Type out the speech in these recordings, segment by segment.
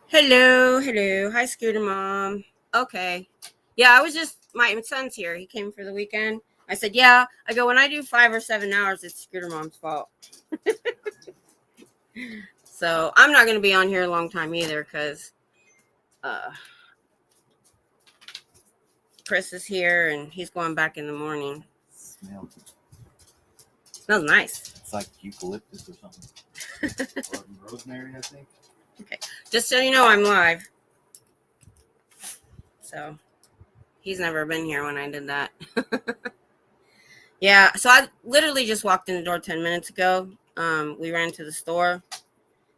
Hello, hello. Hi, Scooter Mom. Okay. Yeah, my son's here. He came for the weekend. I said, yeah. I go, when I do 5 or 7 hours, it's Scooter Mom's fault. So I'm not going to be on here a long time either because uh, Chris is here and he's going back in the morning. Smells nice. It's like eucalyptus or something. Or rosemary, I think. Okay. Just so you know, I'm live. So he's never been here when I did that. Yeah, so I literally just walked in the door 10 minutes ago. We ran to the store.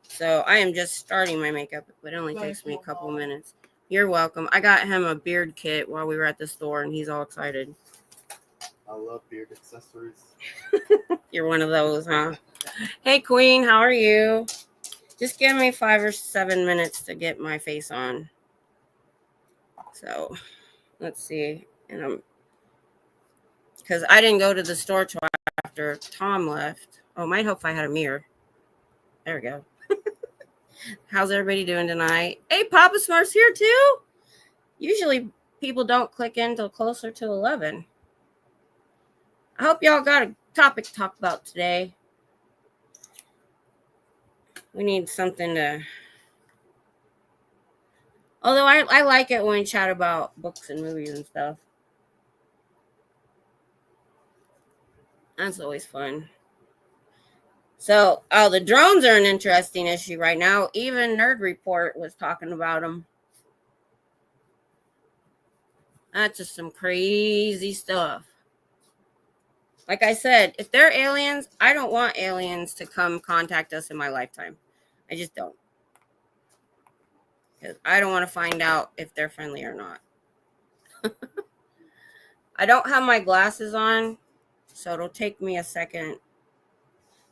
So I am just starting my makeup, but it only takes me a couple minutes. You're welcome. I got him a beard kit while we were at the store, and he's all excited. I love beard accessories. You're one of those, huh? Hey, Queen, how are you? Just give me 5 or 7 minutes to get my face on. So let's see. And because I didn't go to the store till after Tom left. Oh, might help if I had a mirror. There we go. How's everybody doing tonight? Hey, Papa Smart's here too. Usually people don't click in till closer to 11. I hope y'all got a topic to talk about today. We need something to... Although I like it when we chat about books and movies and stuff. That's always fun. So, the drones are an interesting issue right now. Even Nerd Report was talking about them. That's just some crazy stuff. Like I said, if they're aliens, I don't want aliens to come contact us in my lifetime. I just don't. Because I don't want to find out if they're friendly or not. I don't have my glasses on, so it'll take me a second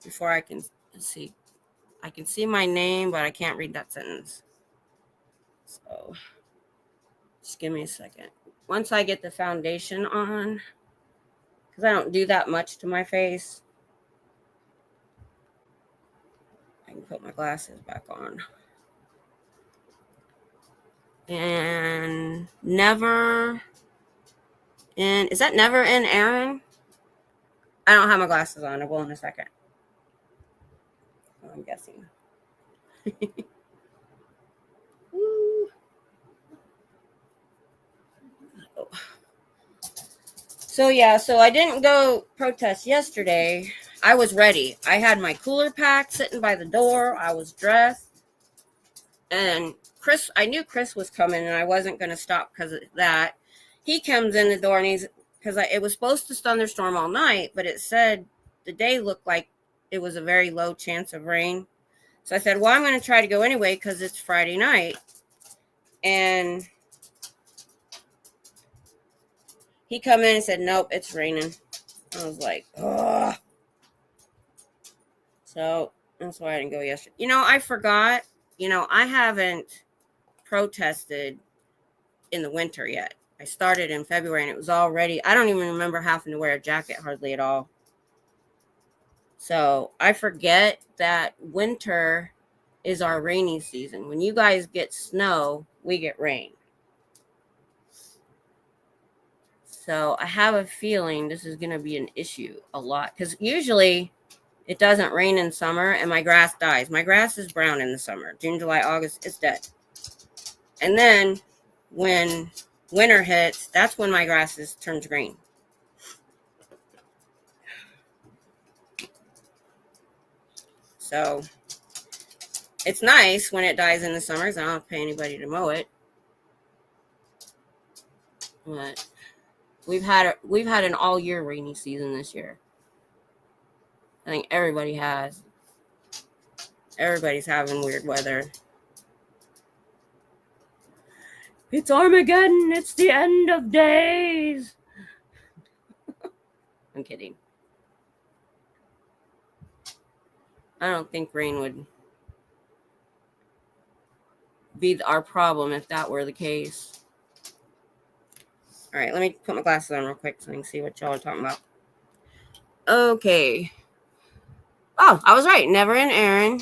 before I can see. I can see my name, but I can't read that sentence. So just give me a second. Once I get the foundation on, because I don't do that much to my face, I can put my glasses back on. And is that Never in Aaron? I don't have my glasses on. I will in a second. I'm guessing. So I didn't go protest yesterday. I was ready. I had my cooler pack sitting by the door. I was dressed. And I knew Chris was coming and I wasn't going to stop because of that. He comes in the door and because it was supposed to thunderstorm all night, but it said the day looked like it was a very low chance of rain. So I said, well, I'm going to try to go anyway because it's Friday night. And he come in and said, nope, it's raining. I was like, ugh. So that's why I didn't go yesterday. I forgot. I haven't protested in the winter yet. I started in February and it was already, I don't even remember having to wear a jacket hardly at all. So I forget that winter is our rainy season. When you guys get snow, we get rain. So I have a feeling this is going to be an issue a lot because usually it doesn't rain in summer and my grass dies. My grass is brown in the summer. June, July, August, it's dead. And then when winter hits, that's when my grass turns green. So it's nice when it dies in the summers. I don't have to pay anybody to mow it. But we've had an all year rainy season this year. I think everybody has. Everybody's having weird weather. It's Armageddon. It's the end of days. I'm kidding. I don't think rain would be our problem if that were the case. All right, let me put my glasses on real quick so I can see what y'all are talking about. Okay. Oh, I was right. Never in Aaron.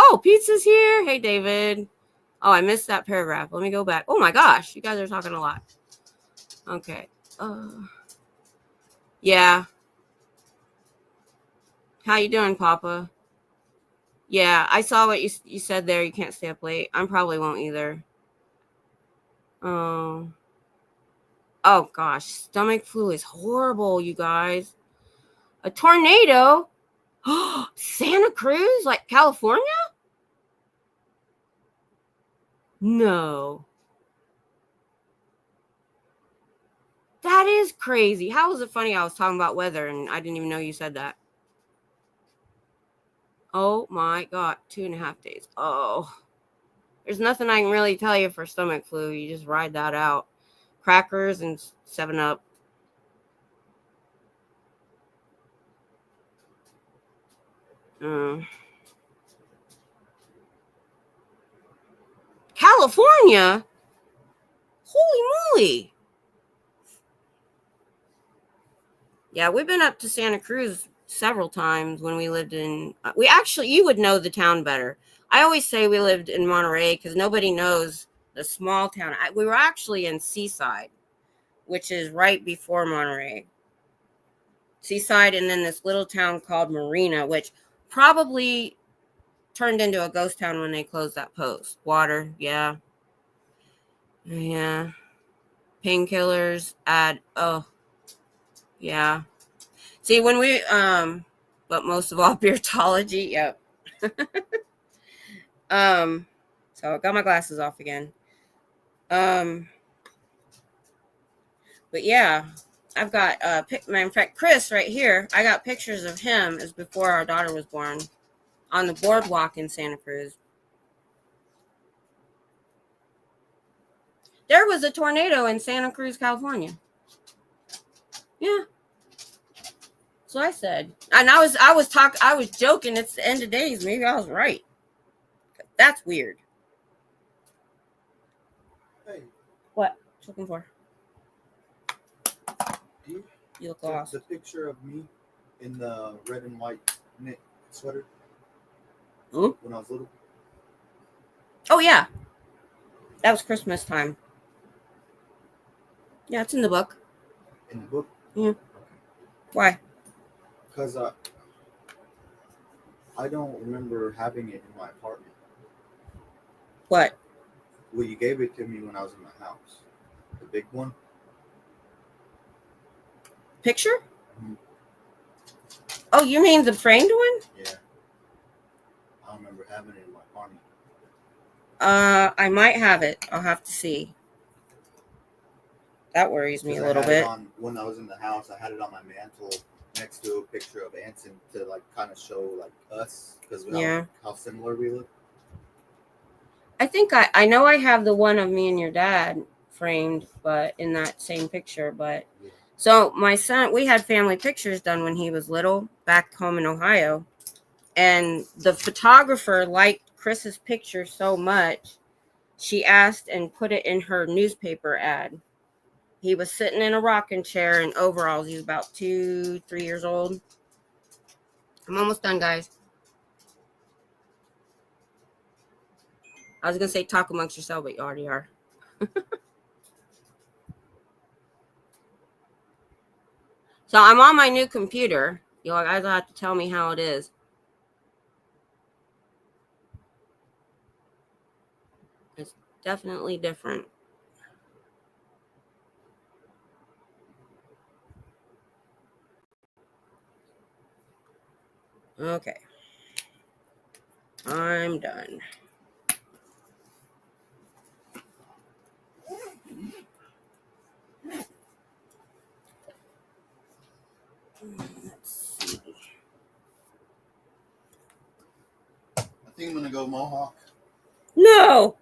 Oh, pizza's here. Hey, David. Oh, I missed that paragraph. Let me go back. Oh my gosh, you guys are talking a lot. Okay. Yeah. How you doing, Papa? Yeah, I saw what you said there. You can't stay up late. I probably won't either. Oh. Oh gosh, stomach flu is horrible, you guys. A tornado? Santa Cruz, like California? No. That is crazy. How was it funny? I was talking about weather and I didn't even know you said that. Oh my God, 2.5 days. Oh, there's nothing I can really tell you for stomach flu. You just ride that out. Crackers and 7-Up. California? Holy moly. Yeah, we've been up to Santa Cruz several times when we lived in, you would know the town better. I always say we lived in Monterey because nobody knows the small town. We were actually in Seaside, which is right before Monterey. Seaside, and then this little town called Marina, which probably turned into a ghost town when they closed that post. Water, yeah. Yeah. Painkillers, yeah. See, when we, but most of all, beertology, yep. So I got my glasses off again. But yeah, I've got, in fact, Chris right here, I got pictures of him as before our daughter was born on the boardwalk in Santa Cruz. There was a tornado in Santa Cruz, California. Yeah. So I said, and I was joking. It's the end of days. Maybe I was right. That's weird. Hey, What you looking for? you look lost. The picture of me in the red and white knit sweater when I was little. Oh yeah, that was Christmas time. Yeah, it's in the book. In the book? Yeah. Okay. Why? Because I don't remember having it in my apartment. What? Well, you gave it to me when I was in the house. The big one. Picture? Mm-hmm. Oh, you mean the framed one? Yeah. I don't remember having it in my apartment. I might have it. I'll have to see. That worries me a little bit. When I was in the house, I had it on my mantle next to a picture of Anson to like kind of show like us because how similar we look. I think I know I have the one of me and your dad framed, but in that same picture. But yeah. So my son, we had family pictures done when he was little back home in Ohio, and the photographer liked Chris's picture so much, she asked and put it in her newspaper ad. He was sitting in a rocking chair in overalls. He was about 2-3 years old. I'm almost done, guys. I was going to say talk amongst yourself, but you already are. So I'm on my new computer. You guys will have to tell me how it is. It's definitely different. Okay. I'm done. Let's see. I think I'm gonna go Mohawk. No.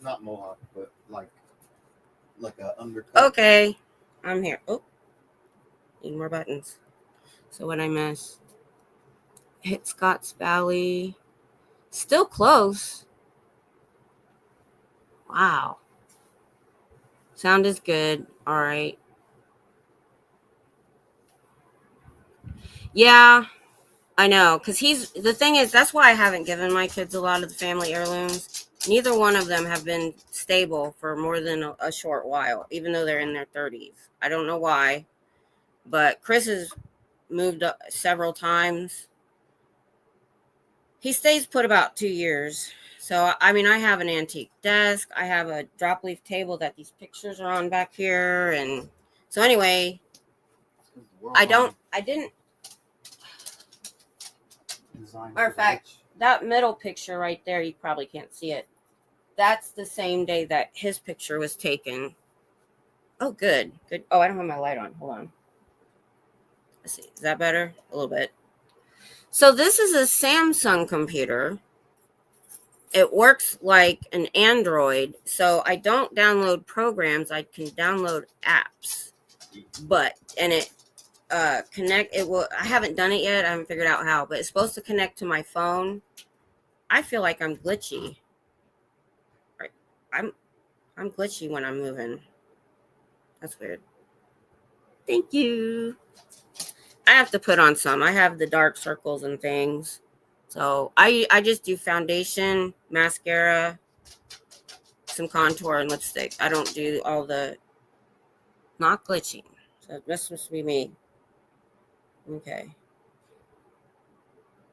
Not Mohawk, but like a undercut. Okay. I'm here. Oh. Need more buttons. So what I miss? Hit Scotts Valley. Still close. Wow. Sound is good. All right. Yeah. I know, because the thing is, that's why I haven't given my kids a lot of the family heirlooms. Neither one of them have been stable for more than a short while, even though they're in their 30s. I don't know why, but Chris has moved up several times. He stays put about 2 years. So, I mean, I have an antique desk. I have a drop leaf table that these pictures are on back here. And so anyway, I didn't. Matter of fact, that middle picture right there, you probably can't see it. That's the same day that his picture was taken. Oh, good. Good. Oh, I don't have my light on. Hold on. Let's see. Is that better? A little bit. So this is a Samsung computer. It works like an Android. So I don't download programs. I can download apps. And it connect it will I haven't done it yet. I haven't figured out how, but it's supposed to connect to my phone. I feel like I'm glitchy. Right. I'm glitchy when I'm moving. That's weird. Thank you. I have to put on some. I have the dark circles and things. So I just do foundation, mascara, some contour, and lipstick. I don't do all the not glitching. So this must be me. Okay.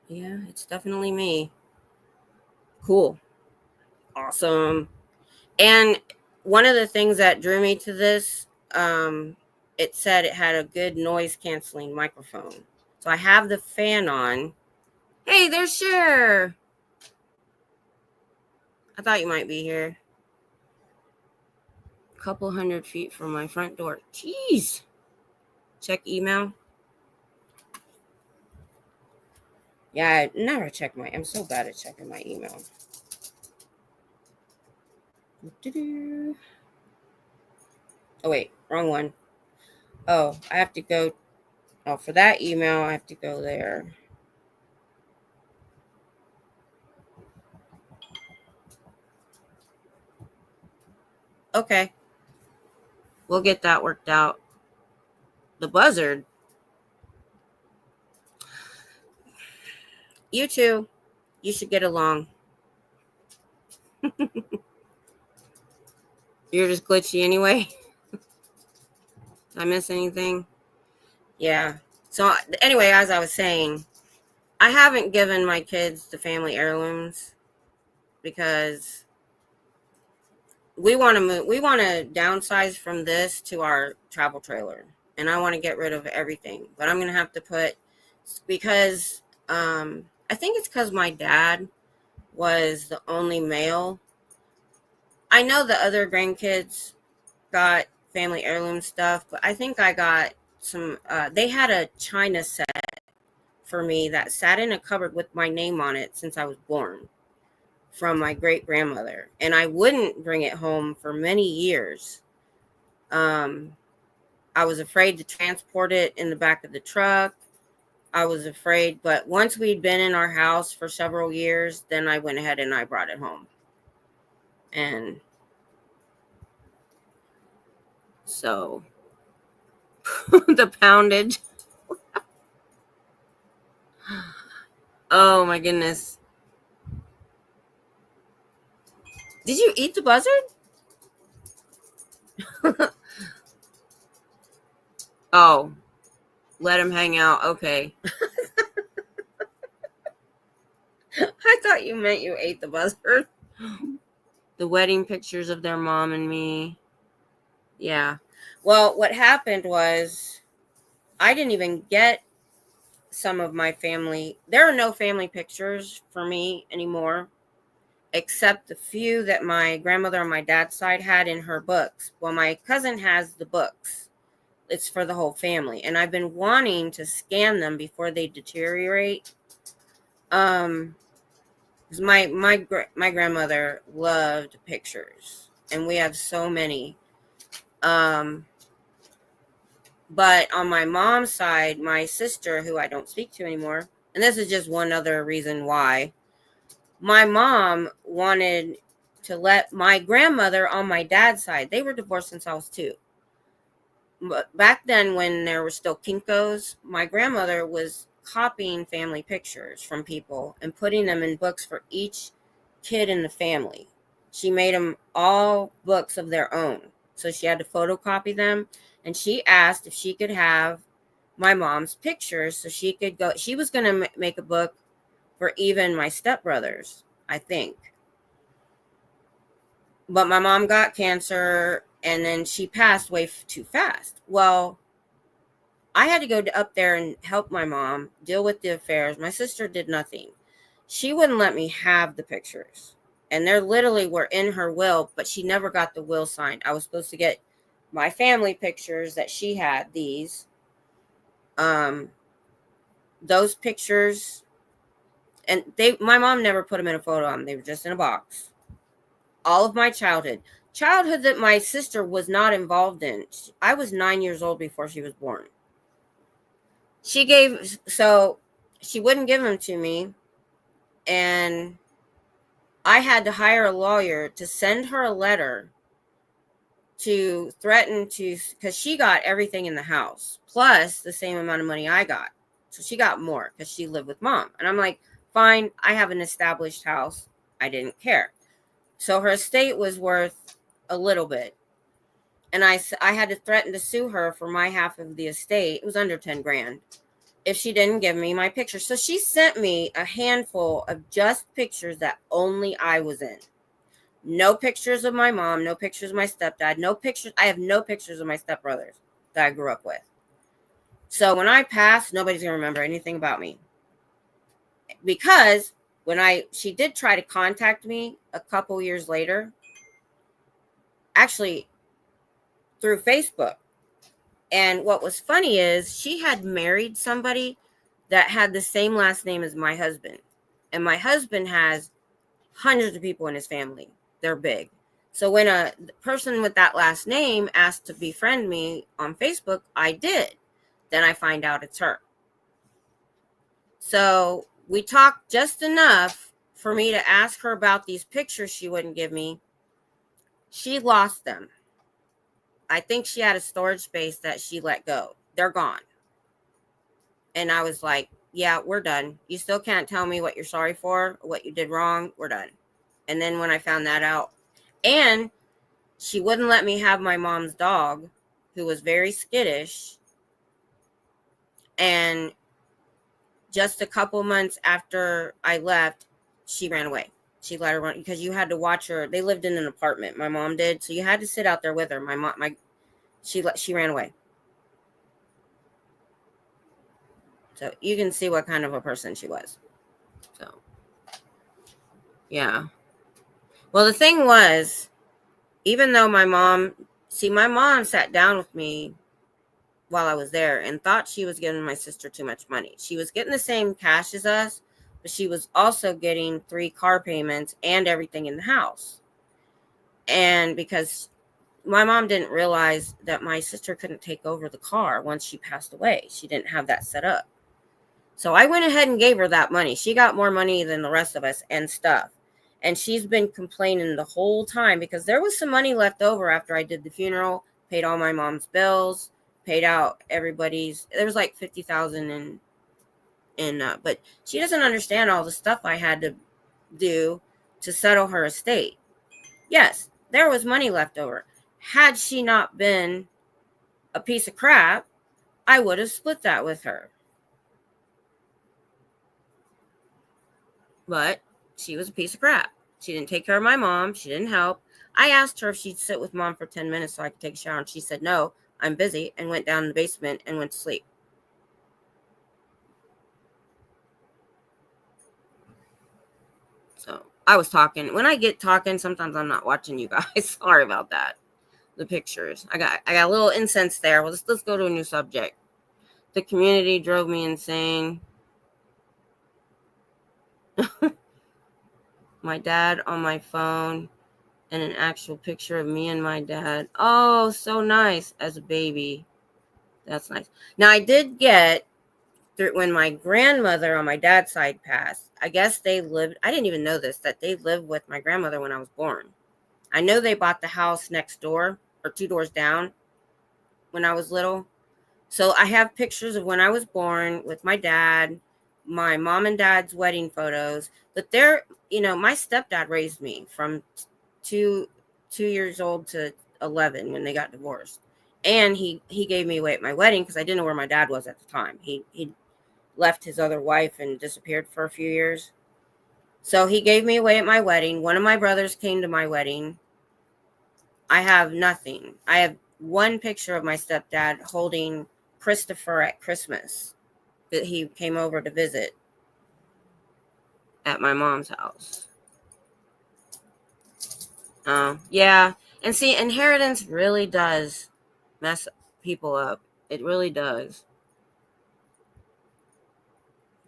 Yeah, it's definitely me. Cool. Awesome. And one of the things that drew me to this, it said it had a good noise canceling microphone. So I have the fan on. Hey, there's Cher. I thought you might be here. A couple 100 feet from my front door. Jeez. Check email. Yeah, I never check I'm so bad at checking my email. Oh, wait, wrong one. Oh, I have to go. Oh, for that email, I have to go there. Okay. We'll get that worked out. The buzzard. You two. You should get along. You're just glitchy anyway. Did I miss anything? Yeah. So anyway, as I was saying, I haven't given my kids the family heirlooms because we want to move. We want to downsize from this to our travel trailer, and I want to get rid of everything. But I'm going to have to put, because I think it's because my dad was the only male. I know the other grandkids got family heirloom stuff, but I think I got some. They had a china set for me that sat in a cupboard with my name on it since I was born, from my great grandmother, and I wouldn't bring it home for many years. I was afraid to transport it in the back of the truck. I was afraid, but once we'd been in our house for several years, then I went ahead and I brought it home. And so the poundage. Oh my goodness. Did you eat the buzzard? Oh, let him hang out. Okay. I thought you meant you ate the buzzard. The wedding pictures of their mom and me. Yeah. Well, what happened was I didn't even get some of my family. There are no family pictures for me anymore, except the few that my grandmother on my dad's side had in her books. Well, my cousin has the books. It's for the whole family. And I've been wanting to scan them before they deteriorate. Because my grandmother loved pictures, and we have so many. But on my mom's side, my sister, who I don't speak to anymore, and this is just one other reason why, my mom wanted to let my grandmother on my dad's side, they were divorced since I was 2. But back then, when there were still Kinkos, my grandmother was copying family pictures from people and putting them in books for each kid in the family. She made them all books of their own. So she had to photocopy them. And she asked if she could have my mom's pictures so she could go. She was going to make a book for even my stepbrothers, I think. But my mom got cancer and then she passed way too fast. Well, I had to go up there and help my mom deal with the affairs. My sister did nothing. She wouldn't let me have the pictures. And they literally were in her will, but she never got the will signed. I was supposed to get my family pictures that she had, these. Those pictures, and my mom never put them in a photo album. They were just in a box. All of my childhood that my sister was not involved in. I was 9 years old before she was born. She wouldn't give them to me, and I had to hire a lawyer to send her a letter to threaten to, because she got everything in the house plus the same amount of money I got. So she got more because she lived with mom. And I'm like, fine, I have an established house. I didn't care. So her estate was worth a little bit. And I had to threaten to sue her for my half of the estate. It was under 10 grand if she didn't give me my pictures. So she sent me a handful of just pictures that only I was in. No pictures of my mom, no pictures of my stepdad, no pictures. I have no pictures of my stepbrothers that I grew up with. So when I pass, nobody's going to remember anything about me. Because she did try to contact me a couple years later, actually through Facebook. And what was funny is she had married somebody that had the same last name as my husband. And my husband has hundreds of people in his family. They're big. So when a person with that last name asked to befriend me on Facebook, I did. Then I find out it's her. So we talked just enough for me to ask her about these pictures she wouldn't give me. She lost them. I think she had a storage space that she let go. They're gone. And I was like, yeah, we're done. You still can't tell me what you're sorry for, or what you did wrong. We're done. And then when I found that out, and she wouldn't let me have my mom's dog, who was very skittish. And just a couple months after I left, she ran away. She let her run because you had to watch her. They lived in an apartment. My mom did. So you had to sit out there with her. She ran away. So you can see what kind of a person she was. So, yeah. Well, the thing was, even though my mom sat down with me while I was there and thought she was giving my sister too much money. She was getting the same cash as us, but she was also getting 3 car payments and everything in the house. And because my mom didn't realize that my sister couldn't take over the car once she passed away. She didn't have that set up. So I went ahead and gave her that money. She got more money than the rest of us and stuff. And she's been complaining the whole time because there was some money left over after I did the funeral, paid all my mom's bills, paid out everybody's. There was like $50,000 but she doesn't understand all the stuff I had to do to settle her estate. Yes, there was money left over. Had she not been a piece of crap, I would have split that with her. But she was a piece of crap. She didn't take care of my mom. She didn't help. I asked her if she'd sit with mom for 10 minutes so I could take a shower. And she said, no, I'm busy, and went down in the basement and went to sleep. So I was talking. When I get talking, sometimes I'm not watching you guys. Sorry about that. The pictures. I got a little incense there. Well, let's go to a new subject. The community drove me insane. My dad on my phone and an actual picture of me and my dad. Oh, so nice as a baby. That's nice. Now, I did get when my grandmother on my dad's side passed. I guess they lived, I didn't even know this, that they lived with my grandmother when I was born. I know they bought the house next door or 2 doors down when I was little, So I have pictures of when I was born with my dad, my mom and dad's wedding photos. But they're, my stepdad raised me from two 2 years old to 11 when they got divorced, and he gave me away at my wedding because I didn't know where my dad was at the time. He left his other wife and disappeared for a few years. So he gave me away at my wedding. One of my brothers came to my wedding. I have nothing. I have one picture of my stepdad holding Christopher at Christmas that he came over to visit at my mom's house. Yeah. And see, inheritance really does mess people up. It really does.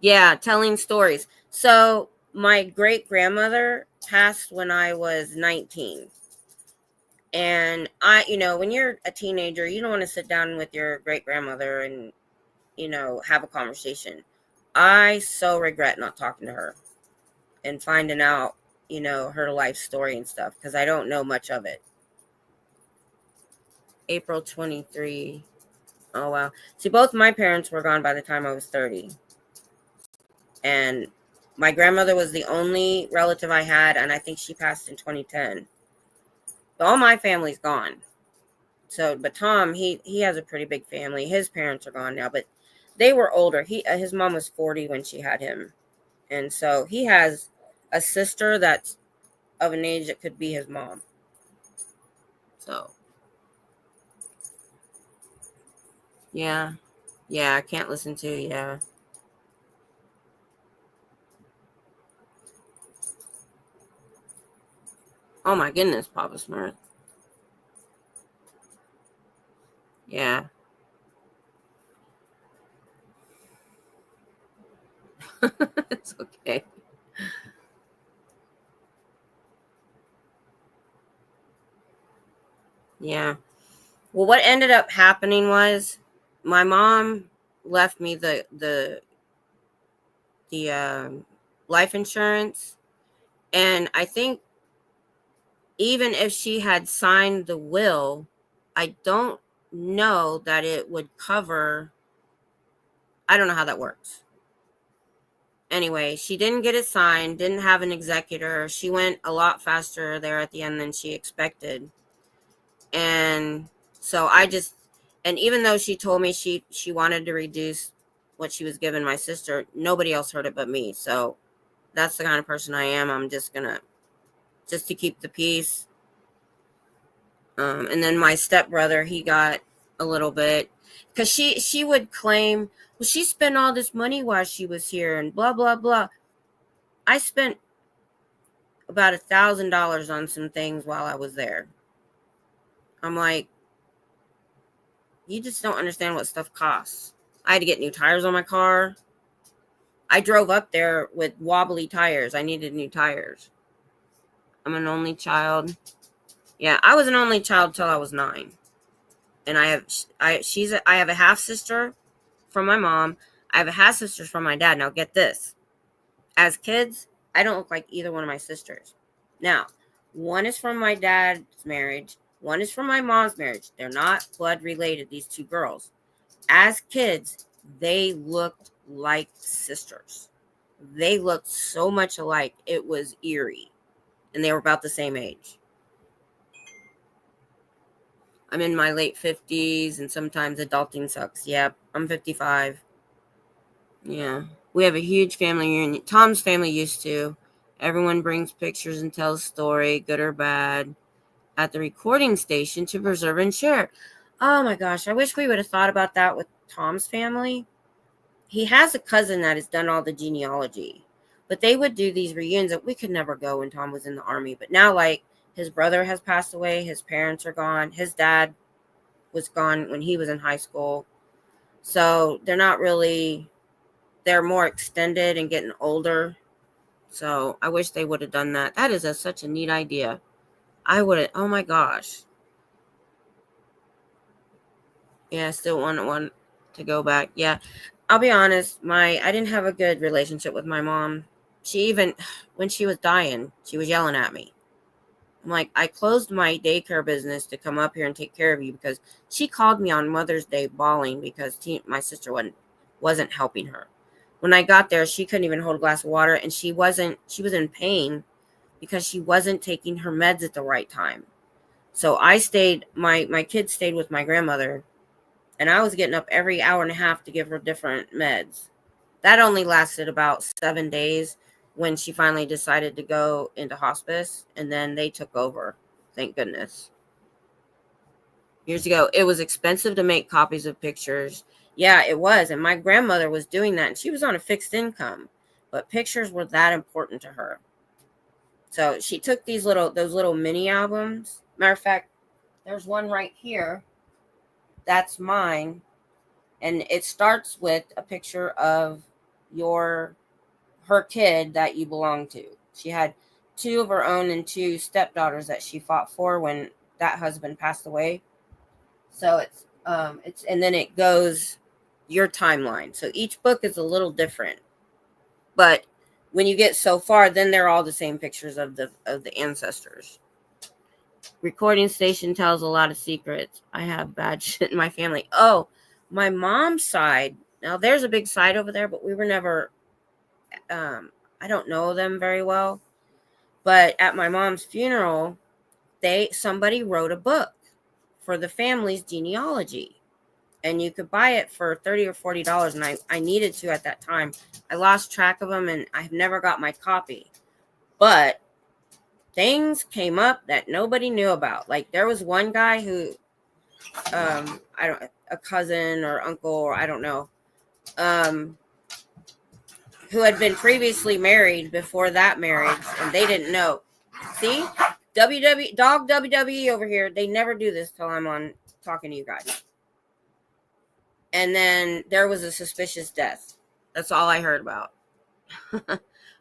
Yeah, telling stories. So my great grandmother passed when I was 19. And when you're a teenager, you don't want to sit down with your great grandmother and, have a conversation. I so regret not talking to her and finding out, her life story and stuff, because I don't know much of it. April 23. Oh, wow. See, both my parents were gone by the time I was 30. And my grandmother was the only relative I had, and I think she passed in 2010. But all my family's gone. So, but Tom, he has a pretty big family. His parents are gone now, but they were older. His mom was 40 when she had him. And so he has a sister that's of an age that could be his mom. So, yeah. Yeah, I can't listen to, yeah. Oh my goodness, Papa Smurf. Yeah. It's okay. Yeah. Well, what ended up happening was my mom left me the life insurance, and I think even if she had signed the will, I don't know that it would cover. I don't know how that works. Anyway, she didn't get it signed, didn't have an executor. She went a lot faster there at the end than she expected. And so and even though she told me she wanted to reduce what she was giving my sister, nobody else heard it but me. So that's the kind of person I am. I'm just to keep the peace. And then my stepbrother, he got a little bit, because she would claim, well, she spent all this money while she was here and blah blah blah. I spent about $1,000 on some things while I was there. I'm like, you just don't understand what stuff costs. I had to get new tires on my car. I drove up there with wobbly tires. I needed new tires. I'm an only child. Yeah, I was an only child till I was 9. And I have a half sister from my mom. I have a half sister from my dad. Now get this. As kids, I don't look like either one of my sisters. Now, one is from my dad's marriage. One is from my mom's marriage. They're not blood related, these two girls. As kids, they looked like sisters. They looked so much alike. It was eerie. And they were about the same age. I'm in my late 50s, and sometimes adulting sucks. Yep, I'm 55. Yeah. We have a huge family reunion. Tom's family used to. Everyone brings pictures and tells story, good or bad, at the recording station to preserve and share. Oh my gosh, I wish we would have thought about that with Tom's family. He has a cousin that has done all the genealogy, but they would do these reunions that we could never go when Tom was in the army. But now, like, his brother has passed away, his parents are gone, his dad was gone when he was in high school. So they're more extended and getting older. So I wish they would have done that. That is such a neat idea. I would have, oh my gosh. Yeah, I still want to go back. Yeah, I'll be honest. I didn't have a good relationship with my mom. She even, when she was dying, she was yelling at me. I'm like, I closed my daycare business to come up here and take care of you because she called me on Mother's Day bawling because my sister wasn't helping her. When I got there, she couldn't even hold a glass of water, and she was in pain because she wasn't taking her meds at the right time. So I stayed, my kids stayed with my grandmother, and I was getting up every hour and a half to give her different meds. That only lasted about 7 days when she finally decided to go into hospice, and then they took over. Thank goodness. Years ago, it was expensive to make copies of pictures. Yeah, it was. And my grandmother was doing that, and she was on a fixed income, but pictures were that important to her. So she took those little mini albums. Matter of fact, there's one right here. That's mine. And it starts with a picture of her kid that you belong to. She had 2 of her own and 2 stepdaughters that she fought for when that husband passed away. So it's and then it goes your timeline. So each book is a little different. But when you get so far, then they're all the same pictures of the ancestors. Recording station tells a lot of secrets. I have bad shit in my family. Oh, my mom's side. Now there's a big side over there, but we were never I don't know them very well. But at my mom's funeral, somebody wrote a book for the family's genealogy. And you could buy it for $30 or $40. And I needed to at that time. I lost track of them and I've never got my copy. But things came up that nobody knew about. Like there was one guy who, a cousin or uncle, or I don't know, who had been previously married before that marriage, and they didn't know. See, WWE over here. They never do this till I'm on talking to you guys. And then there was a suspicious death. That's all I heard about.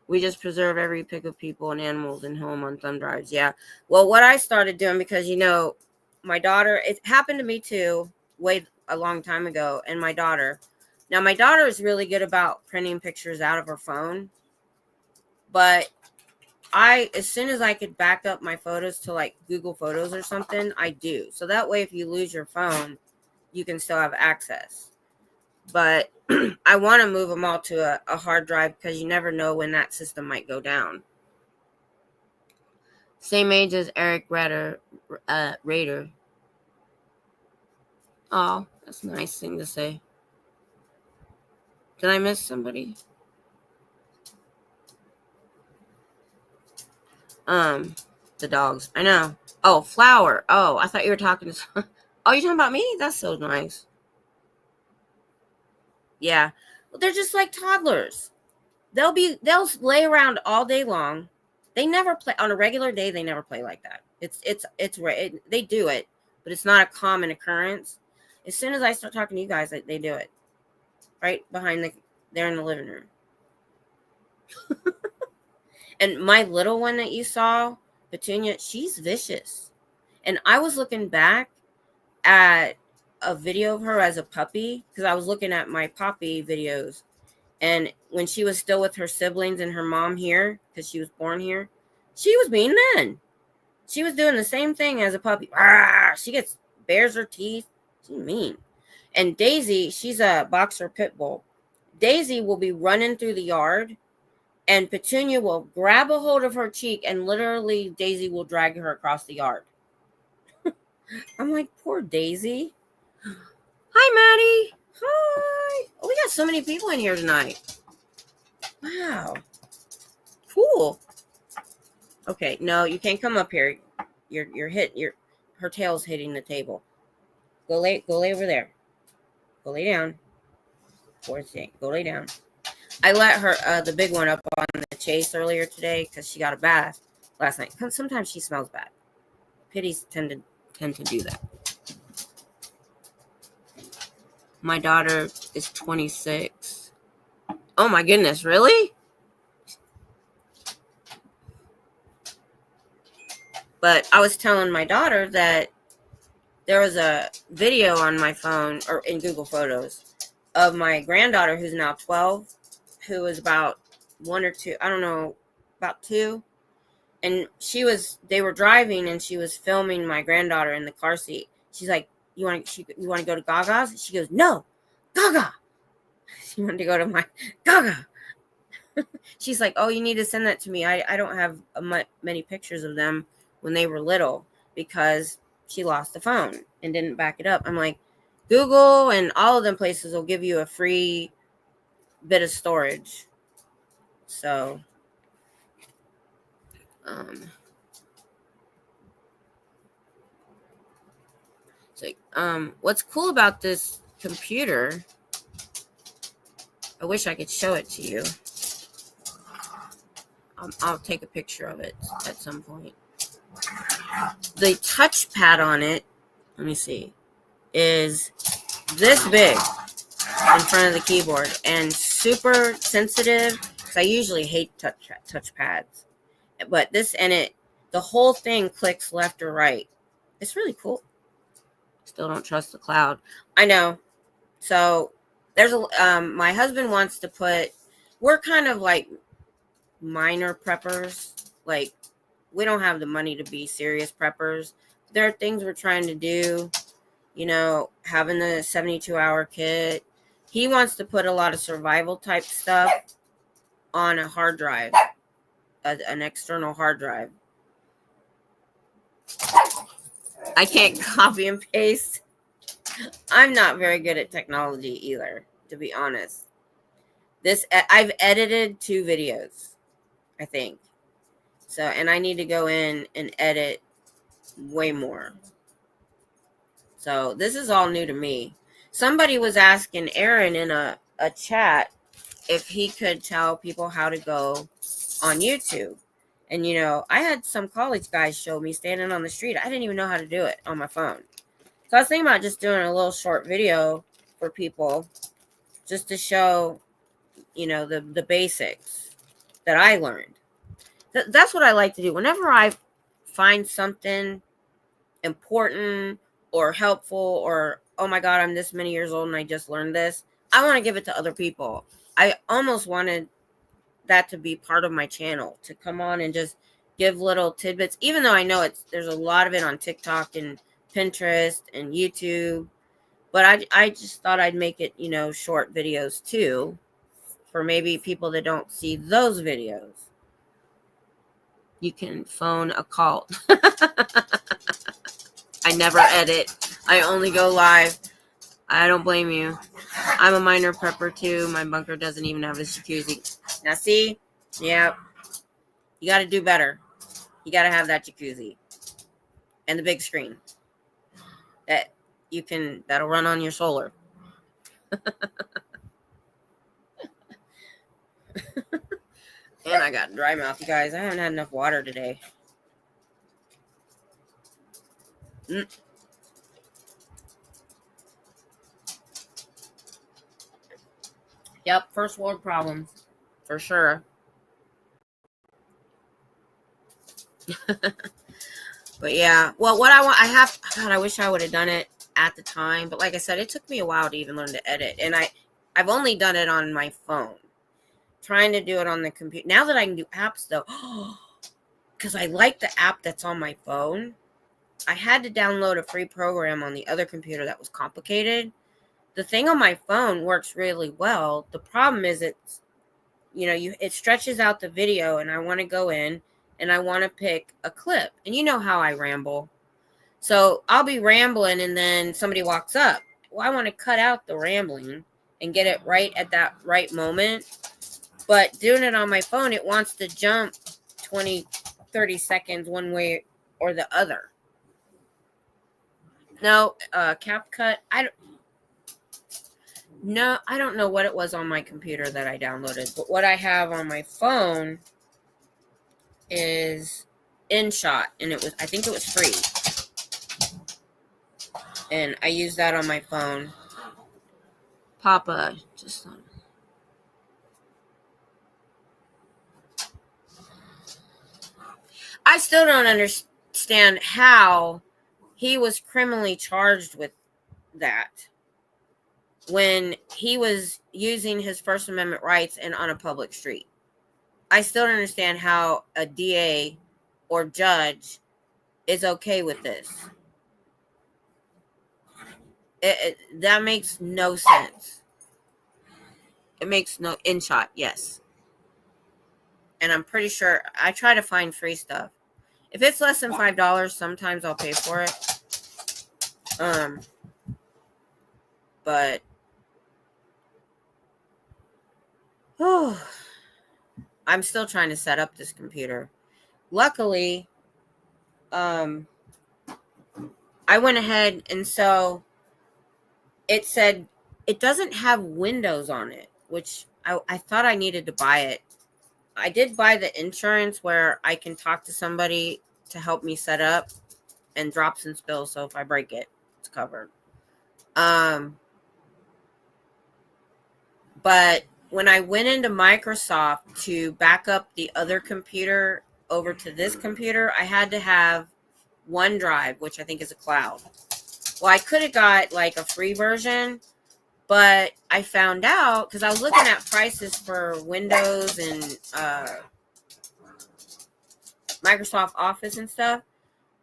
We just preserve every pic of people and animals in home on thumb drives. Yeah. Well, what I started doing, because, my daughter, it happened to me too, a long time ago. And my daughter is really good about printing pictures out of her phone. But as soon as I could back up my photos to like Google Photos or something, I do. So that way, if you lose your phone, you can still have access. But I want to move them all to a hard drive because you never know when that system might go down. Same age as Eric Rader. Oh, that's a nice thing to say. Did I miss somebody? The dogs. I know. Oh, Flower. Oh, I thought you were talking to. Oh, you're talking about me? That's so nice. Yeah. Well, they're just like toddlers. They'll lay around all day long. They never play on a regular day. They never play like that. They do it, but it's not a common occurrence. As soon as I start talking to you guys, they do it. Right behind they're in the living room. And my little one that you saw, Petunia, she's vicious. And I was looking back at a video of her as a puppy because I was looking at my puppy videos. And when she was still with her siblings and her mom here, because she was born here, she was being mean. She was doing the same thing as a puppy. She bares her teeth. She's mean. And Daisy, she's a boxer pit bull. Daisy will be running through the yard, and Petunia will grab a hold of her cheek, and literally Daisy will drag her across the yard. I'm like, poor Daisy. Hi, Maddie. Hi. Oh, we got so many people in here tonight. Wow. Cool. Okay, no, you can't come up here. Her tail's hitting the table. Go lay over there. Go lay down. Poor thing. Go lay down. I let her, the big one, up on the chase earlier today because she got a bath last night. Sometimes she smells bad. Pitties tend to do that. My daughter is 26. Oh my goodness, really? But I was telling my daughter that there was a video on my phone or in Google Photos of my granddaughter who's now 12, who was about 1 or 2, I don't know, about 2. And they were driving, and she was filming my granddaughter in the car seat. She's like, you want to go to Gaga's? She goes, no, Gaga. She wanted to go to my Gaga. She's like, oh, you need to send that to me. I don't have many pictures of them when they were little, because she lost the phone and didn't back it up. I'm like, Google and all of them places will give you a free bit of storage. So, what's cool about this computer, I wish I could show it to you. I'll take a picture of it at some point. The touchpad on it, let me see, is this big in front of the keyboard and super sensitive, because I usually hate touchpads. But this, and it, the whole thing clicks left or right. It's really cool. Still don't trust the cloud. I know. So there's my husband wants to put, we're kind of like minor preppers. Like, we don't have the money to be serious preppers. There are things we're trying to do, having the 72-hour kit. He wants to put a lot of survival type stuff on a hard drive, an external hard drive. I can't copy and paste. I'm not very good at technology either, to be honest. I've edited 2 videos, I think. So, and I need to go in and edit way more. So this is all new to me. Somebody was asking Aaron in a chat if he could tell people how to go on YouTube. And, I had some college guys show me standing on the street. I didn't even know how to do it on my phone. So I was thinking about just doing a little short video for people just to show, the basics that I learned. That's what I like to do. Whenever I find something important or helpful, or, oh my God, I'm this many years old and I just learned this, I want to give it to other people. I almost wanted that to be part of my channel, to come on and just give little tidbits, even though I know there's a lot of it on TikTok and Pinterest and YouTube. But I just thought I'd make it, short videos too, for maybe people that don't see those videos. You can phone a cult. I never edit. I only go live. I don't blame you. I'm a minor prepper too. My bunker doesn't even have a jacuzzi. Now see? Yeah. You got to do better. You got to have that jacuzzi. And the big screen. That'll run on your solar. And I got dry mouth, you guys. I haven't had enough water today. Yep, first world problems. For sure. But yeah. Well, what I wish I would have done it at the time. But like I said, it took me a while to even learn to edit. And I've only done it on my phone. Trying to do it on the computer. Now that I can do apps, though, because I like the app that's on my phone, I had to download a free program on the other computer that was complicated. The thing on my phone works really well. The problem is it stretches out the video, and I want to go in and I want to pick a clip. And you know how I ramble. So I'll be rambling, and then somebody walks up. Well, I want to cut out the rambling and get it right at that right moment. But doing it on my phone, it wants to jump 20, 30 seconds one way or the other. No, CapCut. I don't know what it was on my computer that I downloaded. But what I have on my phone is InShot. And I think it was free. And I use that on my phone. Papa, just on. I still don't understand how he was criminally charged with that when he was using his First Amendment rights and on a public street. I still don't understand how a DA or judge is okay with this. That makes no sense. It makes no InShot, yes. And I'm pretty sure I try to find free stuff. If it's less than $5, sometimes I'll pay for it. But I'm still trying to set up this computer. Luckily, I went ahead, and so it said it doesn't have Windows on it, which I thought I needed to buy it. I did buy the insurance where I can talk to somebody to help me set up, and drops and spills, so if I break it, it's covered. But when I went into Microsoft to back up the other computer over to this computer, I had to have OneDrive, which I think is a cloud. Well, I could have got like a free version, but I found out because I was looking at prices for Windows and Microsoft Office and stuff.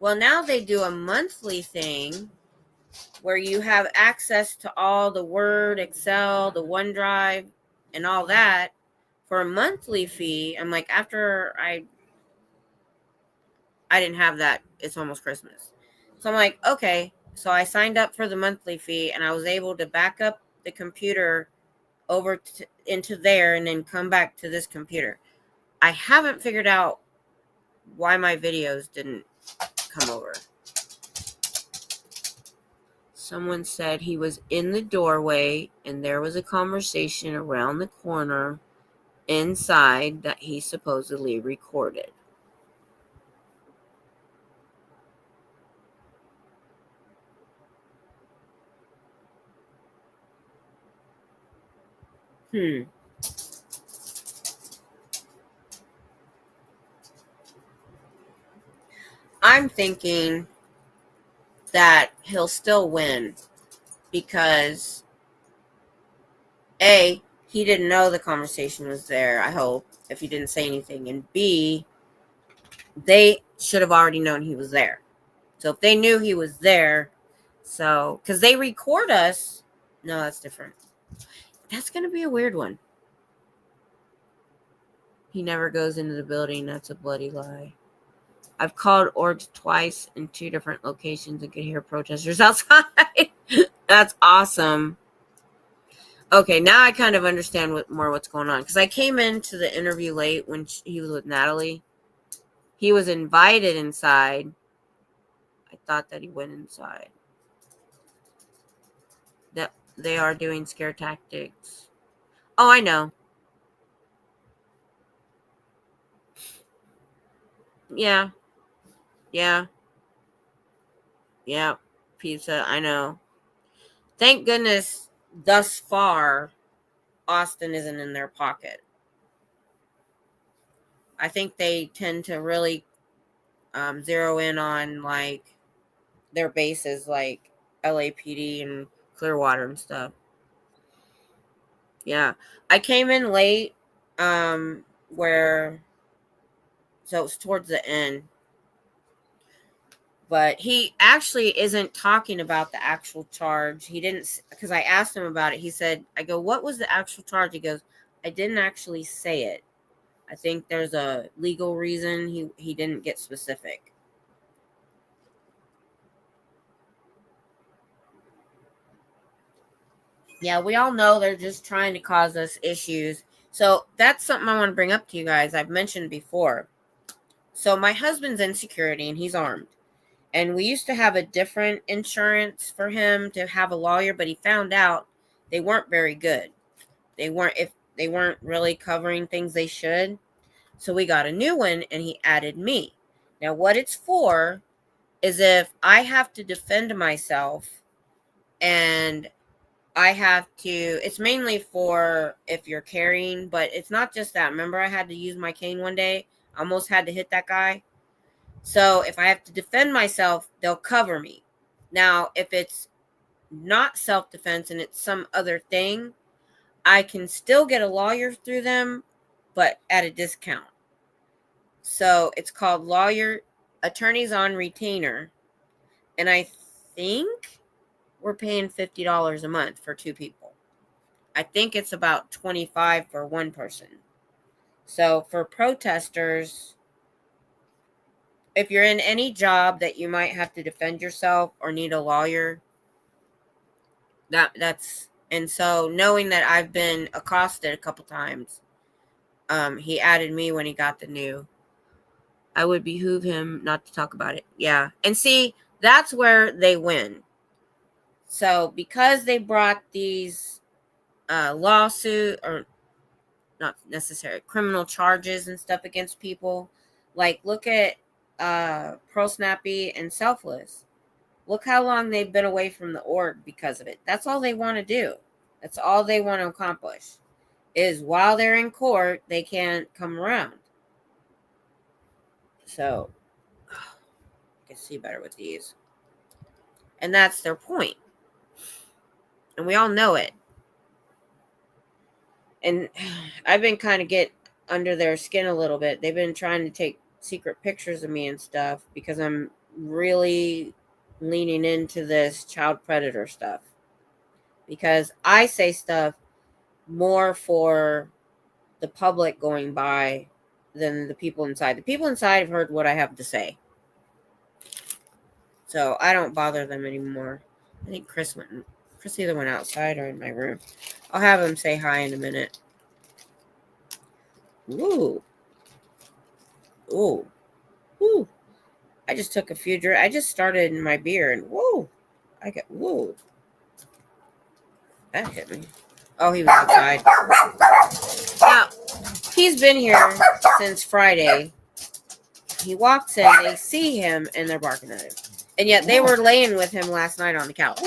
Well, now they do a monthly thing where you have access to all the Word, Excel, the OneDrive, and all that for a monthly fee. I'm like, after I didn't have that. It's almost Christmas. So I'm like, okay. So I signed up for the monthly fee, and I was able to back up the computer over into there and then come back to this computer. I haven't figured out why my videos didn't come over. Someone said he was in the doorway and there was a conversation around the corner inside that he supposedly recorded. I'm thinking that he'll still win because A, he didn't know the conversation was there, I hope, if he didn't say anything. And B, they should have already known he was there. So if they knew he was there, so, because they record us. No, that's different. That's going to be a weird one. He never goes into the building. That's a bloody lie. I've called orgs twice in 2 different locations and could hear protesters outside. That's awesome. Okay, now I kind of understand what's going on. Because I came into the interview late when he was with Natalie. He was invited inside. I thought that he went inside. That they are doing scare tactics. Oh, I know. Yeah. Pizza, I know. Thank goodness thus far Austin isn't in their pocket. I think they tend to really zero in on like their bases, like LAPD and Clearwater and stuff. Yeah, I came in late, so it was towards the end. But he actually isn't talking about the actual charge. He didn't, because I asked him about it. He said, I go, what was the actual charge? He goes, I didn't actually say it. I think there's a legal reason he didn't get specific. Yeah, we all know they're just trying to cause us issues. So that's something I want to bring up to you guys. I've mentioned before. So my husband's in security and he's armed. And we used to have a different insurance for him to have a lawyer, but he found out they weren't very good. They weren't really covering things they should. So we got a new one and he added me. Now what it's for is if I have to defend myself and I have to, it's mainly for if you're carrying, but it's not just that. Remember I had to use my cane one day? I almost had to hit that guy. So if I have to defend myself, they'll cover me. Now, if it's not self-defense and it's some other thing, I can still get a lawyer through them, but at a discount. So it's called Attorneys on Retainer. And I think we're paying $50 a month for 2 people. I think it's about $25 for one person. So for protesters, if you're in any job that you might have to defend yourself or need a lawyer, that's and so knowing that I've been accosted a couple times, he added me when he got the new. I would behoove him not to talk about it. Yeah. And see, that's where they win. So because they brought these lawsuit, or not necessarily criminal charges and stuff against people, like look at Pro Snappy and Selfless. Look how long they've been away from the org because of it. That's all they want to do. That's all they want to accomplish, is while they're in court, they can't come around. So I can see better with these. And that's their point. And we all know it. And I've been kind of get under their skin a little bit. They've been trying to take secret pictures of me and stuff because I'm really leaning into this child predator stuff. Because I say stuff more for the public going by than the people inside. The people inside have heard what I have to say. So I don't bother them anymore. I think Chris either went outside or in my room. I'll have him say hi in a minute. Ooh. Ooh. Ooh. I just took a few drinks. I just started in my beer and whoa. Whoa. That hit me. Oh, he was outside. Now, he's been here since Friday. He walks in, they see him, and they're barking at him. And yet they were laying with him last night on the couch.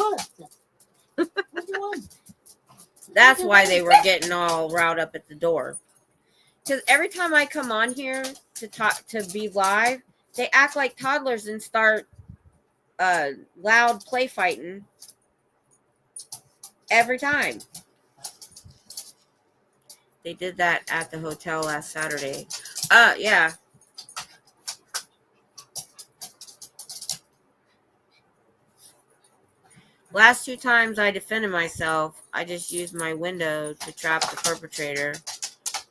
That's why they were getting all riled up at the door. Because every time I come on here to be live, they act like toddlers and start loud play fighting every time. They did that at the hotel last Saturday. Yeah. Last 2 times I defended myself, I just used my window to trap the perpetrator.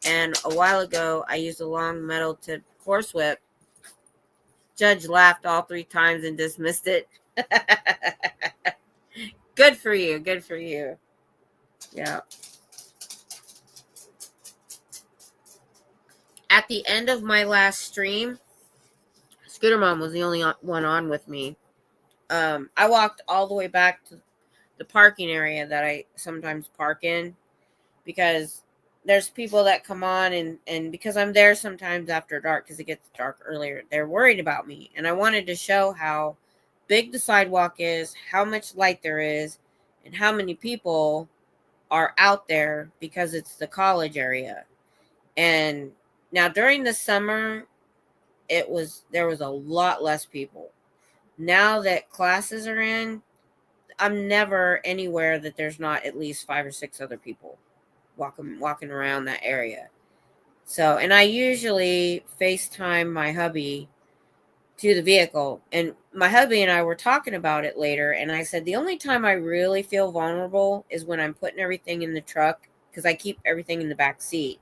And a while ago, I used a long metal tipped horsewhip. Judge laughed all 3 times and dismissed it. Good for you. Good for you. Yeah. At the end of my last stream, Scooter Mom was the only one on with me. I walked all the way back to the parking area that I sometimes park in because there's people that come on and because I'm there sometimes after dark because it gets dark earlier, they're worried about me. And I wanted to show how big the sidewalk is, how much light there is, and how many people are out there because it's the college area. And now during the summer, there was a lot less people. Now that classes are in, I'm never anywhere that there's not at least 5 or 6 other people walking around that area. So, and I usually FaceTime my hubby to the vehicle. And my hubby and I were talking about it later. And I said, the only time I really feel vulnerable is when I'm putting everything in the truck because I keep everything in the back seat.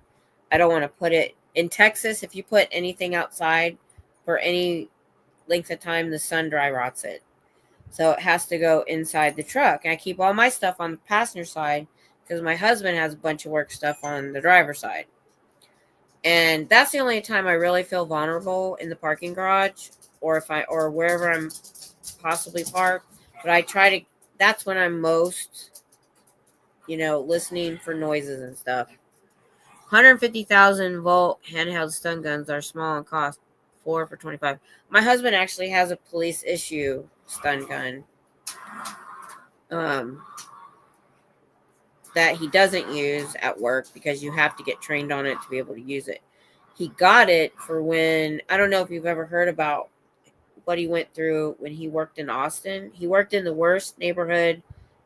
I don't want to put it in Texas. If you put anything outside for any length of time, the sun dry rots it. So it has to go inside the truck. And I keep all my stuff on the passenger side because my husband has a bunch of work stuff on the driver's side. And that's the only time I really feel vulnerable in the parking garage or wherever I'm possibly parked. But that's when I'm most, listening for noises and stuff. 150,000 volt handheld stun guns are small and cost $4 for $25. My husband actually has a police issue stun gun that he doesn't use at work because you have to get trained on it to be able to use it. He got it for when, I don't know if you've ever heard about what he went through when he worked in Austin. He worked in the worst neighborhood,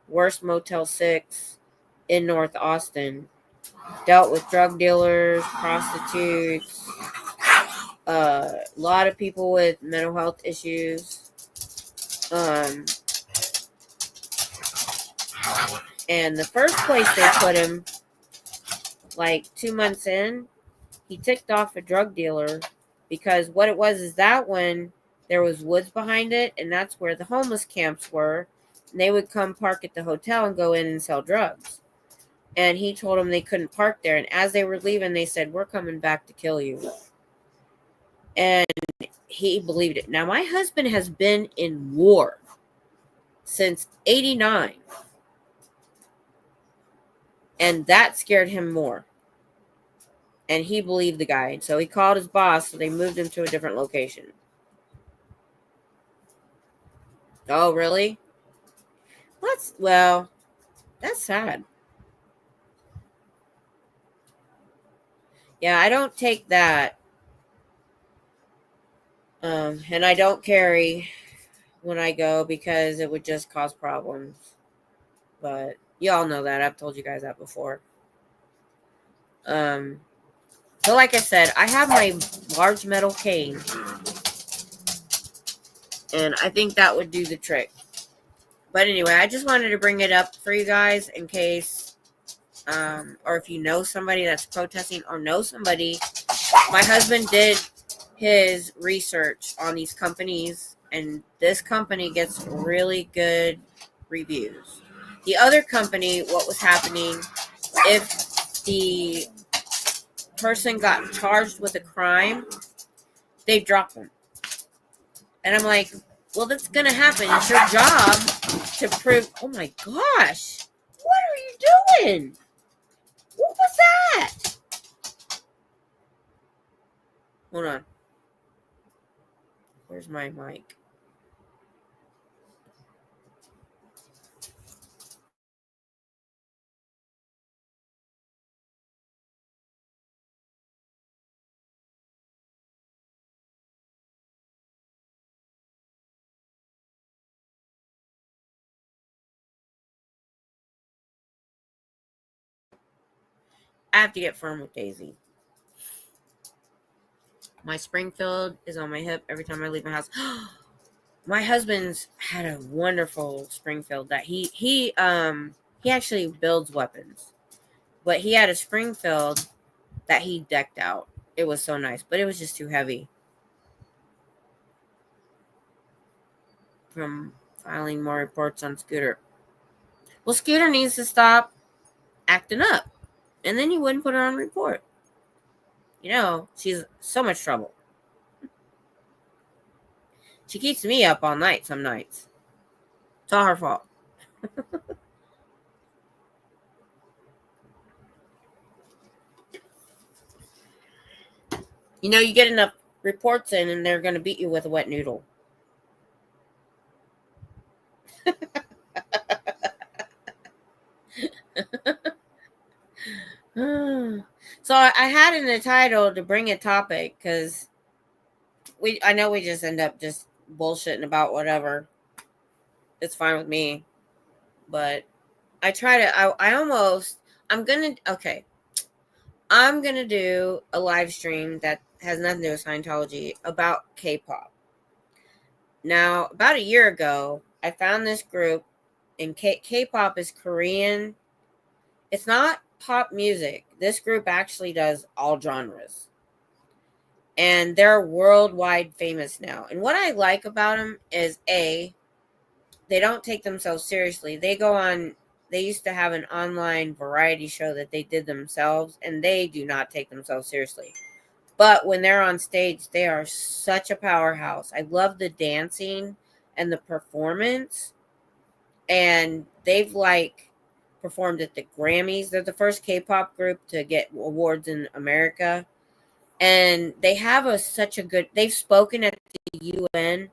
worst Motel 6 in North Austin. Dealt with drug dealers, prostitutes, A lot of people with mental health issues. And the first place they put him, like 2 months in, he ticked off a drug dealer because what it was is that when there was woods behind it, and that's where the homeless camps were, and they would come park at the hotel and go in and sell drugs. And he told them they couldn't park there. And as they were leaving, they said, "We're coming back to kill you." And he believed it. Now, my husband has been in war since 89. And that scared him more. And he believed the guy. And so he called his boss, so they moved him to a different location. Oh, really? That's sad. Yeah, I don't take that. And I don't carry when I go because it would just cause problems. But y'all know that. I've told you guys that before. So like I said, I have my large metal cane. And I think that would do the trick. But anyway, I just wanted to bring it up for you guys in case, or if you know somebody that's protesting or know somebody. My husband did his research on these companies, and this company gets really good reviews. The other company, what was happening, if the person got charged with a crime, they drop them. And I'm like, well, that's going to happen. It's your job to prove. Oh my gosh. What are you doing? What was that? Hold on. Where's my mic? I have to get firm with Daisy. My Springfield is on my hip every time I leave my house. My husband's had a wonderful Springfield that he actually builds weapons. But he had a Springfield that he decked out. It was so nice, but it was just too heavy from filing more reports on Scooter. Well, Scooter needs to stop acting up, and then you wouldn't put her on report. You know, she's so much trouble. She keeps me up all night some nights. It's all her fault. You know, you get enough reports in and they're going to beat you with a wet noodle. So I had in the title to bring a topic because I know we just end up just bullshitting about whatever. It's fine with me. But I'm going to do a live stream that has nothing to do with Scientology about K-pop. Now, about a year ago, I found this group, and K-pop is Korean. It's not pop music. This group actually does all genres. And they're worldwide famous now. And what I like about them is, A, they don't take themselves seriously. They used to have an online variety show that they did themselves, and they do not take themselves seriously. But when they're on stage, they are such a powerhouse. I love the dancing and the performance. And they've performed at the Grammys. They're the first K-pop group to get awards in America. And they have they've spoken at the UN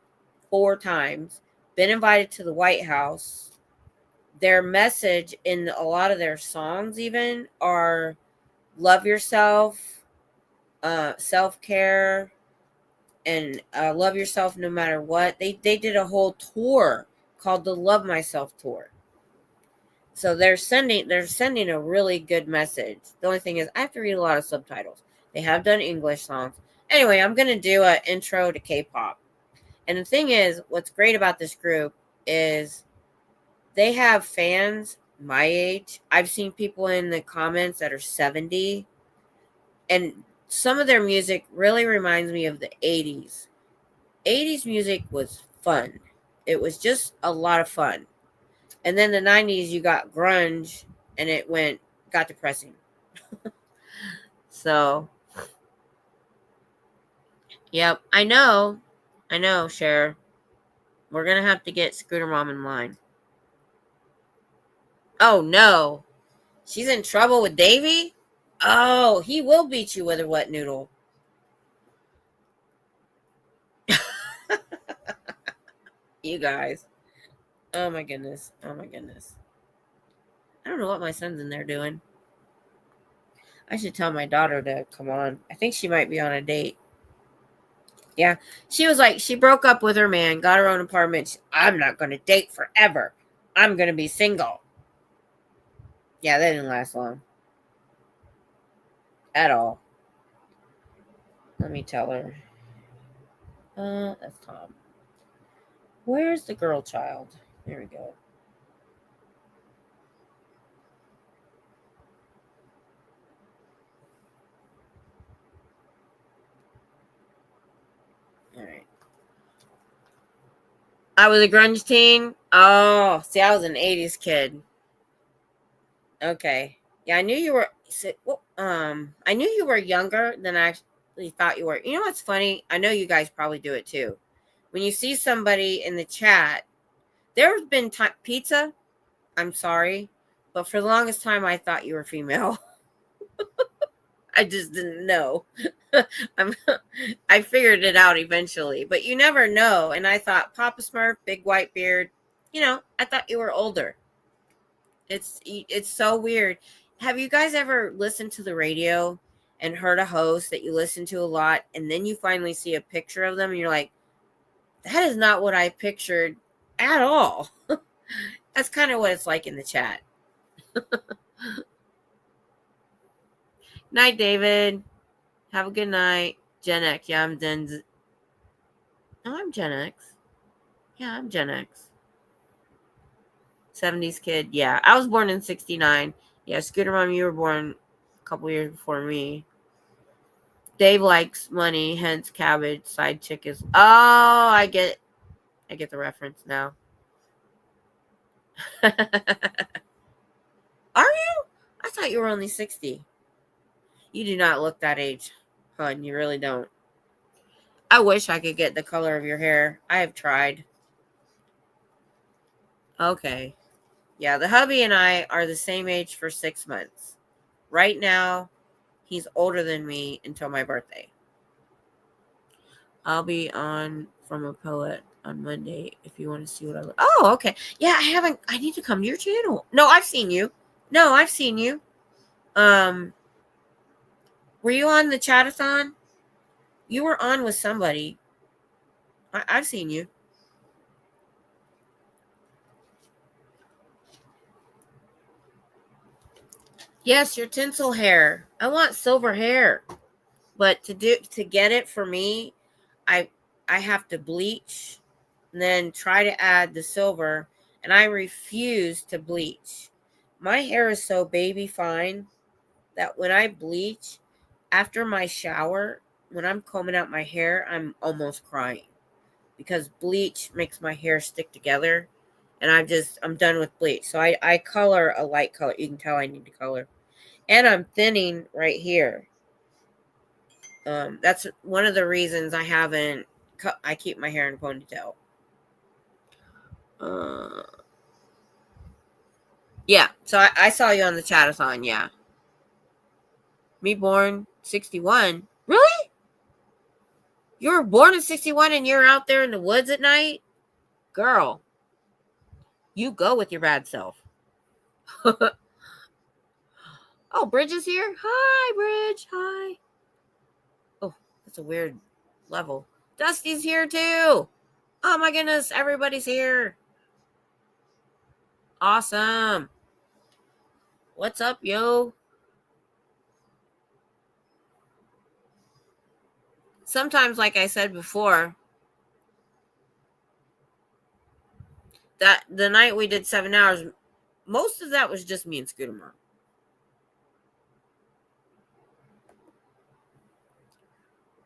4 times, been invited to the White House. Their message in a lot of their songs even are love yourself, self-care, and love yourself no matter what. They did a whole tour called the Love Myself Tour. So they're sending a really good message. The only thing is I have to read a lot of subtitles. They have done English songs, Anyway, I'm going to do an intro to K-pop. And the thing is, what's great about this group is they have fans my age. I've seen people in the comments that are 70. And some of their music really reminds me of the 80s. 80s music was fun. It was just a lot of fun. And then the 90s, you got grunge, and got depressing. So, yep, I know, Cher. We're going to have to get Scooter Mom in line. Oh, no. She's in trouble with Davy? Oh, he will beat you with a wet noodle. You guys. Oh, my goodness. Oh, my goodness. I don't know what my son's in there doing. I should tell my daughter to come on. I think she might be on a date. Yeah. She was like, she broke up with her man, got her own apartment. I'm not going to date forever. I'm going to be single. Yeah, that didn't last long. At all. Let me tell her. That's Tom. Where's the girl child? There we go. All right. I was a grunge teen. Oh, see, I was an 80s kid. Okay. Yeah, I knew you were. I knew you were younger than I actually thought you were. You know what's funny? I know you guys probably do it too. When you see somebody in the chat, there have been pizza. I'm sorry, but for the longest time, I thought you were female. I just didn't know. I figured it out eventually, but you never know. And I thought Papa Smurf, big white beard. I thought you were older. It's so weird. Have you guys ever listened to the radio and heard a host that you listen to a lot, and then you finally see a picture of them, and you're like, that is not what I pictured at all. That's kind of what it's like in the chat. Night, David. Have a good night. Gen X. Yeah, I'm Gen. Oh, I'm Gen X. Yeah, I'm Gen X. 70s kid. Yeah, I was born in 69. Yeah, Scooter Mom, you were born a couple years before me. Dave likes money, hence cabbage. Side chick is. Oh, I get the reference now. Are you? I thought you were only 60. You do not look that age, hun. You really don't. I wish I could get the color of your hair. I have tried. Okay. Yeah, the hubby and I are the same age for 6 months. Right now, he's older than me until my birthday. I'll be on From a Poet on Monday if you want to see what I look. Oh, okay. Yeah, I need to come to your channel. No, I've seen you. Were you on the chatathon? You were on with somebody. I've seen you. Yes, your tinsel hair. I want silver hair. But to get it for me, I have to bleach and then try to add the silver, and I refuse to bleach. My hair is so baby fine that when I bleach, after my shower, when I'm combing out my hair, I'm almost crying because bleach makes my hair stick together, and I'm done with bleach. So I color a light color. You can tell I need to color. And I'm thinning right here. That's one of the reasons I haven't cut. I keep my hair in a ponytail. Yeah. So I saw you on the chatathon. Yeah. Me born 61. Really? You were born in 61 and you're out there in the woods at night? Girl, you go with your bad self. Oh, Bridge is here? Hi, Bridge. Hi. Oh, that's a weird level. Dusty's here too. Oh my goodness, everybody's here. Awesome. What's up, yo? sometimes, like I said before, that the night we did 7 hours, most of that was just me and Scooter Mom.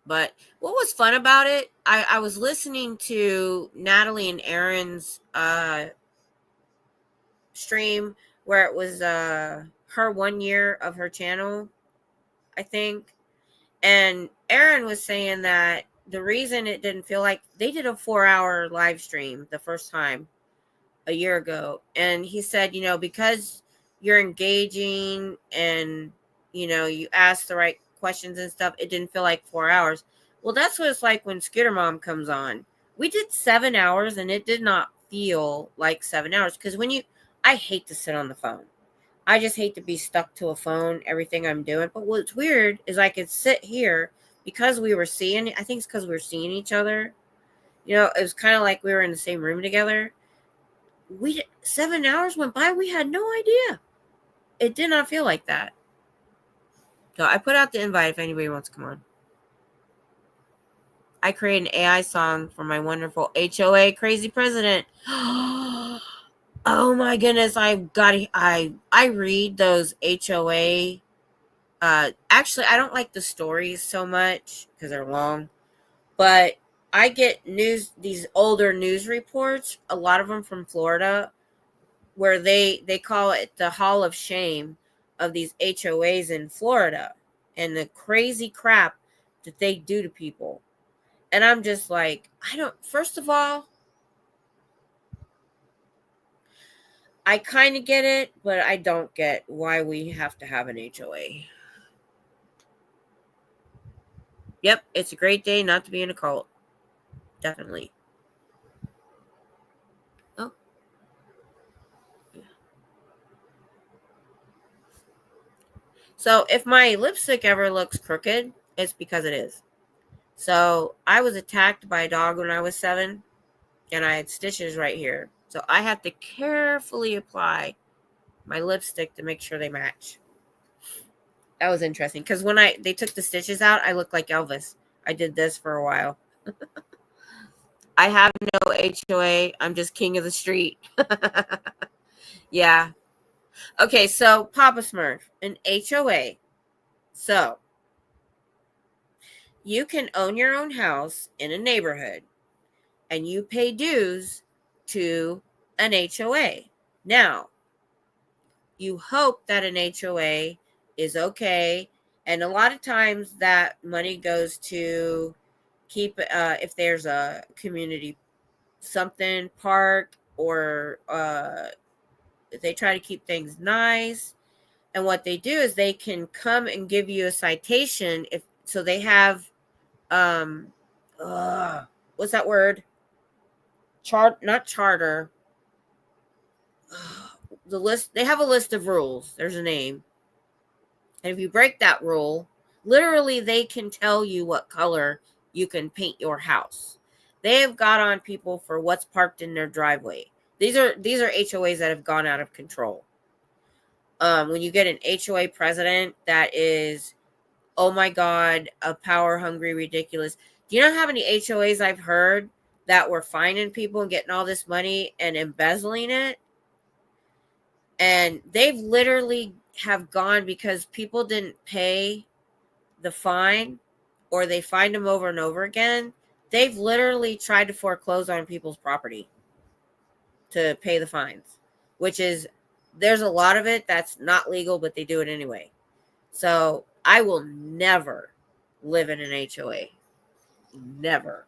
But what was fun about it, I was listening to Natalie and Aaron's stream where it was her 1 year of her channel, I think. And Aaron was saying that the reason it didn't feel like they did a 4-hour live stream the first time a year ago. And he said, because you're engaging and, you ask the right questions and stuff, it didn't feel like 4 hours. Well, that's what it's like when Scooter Mom comes on. We did 7 hours and it did not feel like 7 hours. Because I hate to sit on the phone. I just hate to be stuck to a phone, everything I'm doing. But what's weird is I could sit here because we were seeing, I think it's because we were seeing each other. It was kind of like we were in the same room together. 7 hours went by. We had no idea. It did not feel like that. So I put out the invite if anybody wants to come on. I created an AI song for my wonderful HOA crazy president. Oh my goodness, I read those HOA. Actually, I don't like the stories so much because they're long, but I get these older news reports, a lot of them from Florida, where they call it the Hall of Shame of these HOAs in Florida and the crazy crap that they do to people. And I'm just like, first of all, I kind of get it, but I don't get why we have to have an HOA. Yep, it's a great day not to be in a cult. Definitely. Oh. So if my lipstick ever looks crooked, it's because it is. So I was attacked by a dog when I was 7, and I had stitches right here. So I have to carefully apply my lipstick to make sure they match. That was interesting because when they took the stitches out, I looked like Elvis. I did this for a while. I have no HOA. I'm just king of the street. Yeah. Okay, so Papa Smurf, an HOA. So you can own your own house in a neighborhood and you pay dues to an HOA. Now, you hope that an HOA is okay. And a lot of times that money goes to keep, if there's a community something park or they try to keep things nice. And what they do is they can come and give you a citation so they have what's that word? Not charter. The list, they have a list of rules. There's a name. And if you break that rule, literally they can tell you what color you can paint your house. They have got on people for what's parked in their driveway. These are HOAs that have gone out of control. When you get an HOA president that is, oh my God, a power hungry, ridiculous. Do you know how many HOAs I've heard that were fining people and getting all this money and embezzling it? And they've literally have gone because people didn't pay the fine or they fined them over and over again. They've literally tried to foreclose on people's property to pay the fines, which is, there's a lot of it that's not legal, but they do it anyway. So I will never live in an HOA. Never.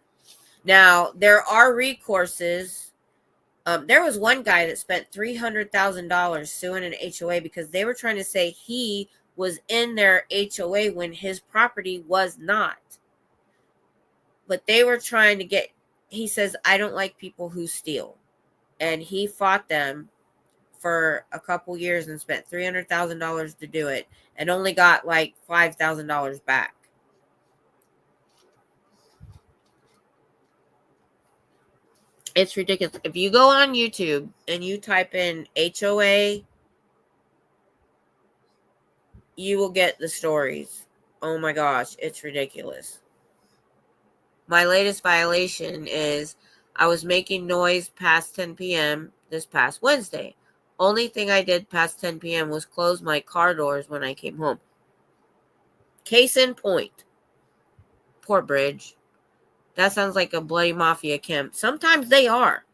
Now, there are recourses. There was one guy that spent $300,000 suing an HOA because they were trying to say he was in their HOA when his property was not. But they were trying to get, he says, I don't like people who steal. And he fought them for a couple years and spent $300,000 to do it and only got like $5,000 back. It's ridiculous. If you go on YouTube and you type in HOA, you will get the stories. Oh my gosh, it's ridiculous. My latest violation is I was making noise past 10 p.m. this past Wednesday. Only thing I did past 10 p.m. was close my car doors when I came home. Case in point. Poor Bridge. That sounds like a bloody mafia camp. Sometimes they are.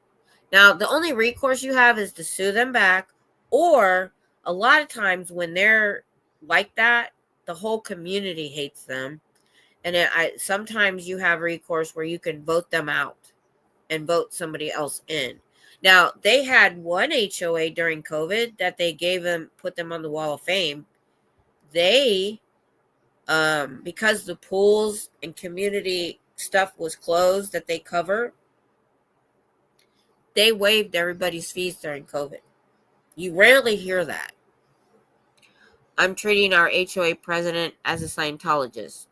Now, the only recourse you have is to sue them back, or a lot of times when they're like that, the whole community hates them. And sometimes you have recourse where you can vote them out and vote somebody else in. Now, they had one HOA during COVID that they put them on the Wall of Fame. They, because the pools and community stuff was closed that they cover, they waived everybody's fees during COVID. You rarely hear that. I'm treating our HOA president as a Scientologist.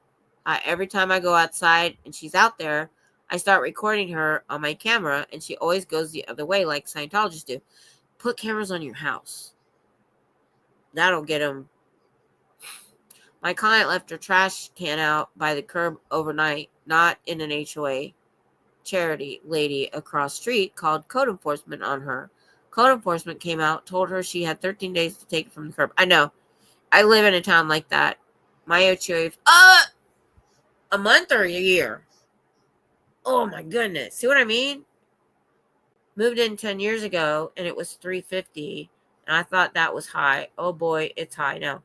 Every time I go outside and she's out there, I start recording her on my camera, and she always goes the other way like Scientologists do. Put cameras on your house. That'll get them. My client left her trash can out by the curb overnight, not in an HOA. Charity lady across street called code enforcement on her. Code enforcement came out, told her she had 13 days to take it from the curb. I know. I live in a town like that. My HOA, a month or a year? Oh my goodness. See what I mean? Moved in 10 years ago and it was $350, and I thought that was high. Oh boy, it's high now.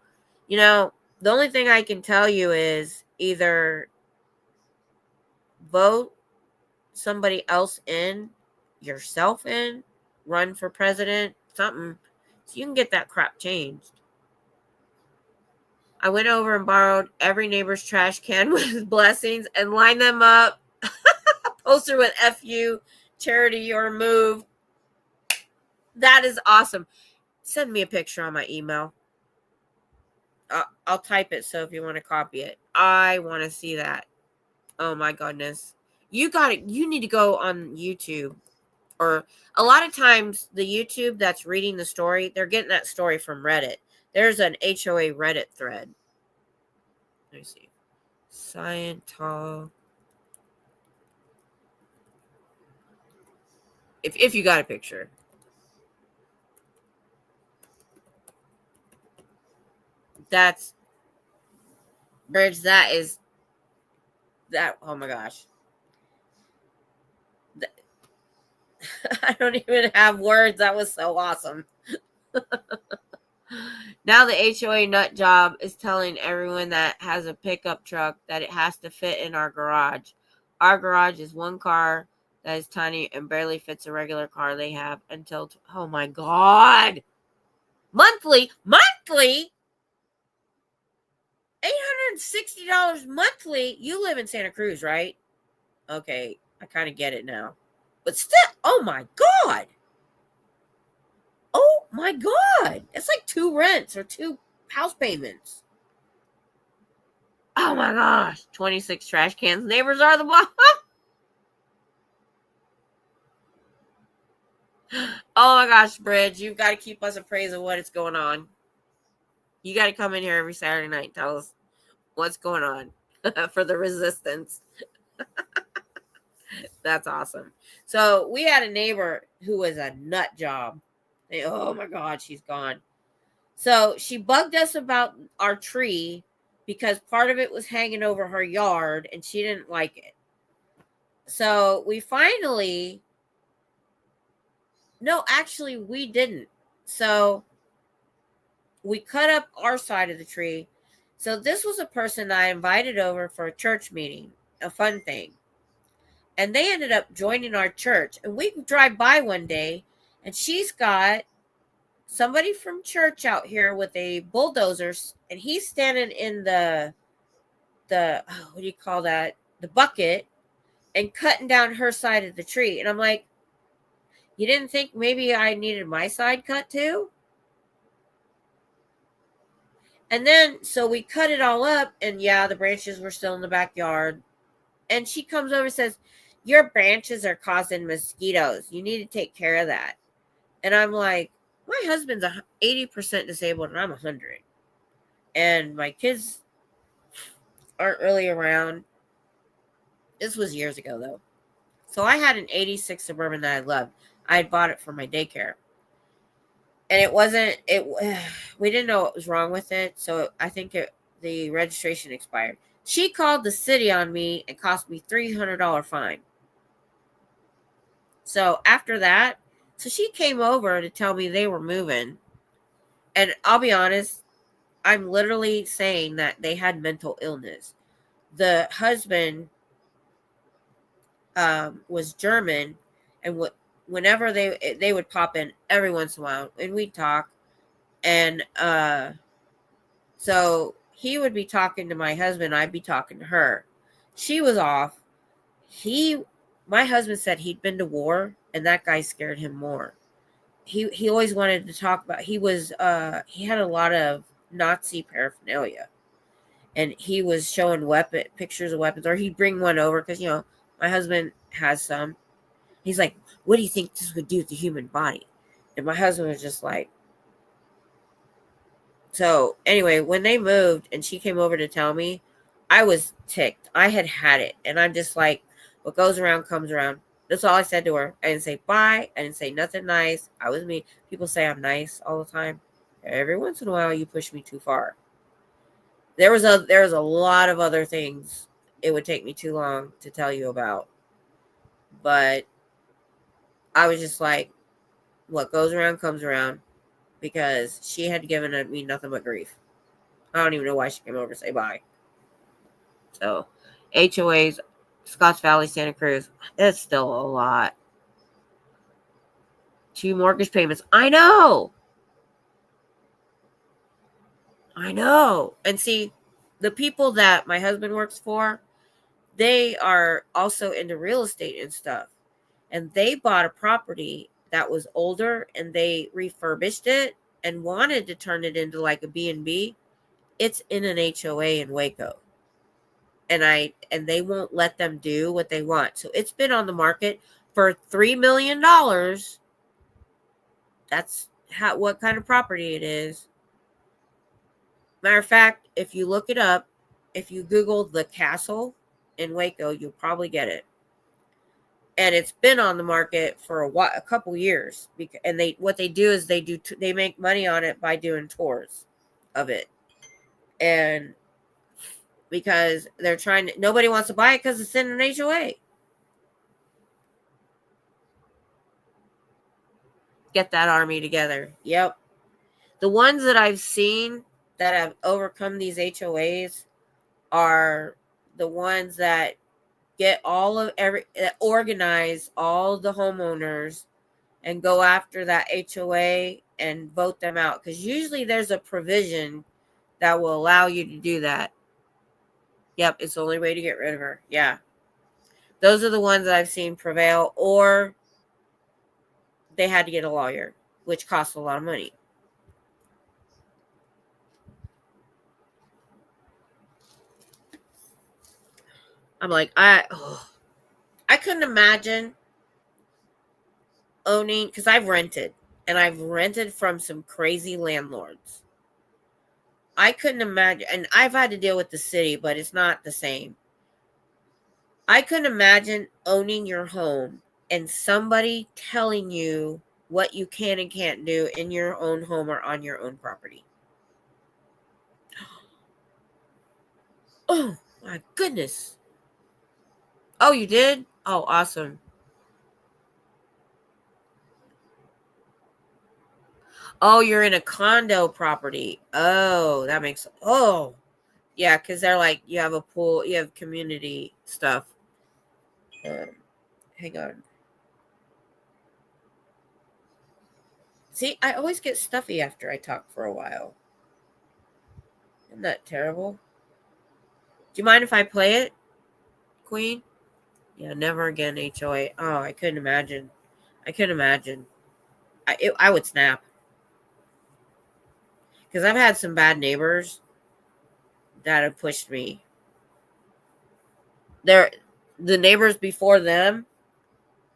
You know, the only thing I can tell you is either vote somebody else in, yourself in, run for president, something, so you can get that crap changed. I went over and borrowed every neighbor's trash can with blessings and lined them up. Poster with FU, charity or move. That is awesome. Send me a picture on my email. I'll type it, so if you want to copy it. I want to see that. Oh my goodness. You need to go on YouTube. Or a lot of times the YouTube that's reading the story, they're getting that story from Reddit. There's an HOA Reddit thread. Let me see. Scientology. If you got a picture. That's Bridge, that is that. Oh my gosh. I don't even have words. That was so awesome. Now the HOA nut job is telling everyone that has a pickup truck that it has to fit in our garage. Our garage is one car that is tiny and barely fits a regular car they have until, oh my God. Monthly, $860 monthly. You live in Santa Cruz, right? Okay, I kind of get it now. But still, oh my God. Oh my God. It's like 2 rents or 2 house payments. Oh my gosh. 26 trash cans. Neighbors are the bomb. Oh my gosh, Bridge. You've got to keep us appraised of what is going on. You got to come in here every Saturday night and tell us what's going on for the resistance. That's awesome. So we had a neighbor who was a nut job. Oh my God, she's gone. So she bugged us about our tree because part of it was hanging over her yard and she didn't like it. So we finally, no, actually we didn't. So we cut up our side of the tree. So this was a person that I invited over for a church meeting, a fun thing. And they ended up joining our church. And we drive by one day, and she's got somebody from church out here with a bulldozer, and he's standing in the what do you call that? The bucket, and cutting down her side of the tree. And I'm like, you didn't think maybe I needed my side cut too? And then, so we cut it all up, and yeah, the branches were still in the backyard. And she comes over and says, your branches are causing mosquitoes. You need to take care of that. And I'm like, my husband's 80% disabled and I'm 100. And my kids aren't really around. This was years ago, though. So I had an 86 Suburban that I loved. I had bought it for my daycare. And it wasn't, we didn't know what was wrong with it. So I think the registration expired. She called the city on me and cost me $300 fine. So after that, so she came over to tell me they were moving. And I'll be honest, I'm literally saying that they had mental illness. The husband was German, and whenever they would pop in every once in a while, and we'd talk, and so he would be talking to my husband, I'd be talking to her. She was off. My husband said he'd been to war, and that guy scared him more. He always wanted to talk about. He had a lot of Nazi paraphernalia, and he was showing pictures of weapons, or he'd bring one over because my husband has some. He's like, "What do you think this would do to the human body?" And my husband was just like. So anyway, when they moved and she came over to tell me, I was ticked. I had it, and I'm just like, what goes around comes around. That's all I said to her. I didn't say bye. I didn't say nothing nice. I was mean. People say I'm nice all the time. Every once in a while, you push me too far. There was a lot of other things it would take me too long to tell you about, but I was just like, what goes around comes around, because she had given me nothing but grief. I don't even know why she came over to say bye. So, HOAs, Scotts Valley, Santa Cruz, that's still a lot. 2 mortgage payments. I know. And see, the people that my husband works for, they are also into real estate and stuff. And they bought a property that was older, and they refurbished it and wanted to turn it into like a B&B. It's in an HOA in Waco. And they won't let them do what they want. So it's been on the market for $3 million. That's what kind of property it is. Matter of fact, if you look it up, if you Google the castle in Waco, you'll probably get it. And it's been on the market for a couple years. And what they do is they make money on it by doing tours of it. And because they're nobody wants to buy it because it's in an HOA. Get that army together. Yep. The ones that I've seen that have overcome these HOAs are the ones that get that organize all the homeowners and go after that HOA and vote them out. Because usually there's a provision that will allow you to do that. Yep, it's the only way to get rid of her. Yeah. Those are the ones that I've seen prevail, or they had to get a lawyer, which costs a lot of money. I'm like, I couldn't imagine owning, because I've rented from some crazy landlords. I couldn't imagine, and I've had to deal with the city, but it's not the same. I couldn't imagine owning your home and somebody telling you what you can and can't do in your own home or on your own property. Oh, my goodness. Oh, you did? Oh, awesome. Oh, you're in a condo property. Oh, that makes... Oh, yeah, because they're like, you have a pool, you have community stuff. Hang on. See, I always get stuffy after I talk for a while. Isn't that terrible? Do you mind if I play it, Queen? Yeah, never again, HOA. Oh, I couldn't imagine. I would snap. Because I've had some bad neighbors that have pushed me. The neighbors before them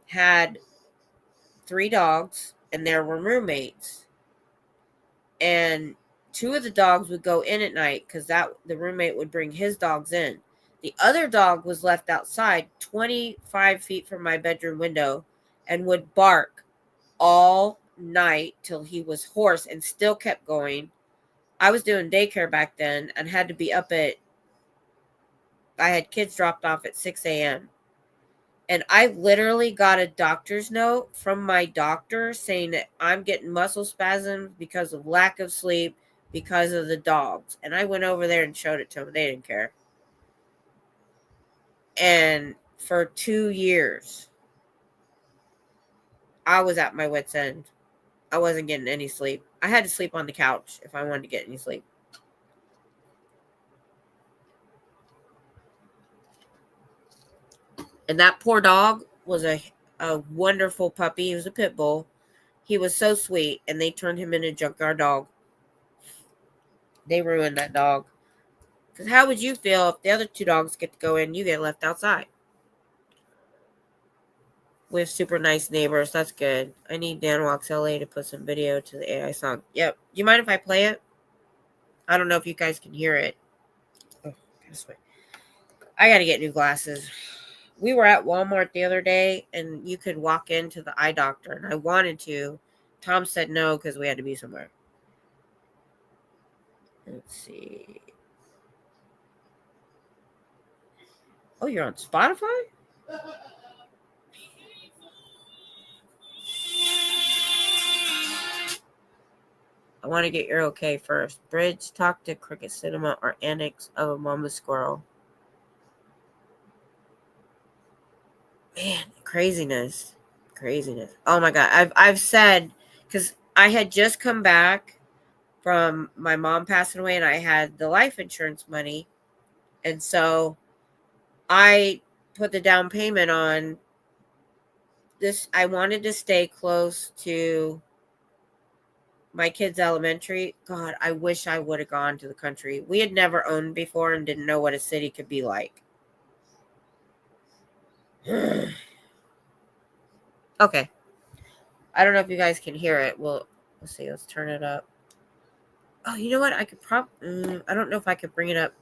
had 3 dogs, and there were roommates. And 2 of the dogs would go in at night because the roommate would bring his dogs in. The other dog was left outside 25 feet from my bedroom window and would bark all night till he was hoarse and still kept going. I was doing daycare back then and had to be up at, I had kids dropped off at 6 a.m. And I literally got a doctor's note from my doctor saying that I'm getting muscle spasms because of lack of sleep because of the dogs. And I went over there and showed it to them. They didn't care. And for 2 years, I was at my wit's end. I wasn't getting any sleep. I had to sleep on the couch if I wanted to get any sleep. And that poor dog was a wonderful puppy. He was a pit bull. He was so sweet, and they turned him into a junkyard dog. They ruined that dog. Because how would you feel if the other two dogs get to go in and you get left outside? We have super nice neighbors. That's good. I need Dan Walks LA to put some video to the AI song. Yep. Do you mind if I play it? I don't know if you guys can hear it. Oh, this way. I got to get new glasses. We were at Walmart the other day, and you could walk into the eye doctor, and I wanted to. Tom said no because we had to be somewhere. Let's see. Oh, you're on Spotify? I want to get your okay first. Bridge, Talk to Cricket Cinema, or Annex of a Mama Squirrel. Man, craziness. Oh my God. I've said, because I had just come back from my mom passing away and I had the life insurance money. And so I put the down payment on this. I wanted to stay close to my kids' elementary. God, I wish I would have gone to the country. We had never owned before and didn't know what a city could be like. Okay. I don't know if you guys can hear it. Well, let's see. Let's turn it up. Oh, you know what? I could I don't know if I could bring it up.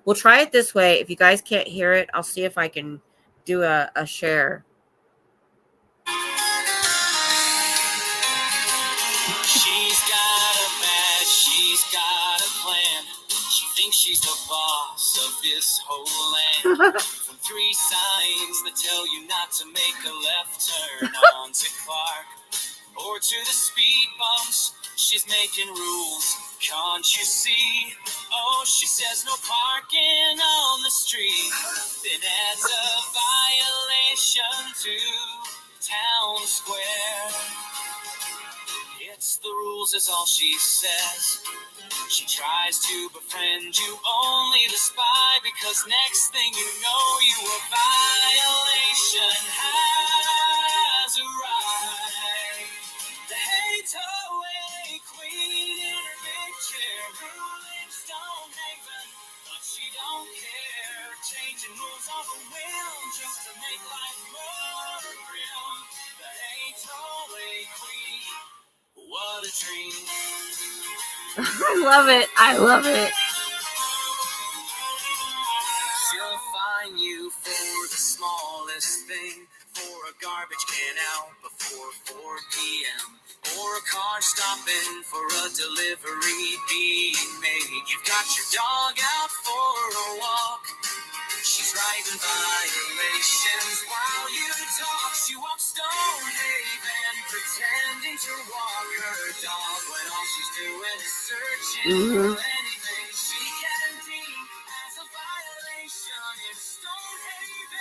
We'll try it this way. If you guys can't hear it, I'll see if I can do a share. She's got a badge. She's got a plan. She thinks she's the boss of this whole land. From 3 signs that tell you not to make a left turn onto Clark or to the speed bumps. She's making rules, can't you see? Oh, she says no parking on the street. Then adds a violation to town square. It's the rules is all she says. She tries to befriend you only to spy, because next thing you know, you a violation has arrived. The hate-away queen in her big chair, ruling Stonehaven, but she don't care. Changing rules on a whim just to make life more grim. The hate-away queen, what a dream. I love it. She'll fine you for the smallest thing, for a garbage can out before 4 p.m. or a car stopping for a delivery being made. You've got your dog out for a walk. She's writing violations while you talk. She walks Stonehaven pretending to walk her dog when all she's doing is searching for anything she can deem as a violation in Stonehaven.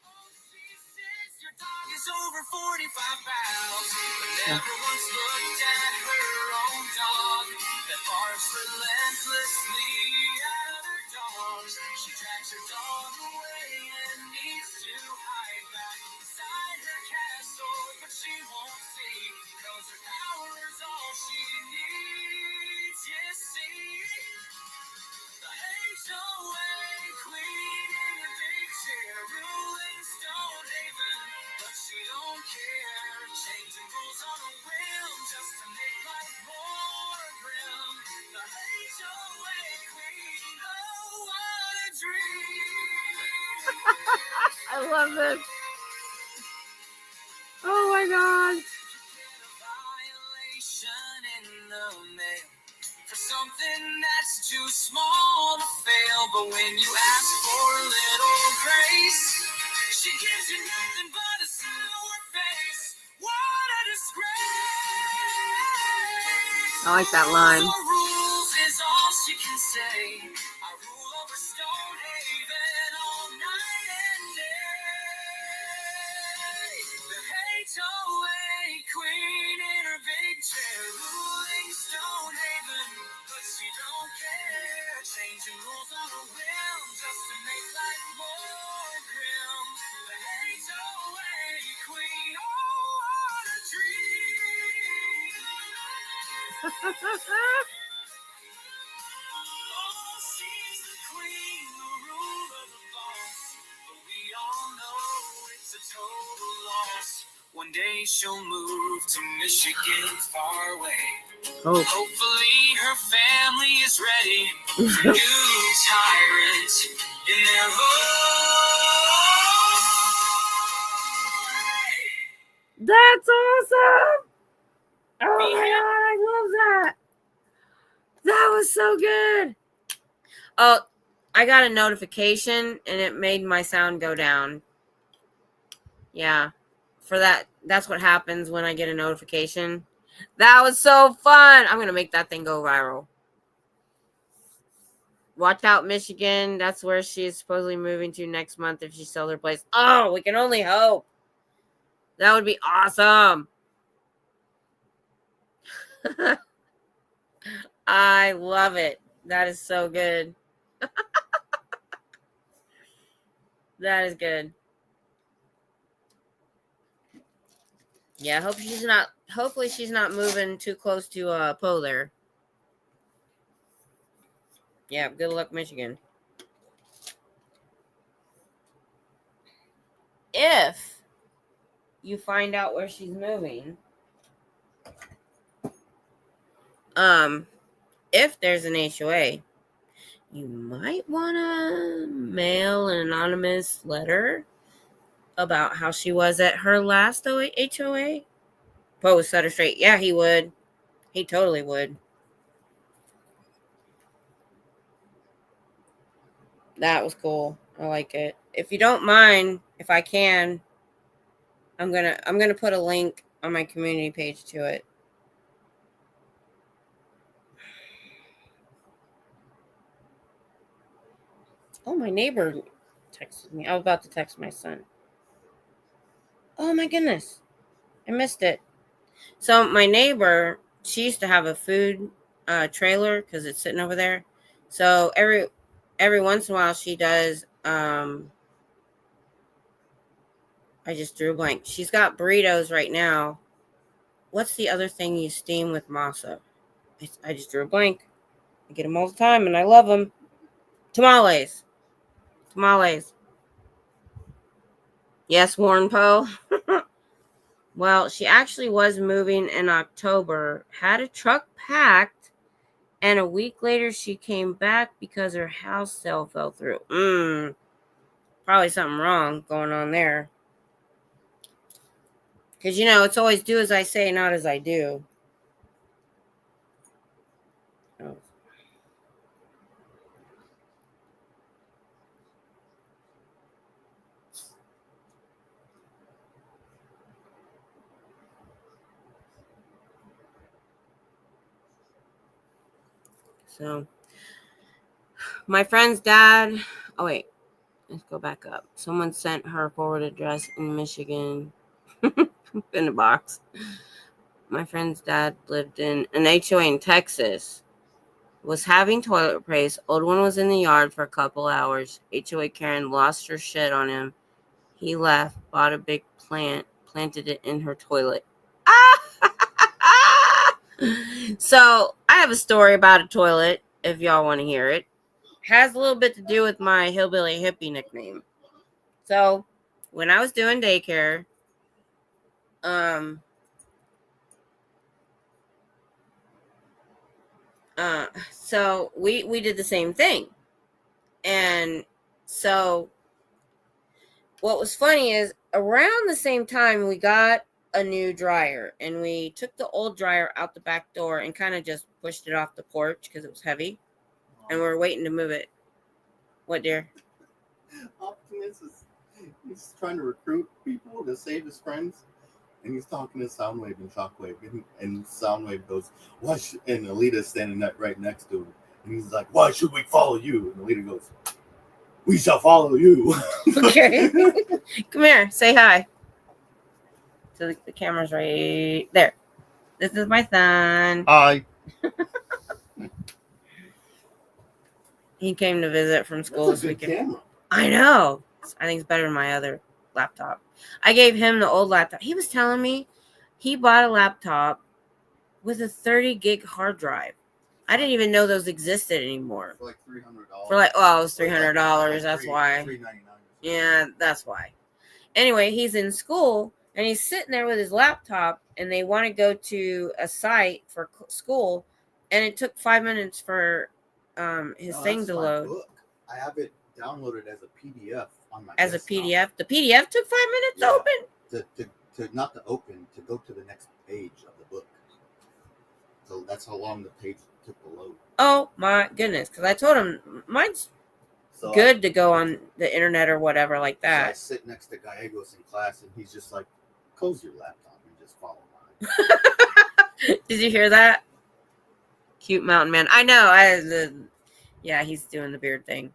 Oh, she says your dog is over 45 pounds, but never once looked at her own dog that barks relentlessly at other dogs. She drags her dog away and needs to hide back inside her castle, but she won't see, 'cause her power is all she needs. You see, the HOA queen in her big chair, ruling Stonehaven, but she don't care. Changing rules on a whim just to make life more grim. The HOA queen, oh, what a dream. I love this. Oh my god. For something that's too small to fail, but when you ask for a little grace, she gives you nothing but a sour face. What a disgrace! I like that line. Rules is all she can say. I rule over Stonehaven all night and day. The HOA queen in her big chair, ruling Stonehaven, but she don't care. Changing rules on a whim just to make life more grim. The HOA queen, oh, what a dream. Oh, she's the queen, the ruler, the boss. But we all know it's a total loss. One day she'll move to Michigan, far away. Oh. Hopefully her family is ready for new tyrants in their home. That's awesome. Oh my god, I love that. That was so good. Oh, I got a notification and it made my sound go down. Yeah. For that, that's what happens when I get a notification. That was so fun. I'm going to make that thing go viral. Watch out, Michigan. That's where she's supposedly moving to next month if she sells her place. Oh, we can only hope. That would be awesome. I love it. That is so good. That is good. Yeah, hopefully she's not moving too close to Polar. Yeah, good luck, Michigan. If you find out where she's moving, if there's an HOA, you might want to mail an anonymous letter about how she was at her last HOA. Poe would set her straight. Yeah, he would. He totally would. That was cool. I like it. If you don't mind, if I can, I'm gonna put a link on my community page to it. Oh, my neighbor texted me. I was about to text my son. Oh my goodness. I missed it. So my neighbor, she used to have a food trailer because it's sitting over there. So every once in a while she does I just drew a blank. She's got burritos right now. What's the other thing you steam with masa? I just drew a blank. I get them all the time and I love them. Tamales. Yes, Warren Poe. Well, she actually was moving in October, had a truck packed, and a week later she came back because her house sale fell through. Probably something wrong going on there. Because, it's always do as I say, not as I do. Oh. So, my friend's dad. Oh, wait. Let's go back up. Someone sent her forward address in Michigan in a box. My friend's dad lived in an HOA in Texas. Was having toilet replaced. Old one was in the yard for a couple hours. HOA Karen lost her shit on him. He left, bought a big plant, planted it in her toilet. So, I have a story about a toilet, if y'all want to hear it. Has a little bit to do with my hillbilly hippie nickname. So, when I was doing daycare, so we did the same thing. And so what was funny is around the same time we got a new dryer, and we took the old dryer out the back door and kind of just pushed it off the porch because it was heavy, and we were waiting to move it. What, dear? Optimus he's trying to recruit people to save his friends, and he's talking to Soundwave and Shockwave, and Soundwave goes, "Why?" And Alita's standing right next to him, and he's like, "Why should we follow you?" And Alita goes, "We shall follow you." Okay. Come here. Say hi. So the camera's right there. This is my son. Hi. He came to visit from school That's this a good weekend. camera. I know. I think it's better than my other laptop. I gave him the old laptop. He was telling me he bought a laptop with a 30 gig hard drive. I didn't even know those existed anymore. For like $300. For like, oh, it was $300. Like That's why. $3.99. Yeah, that's why. Anyway, he's in school and he's sitting there with his laptop, and they want to go to a site for school, and it took 5 minutes for his thing That's to my load. book. I have it downloaded as a PDF on my As desktop. a PDF. The PDF took 5 minutes to Yeah. open. To not to open, to go to the next page of the book. So that's how long the page took to load. Oh my goodness. Because I told him mine's So good to go on the internet or whatever like So I that. sit next to Gallegos in class, and he's just like, "Close your laptop and just follow mine." Did you hear that? Cute mountain man. I know. Yeah, he's doing the beard thing.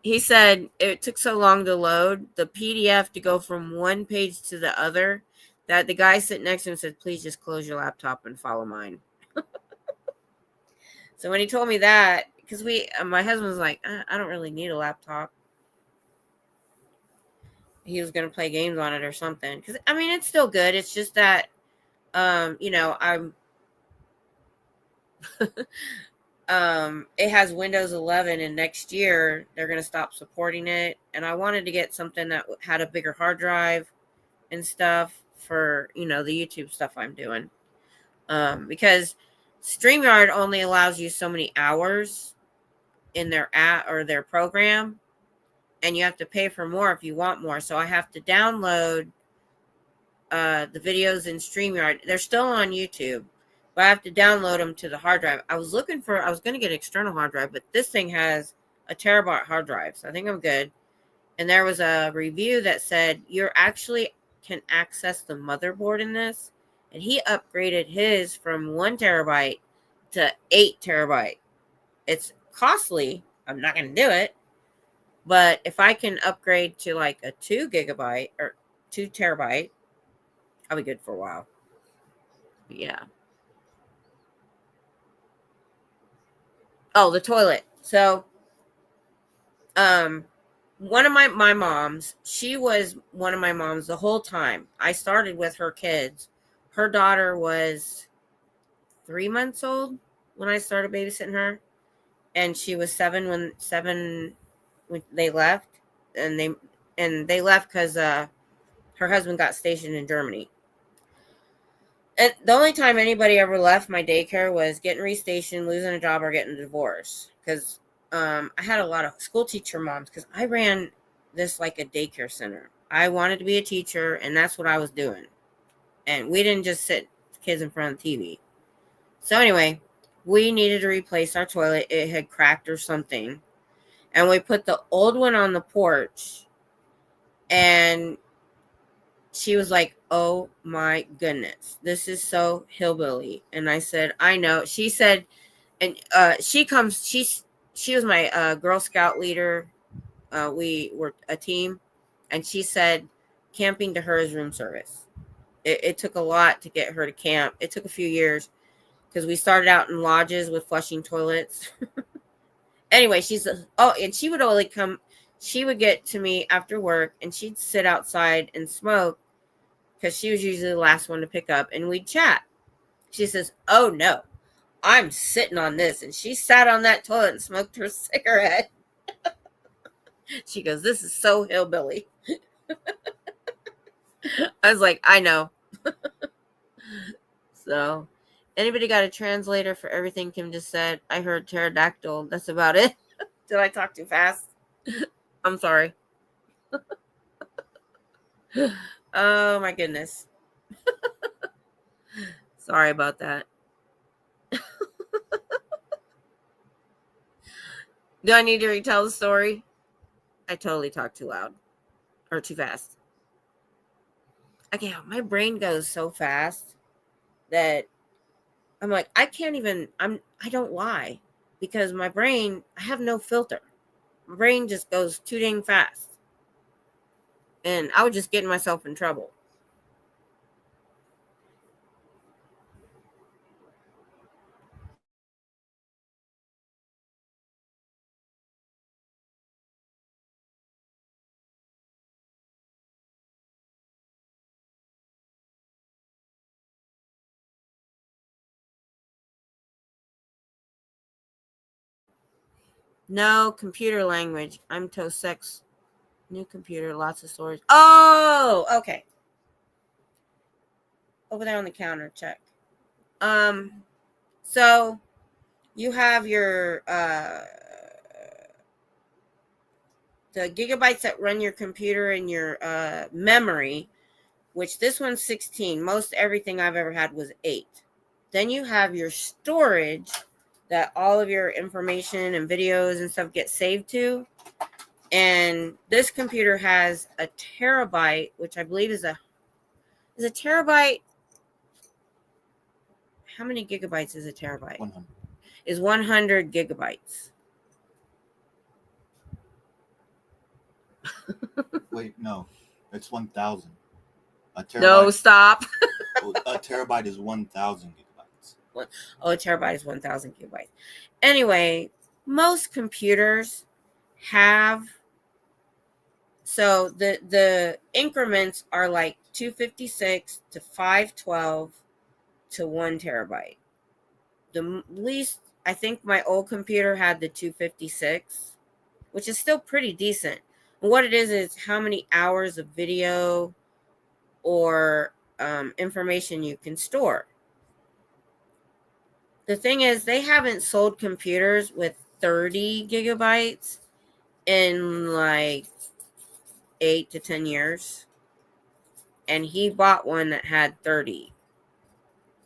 He said it took so long to load the PDF to go from one page to the other that the guy sitting next to him said, "Please just close your laptop and follow mine." So when he told me that, because my husband was like, I don't really need a laptop. He was going to play games on it or something. Because, I mean, it's still good. It's just that, I'm, it has Windows 11, and next year they're going to stop supporting it. And I wanted to get something that had a bigger hard drive and stuff for, the YouTube stuff I'm doing. Because StreamYard only allows you so many hours in their app or their program, and you have to pay for more if you want more. So I have to download the videos in StreamYard. They're still on YouTube, but I have to download them to the hard drive. I was going to get an external hard drive, but this thing has a terabyte hard drive, so I think I'm good. And there was a review that said you actually can access the motherboard in this, and he upgraded his from 1 terabyte to 8 terabyte. It's costly. I'm not going to do it. But if I can upgrade to like a 2 gigabyte or 2 terabyte, I'll be good for a while. But yeah. Oh, the toilet. So, one of my moms, she was one of my moms the whole time. I started with her kids. Her daughter was 3 months old when I started babysitting her, and she was 7 when they left, and they left because her husband got stationed in Germany. And the only time anybody ever left my daycare was getting restationed, losing a job, or getting a divorce. Because I had a lot of school teacher moms, because I ran this like a daycare center. I wanted to be a teacher, and that's what I was doing. And we didn't just sit kids in front of the TV. So anyway, we needed to replace our toilet. It had cracked or something. And we put the old one on the porch. And she was like, "Oh my goodness, this is so hillbilly." And I said, "I know." She said, and she was my Girl Scout leader. We were a team. And she said, camping to her is room service. It took a lot to get her to camp. It took a few years because we started out in lodges with flushing toilets. Anyway, and she would only come, she would get to me after work, and she'd sit outside and smoke because she was usually the last one to pick up, and we'd chat. She says, "Oh no, I'm sitting on this." And she sat on that toilet and smoked her cigarette. She goes, "This is so hillbilly." I was like, I know. So Anybody got a translator for everything Kim just said? I heard pterodactyl. That's about it. Did I talk too fast? I'm sorry. Oh my goodness. Sorry about that. Do I need to retell the story? I totally talked too loud or too fast. Okay, my brain goes so fast that I'm like, I don't lie because my brain, I have no filter. My brain just goes too dang fast. And I was just getting myself in trouble. No computer language. I'm toe sex. New computer, lots of storage. Oh, okay. Over there on the counter, check. So you have your the gigabytes that run your computer and your memory, which this one's 16. Most everything I've ever had was 8. Then you have your storage that all of your information and videos and stuff get saved to. And this computer has a terabyte, which I believe is a terabyte. How many gigabytes is a terabyte? 100. Is 100 gigabytes. Wait, no. It's 1,000. A terabyte. No, stop. A terabyte is 1,000 gigabytes. Oh, a terabyte is 1,000 gigabytes. Anyway, most computers have, so the increments are like 256 to 512 to 1 terabyte. The least, I think my old computer had the 256, which is still pretty decent. And what it is how many hours of video or information you can store. The thing is, they haven't sold computers with 30 gigabytes in like 8 to 10 years. And he bought one that had 30.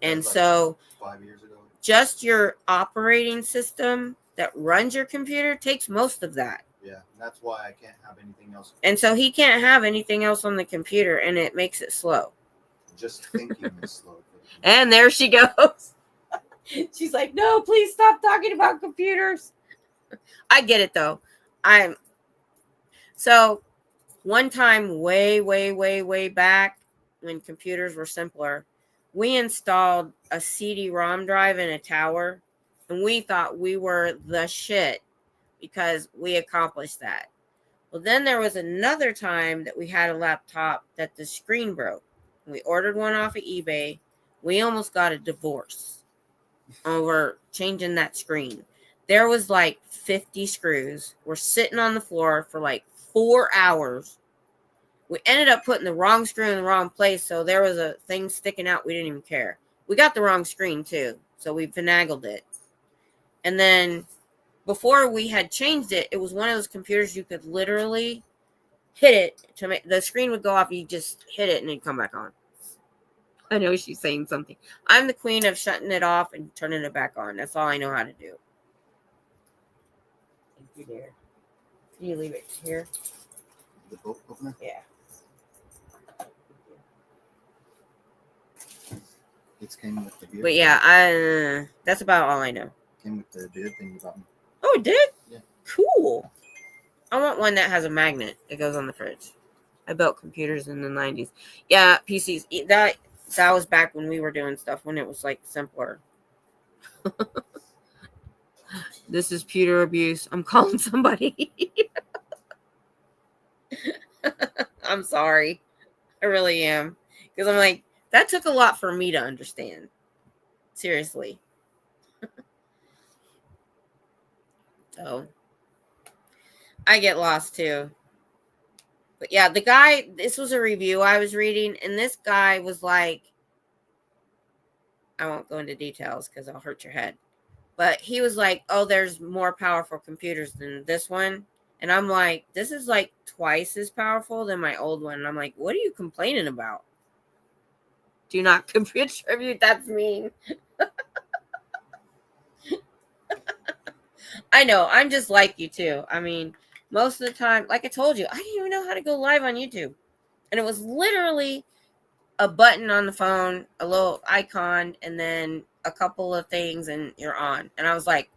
And like so 5 years ago. Just your operating system that runs your computer takes most of that. Yeah, that's why I can't have anything else. And so he can't have anything else on the computer, and it makes it slow. Just thinking is slow. And there she goes. She's like, no, please stop talking about computers. I get it, though. So one time way back when computers were simpler, we installed a CD-ROM drive in a tower, and we thought we were the shit because we accomplished that. Well, then there was another time that we had a laptop that the screen broke. We ordered one off of eBay. We almost got a divorce over changing that screen. There was like 50 screws. We're sitting on the floor for like 4 hours. We ended up putting the wrong screw in the wrong place, so there was a thing sticking out. We didn't even care. We got the wrong screen too, so we finagled it. And then before we had changed it, it was one of those computers you could literally hit it to make the screen would go off. You just hit it and it'd come back on. I know she's saying something. I'm the queen of shutting it off and turning it back on. That's all I know how to do. Thank you, dear. Can you leave it here? The boat opener? Yeah. It came with the beer. But yeah, that's about all I know. Came with the beer thing you got me. Oh, it did? Yeah. Cool. I want one that has a magnet that goes on the fridge. I built computers in the 90s. Yeah, PCs. That was back when we were doing stuff when it was like simpler. This is pewter abuse. I'm calling somebody. I'm sorry. I really am. Because I'm like, that took a lot for me to understand. Seriously. So, I get lost too. But yeah, the guy, this was a review I was reading, and this guy was like, I won't go into details because I'll hurt your head. But he was like, oh, there's more powerful computers than this one. And I'm like, this is like twice as powerful than my old one. And I'm like, what are you complaining about? Do not contribute. That's mean. I know. I'm just like you too. I mean, most of the time, like I told you, I didn't even know how to go live on YouTube. And it was literally a button on the phone, a little icon, and then a couple of things, and you're on. And I was like,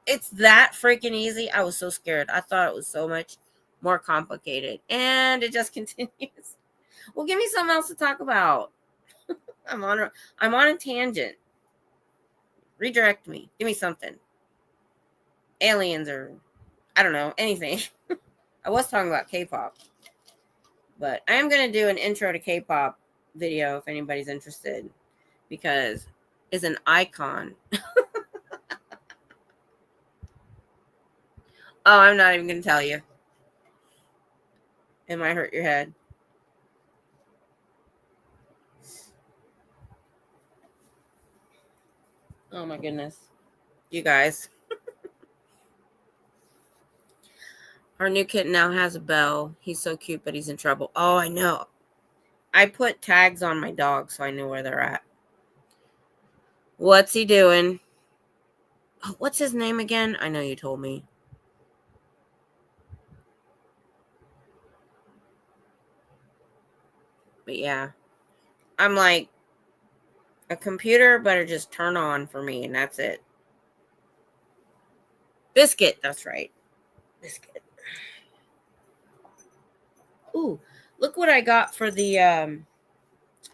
it's that freaking easy. I was so scared. I thought it was so much more complicated. And it just continues. Well, give me something else to talk about. I'm on a tangent. Redirect me. Give me something. Aliens or I don't know, anything. I was talking about K-pop. But I am going to do an intro to K-pop video if anybody's interested, because it's an icon. Oh, I'm not even going to tell you. It might hurt your head. Oh my goodness. You guys. Our new kitten now has a bell. He's so cute, but he's in trouble. Oh, I know. I put tags on my dog so I know where they're at. What's he doing? Oh, what's his name again? I know you told me. But yeah. I'm like a computer, but it just turn on for me, and that's it. Biscuit. That's right. Biscuit. Ooh, look what I got for the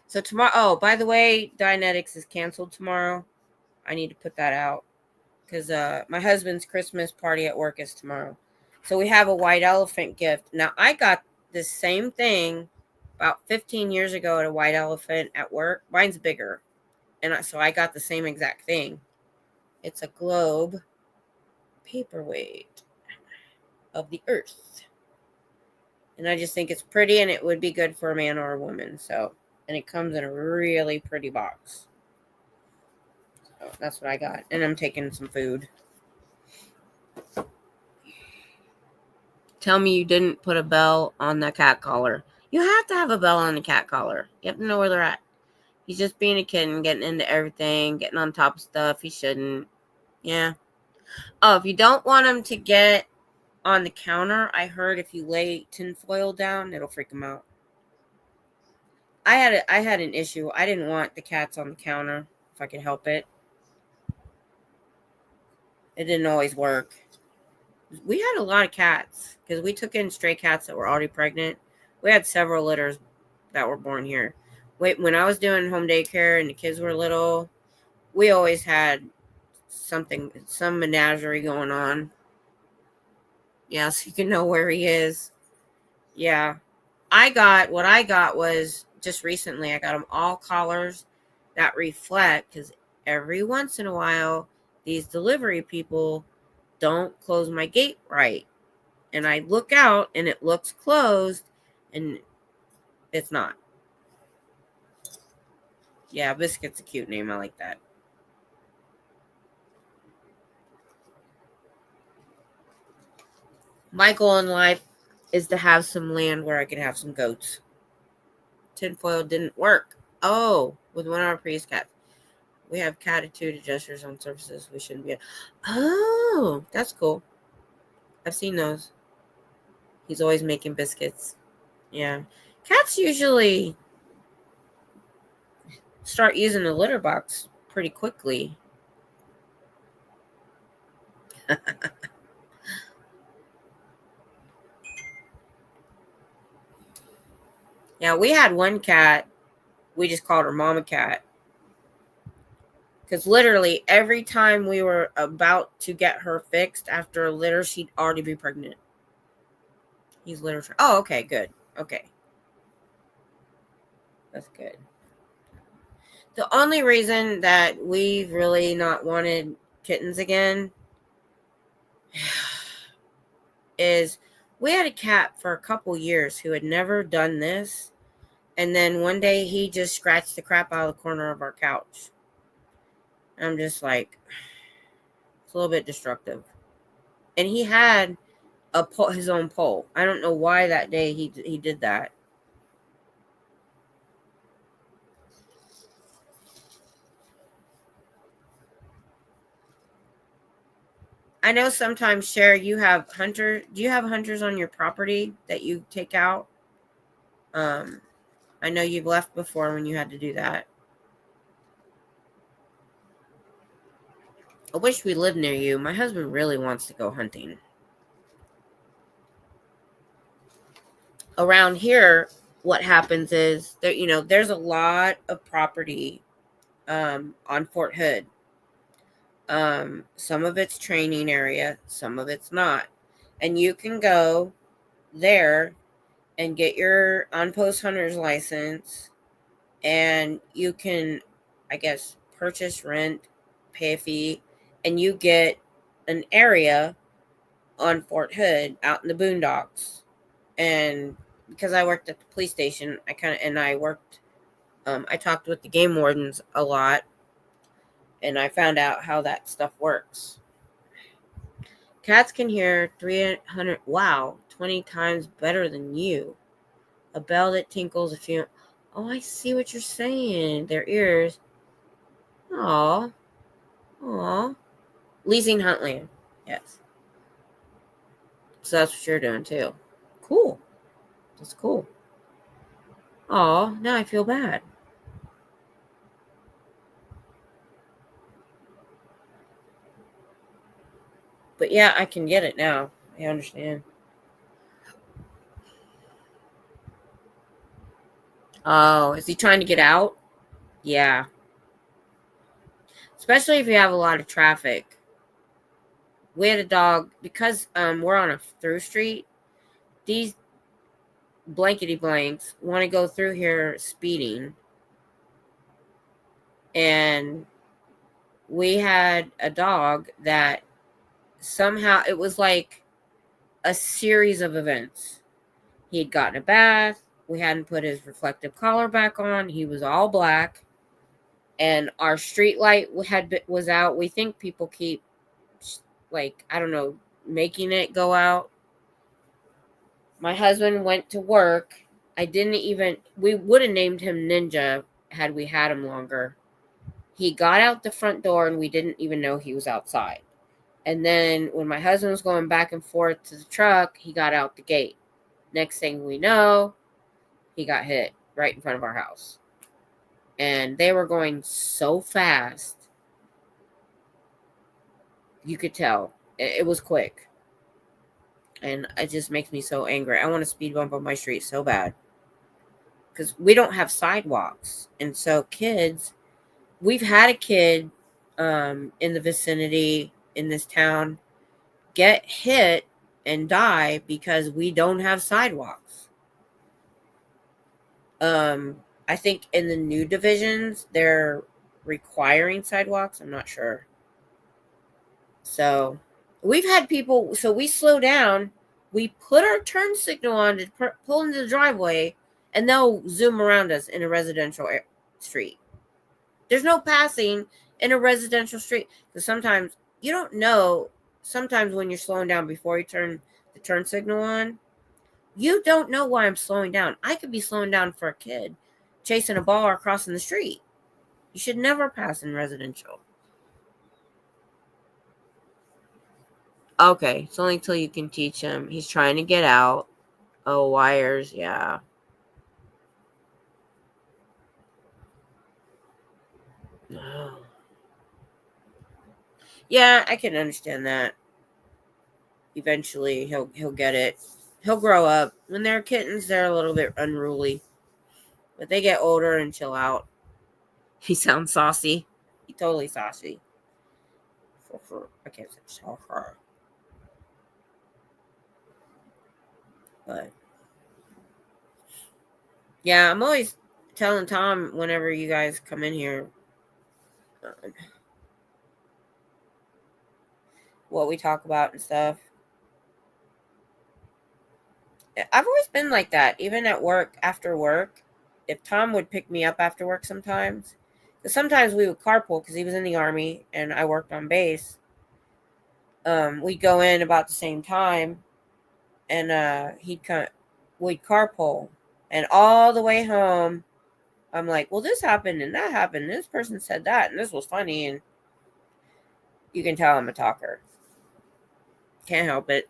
so tomorrow. Oh, by the way, Dianetics is canceled tomorrow. I need to put that out because my husband's Christmas party at work is tomorrow. So we have a white elephant gift. Now I got this same thing about 15 years ago at a white elephant at work. Mine's bigger. And so I got the same exact thing. It's a globe paperweight of the earth. And I just think it's pretty, and it would be good for a man or a woman. So, and it comes in a really pretty box. So that's what I got. And I'm taking some food. Tell me you didn't put a bell on the cat collar. You have to have a bell on the cat collar. You have to know where they're at. He's just being a kitten, getting into everything, getting on top of stuff he shouldn't. Yeah. Oh, if you don't want him to get on the counter, I heard if you lay tinfoil down, it'll freak him out. I had an issue. I didn't want the cats on the counter if I could help it. It didn't always work. We had a lot of cats because we took in stray cats that were already pregnant. We had several litters that were born here. When I was doing home daycare and the kids were little, we always had some menagerie going on. Yeah, so you can know where he is. Yeah. What I got was just recently, I got them all collars that reflect, because every once in a while, these delivery people don't close my gate right. And I look out and it looks closed and it's not. Yeah, Biscuit's a cute name. I like that. My goal in life is to have some land where I can have some goats. Tinfoil didn't work. Oh, with one of our previous cats. We have catitude adjusters on surfaces we shouldn't be. Oh, that's cool. I've seen those. He's always making biscuits. Yeah. Cats usually start using the litter box pretty quickly. Yeah, we had one cat. We just called her Mama Cat. Because literally every time we were about to get her fixed after a litter, she'd already be pregnant. He's litter. Oh, okay, good. Okay. That's good. The only reason that we've really not wanted kittens again is we had a cat for a couple years who had never done this. And then one day he just scratched the crap out of the corner of our couch. I'm just like, it's a little bit destructive. And he had his own pole. I don't know why that day he did that. I know sometimes, Cher, you have do you have hunters on your property that you take out? I know you've left before when you had to do that. I wish we lived near you. My husband really wants to go hunting. Around here, what happens is that, there's a lot of property on Fort Hood. Some of it's training area, some of it's not. And you can go there and get your on-post hunter's license, and you can, I guess, purchase, rent, pay a fee, and you get an area on Fort Hood out in the boondocks. And because I worked at the police station, I talked with the game wardens a lot, and I found out how that stuff works. Cats can hear 300, 20 times better than you. A bell that tinkles a few. Oh, I see what you're saying. Their ears. Aw. Leasing Huntland. Yes. So that's what you're doing too. Cool. That's cool. Aw, now I feel bad. But yeah, I can get it now. I understand. Oh, is he trying to get out? Yeah. Especially if you have a lot of traffic. We had a dog, because we're on a through street. These blankety blanks want to go through here speeding. And we had a dog that somehow, it was like a series of events. He had gotten a bath. We hadn't put his reflective collar back on. He was all black. And our street light was out. We think people keep, like, I don't know, making it go out. My husband went to work. We would have named him Ninja had we had him longer. He got out the front door and we didn't even know he was outside. And then when my husband was going back and forth to the truck, he got out the gate. Next thing we know, he got hit right in front of our house. And they were going so fast. You could tell. It was quick. And it just makes me so angry. I want to speed bump on my street so bad. Because we don't have sidewalks. And so we've had a kid in the vicinity in this town get hit and die because we don't have sidewalks. I think in the new divisions, they're requiring sidewalks. I'm not sure. So we've had people, so we slow down, we put our turn signal on to pull into the driveway, and they'll zoom around us in a residential street. There's no passing in a residential street. Because sometimes you don't know, sometimes when you're slowing down before you turn the turn signal on, you don't know why I'm slowing down. I could be slowing down for a kid chasing a ball or crossing the street. You should never pass in residential. Okay, it's only until you can teach him. He's trying to get out. Oh, wires, yeah. No. Yeah, I can understand that. Eventually, he'll get it. He'll grow up. When they're kittens, they're a little bit unruly. But they get older and chill out. He sounds saucy. He totally saucy. I can't say saucy. But yeah, I'm always telling Tom whenever you guys come in here what we talk about and stuff. I've always been like that, even at work, after work. If Tom would pick me up after work sometimes, Sometimes we would carpool because he was in the Army and I worked on base. We'd go in about the same time, and we'd carpool, and all the way home, I'm like, well, this happened and that happened. And this person said that, and this was funny, and you can tell I'm a talker. Can't help it.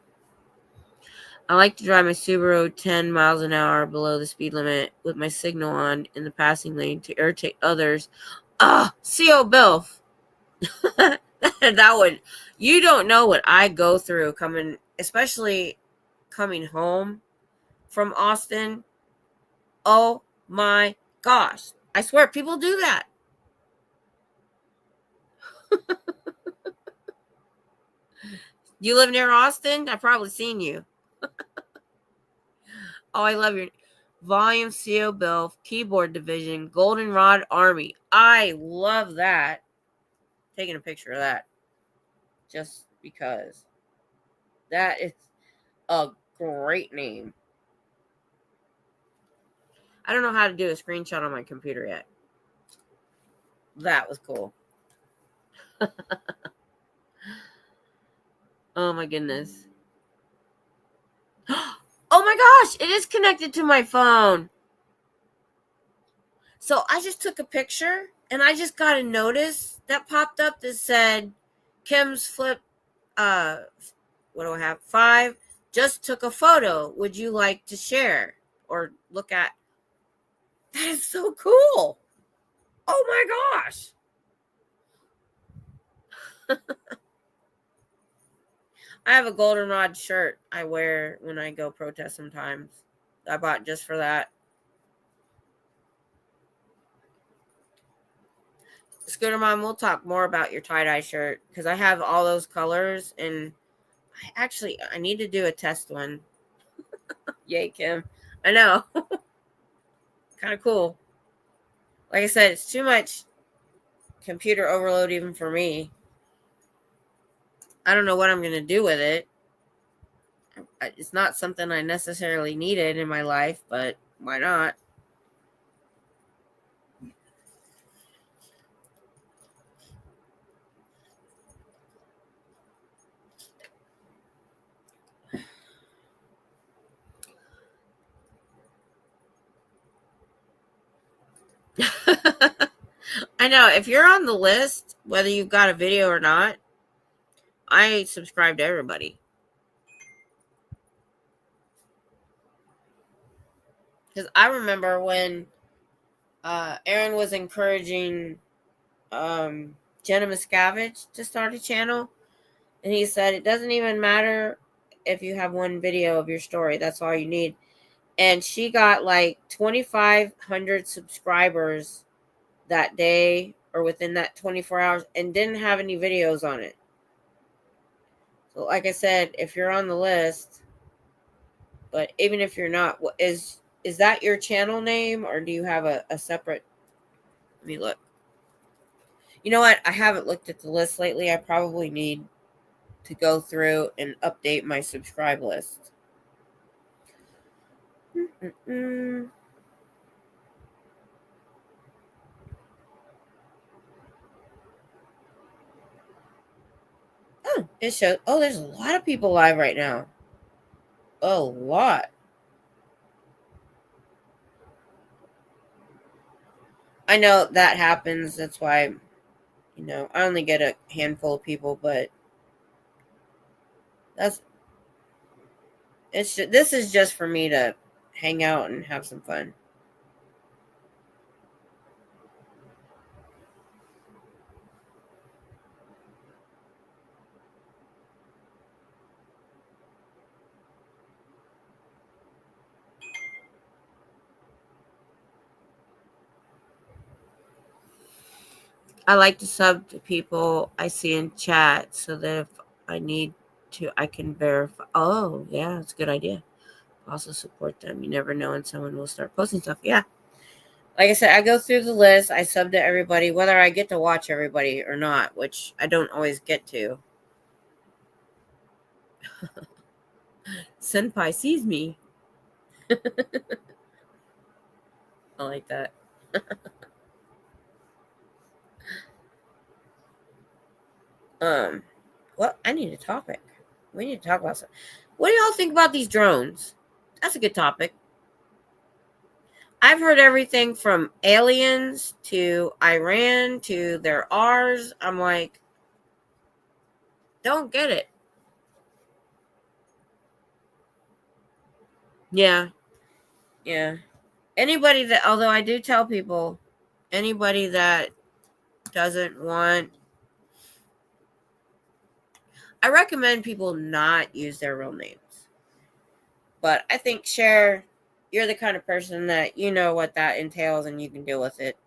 I like to drive my Subaru 10 miles an hour below the speed limit with my signal on in the passing lane to irritate others. CO Bilf. That would, you don't know what I go through especially coming home from Austin. Oh my gosh. I swear people do that. You live near Austin? I've probably seen you. Oh, I love your volume CO Bill, keyboard division, goldenrod army. I love that. Taking a picture of that just because that is a great name. I don't know how to do a screenshot on my computer yet. That was cool. Oh my goodness. Oh my gosh, it is connected to my phone. So I just took a picture and I just got a notice that popped up that said Kim's Flip what do I have? 5 just took a photo. Would you like to share or look at? That is so cool. Oh my gosh. I have a goldenrod shirt I wear when I go protest sometimes. I bought just for that. Scooter Mom, we'll talk more about your tie-dye shirt because I have all those colors, and I need to do a test one. Yay, Kim. I know. Kind of cool. Like I said, it's too much computer overload even for me. I don't know what I'm going to do with it. It's not something I necessarily needed in my life, but why not? I know. If you're on the list, whether you've got a video or not, I subscribe to everybody. Because I remember when Aaron was encouraging Jenna Miscavige to start a channel, and he said it doesn't even matter if you have one video of your story. That's all you need. And she got like 2,500 subscribers that day or within that 24 hours and didn't have any videos on it. So like I said, if you're on the list, but even if you're not, is that your channel name or do you have a separate? Let me look. You know what? I haven't looked at the list lately. I probably need to go through and update my subscribe list. Oh, it shows. Oh, there's a lot of people live right now. A lot. I know that happens. That's why, I only get a handful of people, but this is just for me to hang out and have some fun. I like to sub to people I see in chat so that if I need to, I can verify. Oh, yeah, that's a good idea. Also support them. You never know when someone will start posting stuff. Yeah. Like I said, I go through the list. I sub to everybody, whether I get to watch everybody or not, which I don't always get to. Senpai sees me. I like that. Well, I need a topic. We need to talk about something. What do y'all think about these drones? That's a good topic. I've heard everything from aliens to Iran to they're ours. I'm like, don't get it. Yeah. Anybody that, although I do tell people, anybody that doesn't want, I recommend people not use their real names. But I think, Cher, you're the kind of person that you know what that entails and you can deal with it.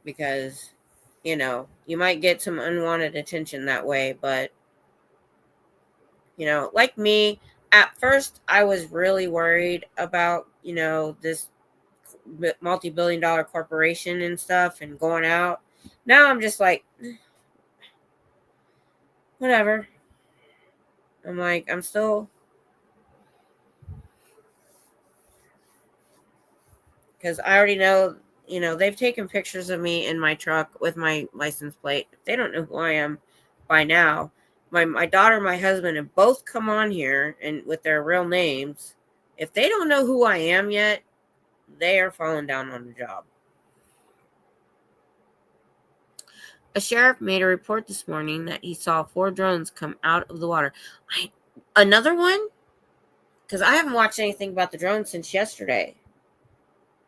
Because, you might get some unwanted attention that way. But, like me, at first I was really worried about, this multi-billion-dollar corporation and stuff and going out. Now I'm just like, whatever. I'm like, I'm still, because I already know, they've taken pictures of me in my truck with my license plate. If they don't know who I am by now, my daughter and my husband have both come on here and with their real names. If they don't know who I am yet, they are falling down on the job. A sheriff made a report this morning that he saw 4 drones come out of the water. Another one? Because I haven't watched anything about the drones since yesterday.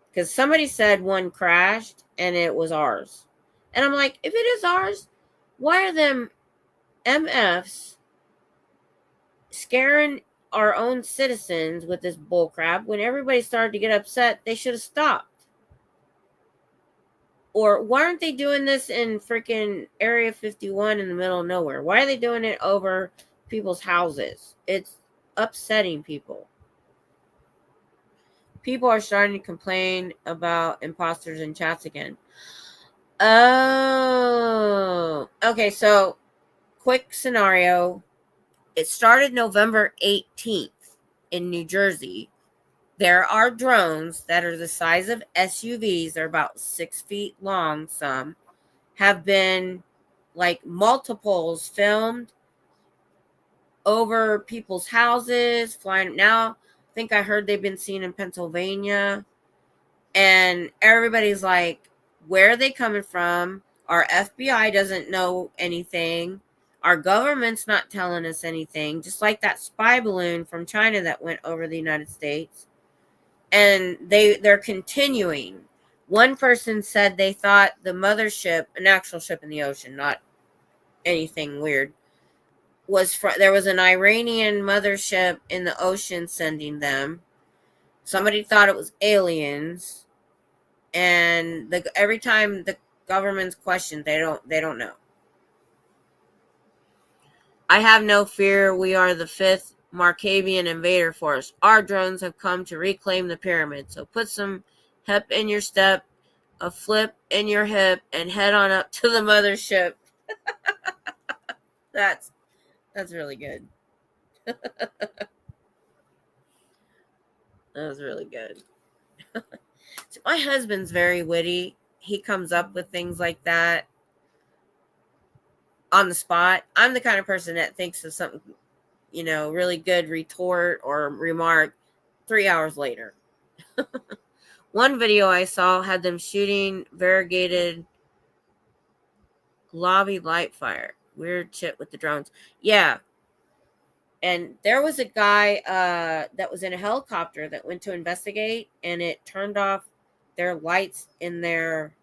Because somebody said one crashed and it was ours. And I'm like, if it is ours, why are them MFs scaring our own citizens with this bullcrap? When everybody started to get upset, they should have stopped. Or why aren't they doing this in freaking Area 51 in the middle of nowhere? Why are they doing it over people's houses? It's upsetting people. People are starting to complain about imposters in chats again. Oh, okay. So, quick scenario. It started November 18th in New Jersey. There are drones that are the size of SUVs. They're about 6 feet long. Some have been like multiples filmed over people's houses, flying. Now, I think I heard they've been seen in Pennsylvania. And everybody's like, where are they coming from? Our FBI doesn't know anything. Our government's not telling us anything. Just like that spy balloon from China that went over the United States. And they're continuing. One person said they thought the mothership, an actual ship in the ocean, not anything weird, there was an Iranian mothership in the ocean sending them. Somebody thought it was aliens. And every time the government's questioned, they don't know. I have no fear. We are the 5th Markavian invader force. Our drones have come to reclaim the pyramid. So put some hep in your step, a flip in your hip, and head on up to the mothership. That's really good. That was really good. So my husband's very witty. He comes up with things like that on the spot. I'm the kind of person that thinks of something, really good retort or remark 3 hours later. One video I saw had them shooting variegated lobby light fire. Weird shit with the drones. Yeah. And there was a guy that was in a helicopter that went to investigate, and it turned off their lights in their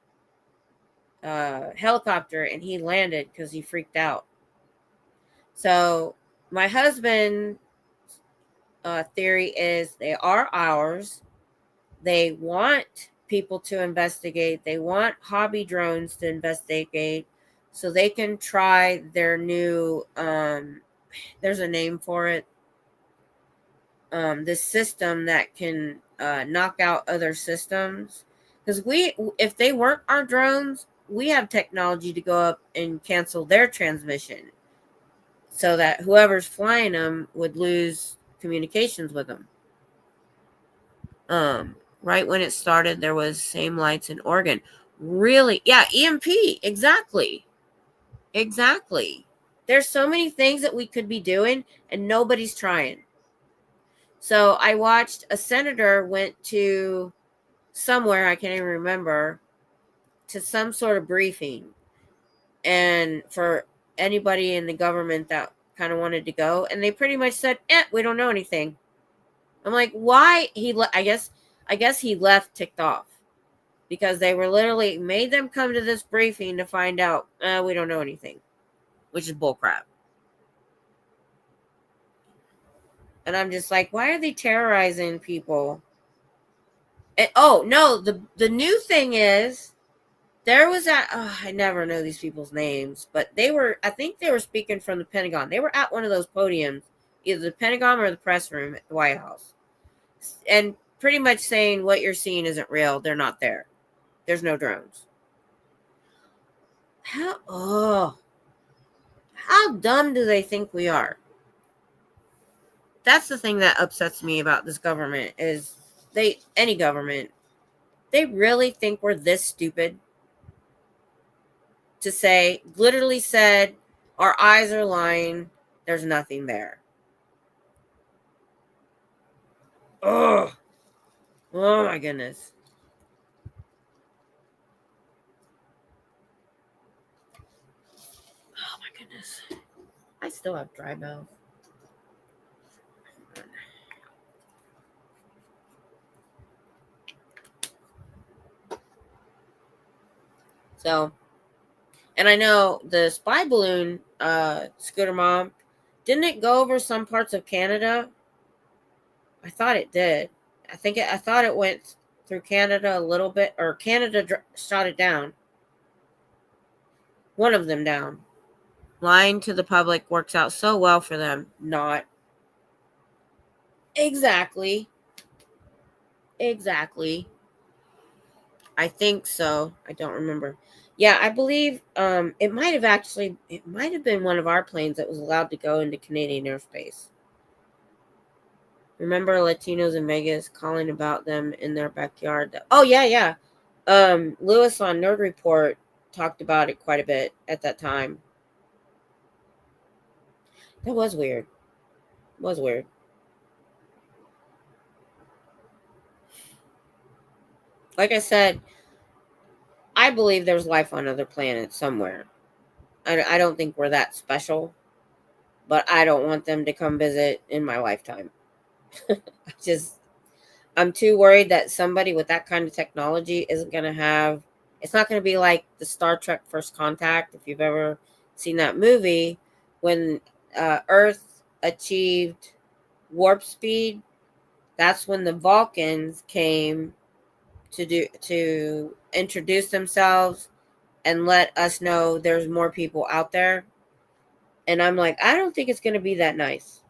helicopter, and he landed because he freaked out. So my husband's theory is they are ours. They want people to investigate. They want hobby drones to investigate so they can try their new, there's a name for it, this system that can knock out other systems. Because if they weren't our drones, we have technology to go up and cancel their transmission so that whoever's flying them would lose communications with them. Right when it started, there was same lights in Oregon. Really? Yeah, EMP. Exactly. Exactly. There's so many things that we could be doing and nobody's trying. So I watched a senator went to somewhere, I can't even remember, to some sort of briefing. And for anybody in the government that kind of wanted to go, and they pretty much said, we don't know anything. I'm like, why? I guess he left ticked off because they were literally made them come to this briefing to find out we don't know anything, which is bullcrap. And I'm just like, why are they terrorizing people? And, oh no, the new thing is there was I never know these people's names, but I think they were speaking from the Pentagon. They were at one of those podiums, either the Pentagon or the press room at the White House, and pretty much saying what you're seeing isn't real. They're not there. There's no drones. How dumb do they think we are? That's the thing that upsets me about this government is any government, they really think we're this stupid to say, literally said, our eyes are lying, there's nothing there. Oh my goodness. Oh my goodness. I still have dry mouth. So, and I know the spy balloon, Scooter Mom, didn't it go over some parts of Canada? I thought it did. I thought it went through Canada a little bit, or Canada shot it down. One of them down. Lying to the public works out so well for them. Not. Exactly. I think so. I don't remember. Yeah, I believe it might have been one of our planes that was allowed to go into Canadian airspace. Remember Latinos in Vegas calling about them in their backyard? Oh yeah. Lewis on Nerd Report talked about it quite a bit at that time. That was weird. Like I said, I believe there's life on other planets somewhere. I don't think we're that special, but I don't want them to come visit in my lifetime. I'm too worried that somebody with that kind of technology isn't going to have, it's not going to be like the Star Trek First Contact, if you've ever seen that movie, when Earth achieved warp speed. That's when the Vulcans came to introduce themselves and let us know there's more people out there. And I'm like, I don't think it's going to be that nice.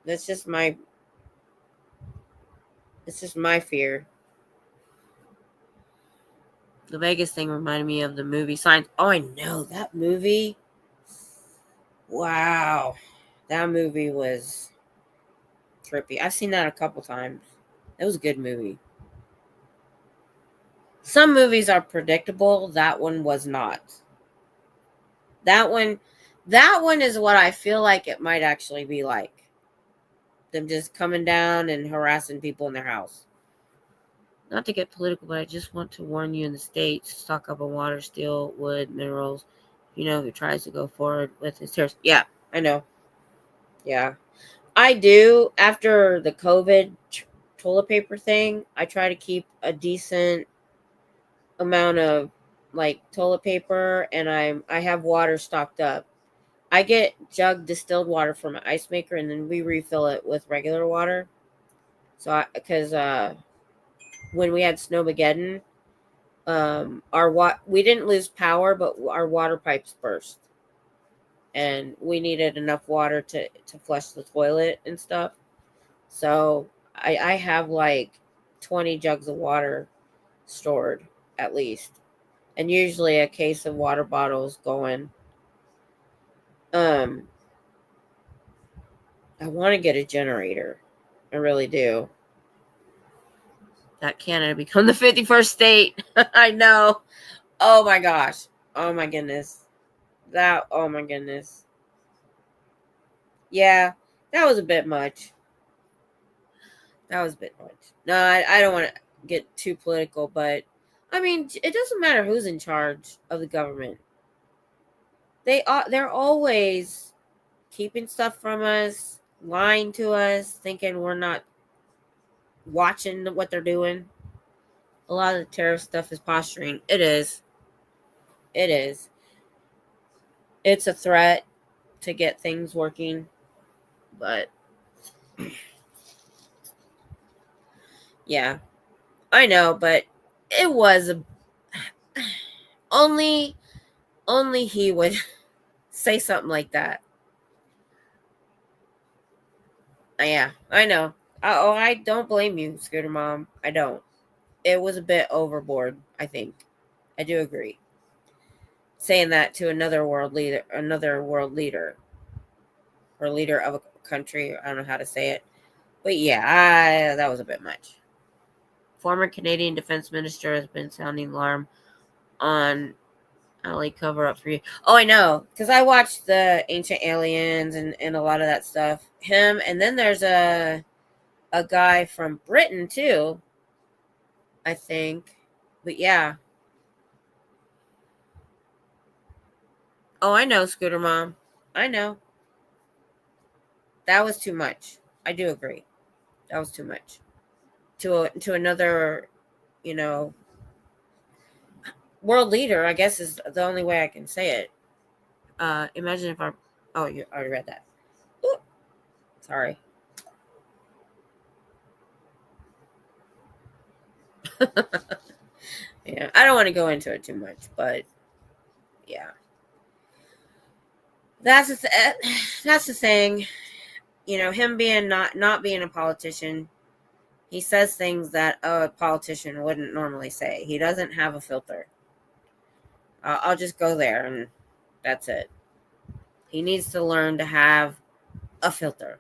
It's just my fear. The Vegas thing reminded me of the movie Science. Oh, I know that movie. Wow. That movie was trippy. I've seen that a couple times. It was a good movie. Some movies are predictable. That one was not. That one is what I feel like it might actually be like. Them just coming down and harassing people in their house. Not to get political, but I just want to warn you in the States, stock up on water, steel, wood, minerals. You know who tries to go forward with his terrorists. Yeah, I know. Yeah. I do. After the COVID toilet paper thing, I try to keep a decent amount of like toilet paper, and I have water stocked up. I get jug distilled water from an ice maker, and then we refill it with regular water. So because when we had Snowmageddon, we didn't lose power, but our water pipes burst, and we needed enough water to flush the toilet and stuff. So I have like 20 jugs of water stored at least, and usually a case of water bottles going. I want to get a generator. I really do. That Canada become the 51st state. I know. Oh my gosh. Oh my goodness. That, oh my goodness. Yeah, that was a bit much. That was a bit much. No, I don't want to get too political, but I mean, it doesn't matter who's in charge of the government. They're always keeping stuff from us, lying to us, thinking we're not watching what they're doing. A lot of the terrorist stuff is posturing. It is. It is. It's a threat to get things working, but yeah, I know, but it was only he would say something like that. Yeah, I know. Oh, I don't blame you, Scooter Mom. I don't. It was a bit overboard, I think. I do agree. Saying that to another world leader, or leader of a country, I don't know how to say it. But yeah, that was a bit much. Former Canadian Defense Minister has been sounding alarm on Ali cover up for you. Oh, I know, because I watched the Ancient Aliens and a lot of that stuff. Him, and then there's a guy from Britain too, I think. But yeah. Oh, I know, Scooter Mom. I know. That was too much. I do agree. That was too much. To another, you know, world leader, I guess is the only way I can say it. Imagine if I'm. Oh, you already read that. Ooh, sorry. Yeah, I don't want to go into it too much, but yeah, that's that's the thing. You know, him being not being a politician, he says things that a politician wouldn't normally say. He doesn't have a filter. I'll just go there, and that's it. He needs to learn to have a filter.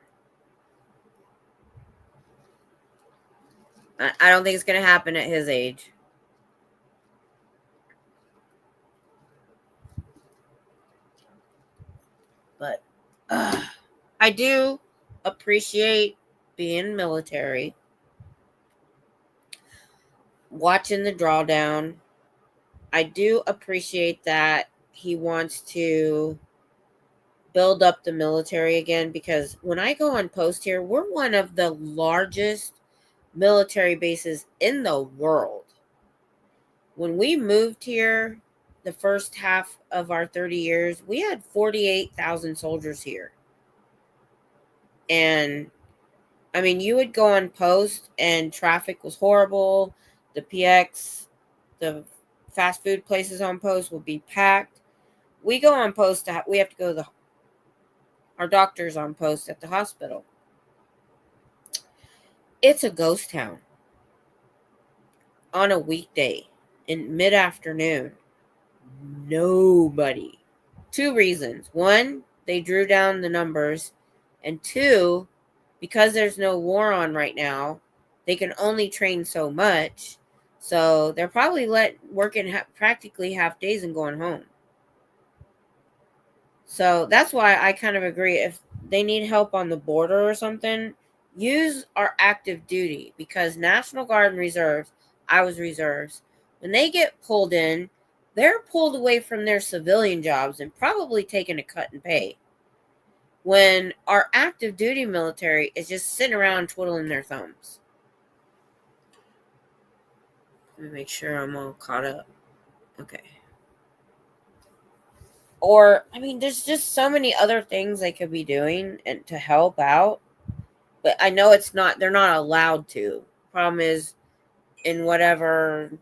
I don't think it's going to happen at his age. But I do appreciate being military, watching the drawdown. I do appreciate that he wants to build up the military again, because when I go on post here, we're one of the largest military bases in the world. When we moved here, the first half of our 30 years, we had 48,000 soldiers here. And I mean, you would go on post and traffic was horrible. The PX, the fast food places on post would be packed. We go on post, we have to go to our doctors on post at the hospital. It's a ghost town on a weekday in mid-afternoon. Nobody. Two reasons. One, they drew down the numbers. And two, because there's no war on right now, they can only train so much. So they're probably working practically half days and going home. So that's why I kind of agree. If they need help on the border or something, use our active duty, because National Guard and reserves, I was reserves, when they get pulled in, they're pulled away from their civilian jobs and probably taking a cut in pay. When our active duty military is just sitting around twiddling their thumbs. Let me make sure I'm all caught up. Okay. Or, I mean, there's just so many other things they could be doing and to help out. But I know they're not allowed to. Problem is, in whatever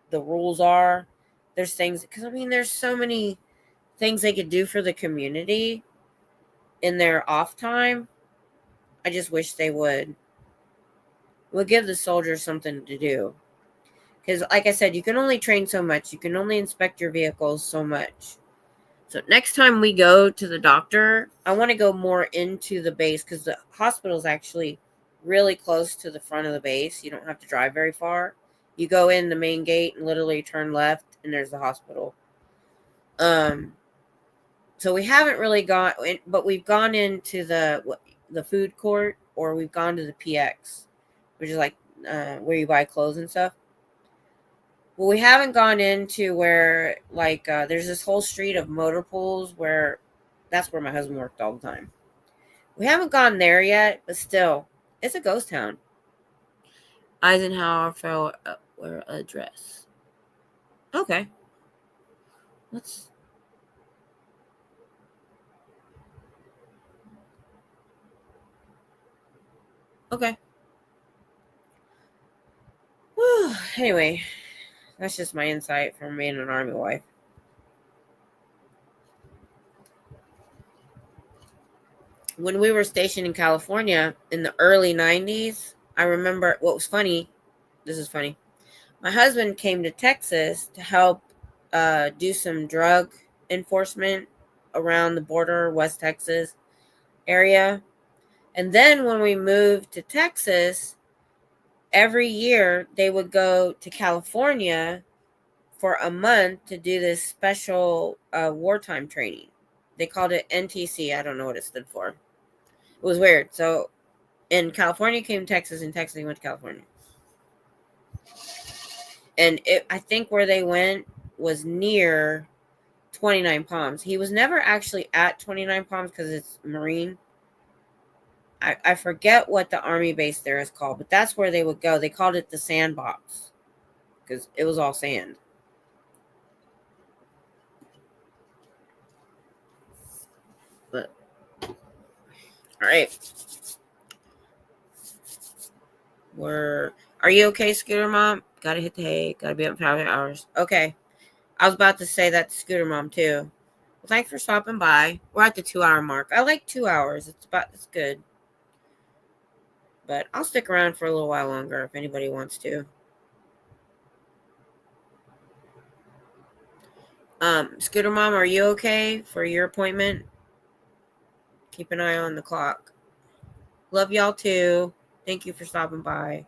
the rules are, there's things, because I mean, there's so many things they could do for the community in their off time. I just wish they would give the soldiers something to do. Because, like I said, you can only train so much. You can only inspect your vehicles so much. So next time we go to the doctor, I want to go more into the base, because the hospital is actually really close to the front of the base. You don't have to drive very far. You go in the main gate and literally turn left, and there's the hospital. So we haven't really gone, but we've gone into the food court, or we've gone to the PX, which is like where you buy clothes and stuff. Well, we haven't gone into where like there's this whole street of motor pools where that's where my husband worked all the time. We haven't gone there yet, but still, it's a ghost town. Eisenhower fell where address. Okay. Let's. Okay. Whew. Anyway, that's just my insight from being an army wife. When we were stationed in California in the early 90s, I remember what was funny. This is funny. My husband came to Texas to help do some drug enforcement around the border, West Texas area. And then when we moved to Texas, every year they would go to California for a month to do this special wartime training. They called it NTC. I don't know what it stood for. It was weird. So in California came Texas, and Texas went to California. And I think where they went was near 29 Palms. He was never actually at 29 Palms because it's Marine. I forget what the Army base there is called, but that's where they would go. They called it the sandbox because it was all sand. But all right. Are you okay, Scooter Mom? Gotta hit the hay. Gotta be up 5 hours. Okay. I was about to say that to Scooter Mom too. Well, thanks for stopping by. We're at the 2-hour mark. I like 2 hours. It's good. But I'll stick around for a little while longer if anybody wants to. Scooter Mom, are you okay for your appointment? Keep an eye on the clock. Love y'all too. Thank you for stopping by.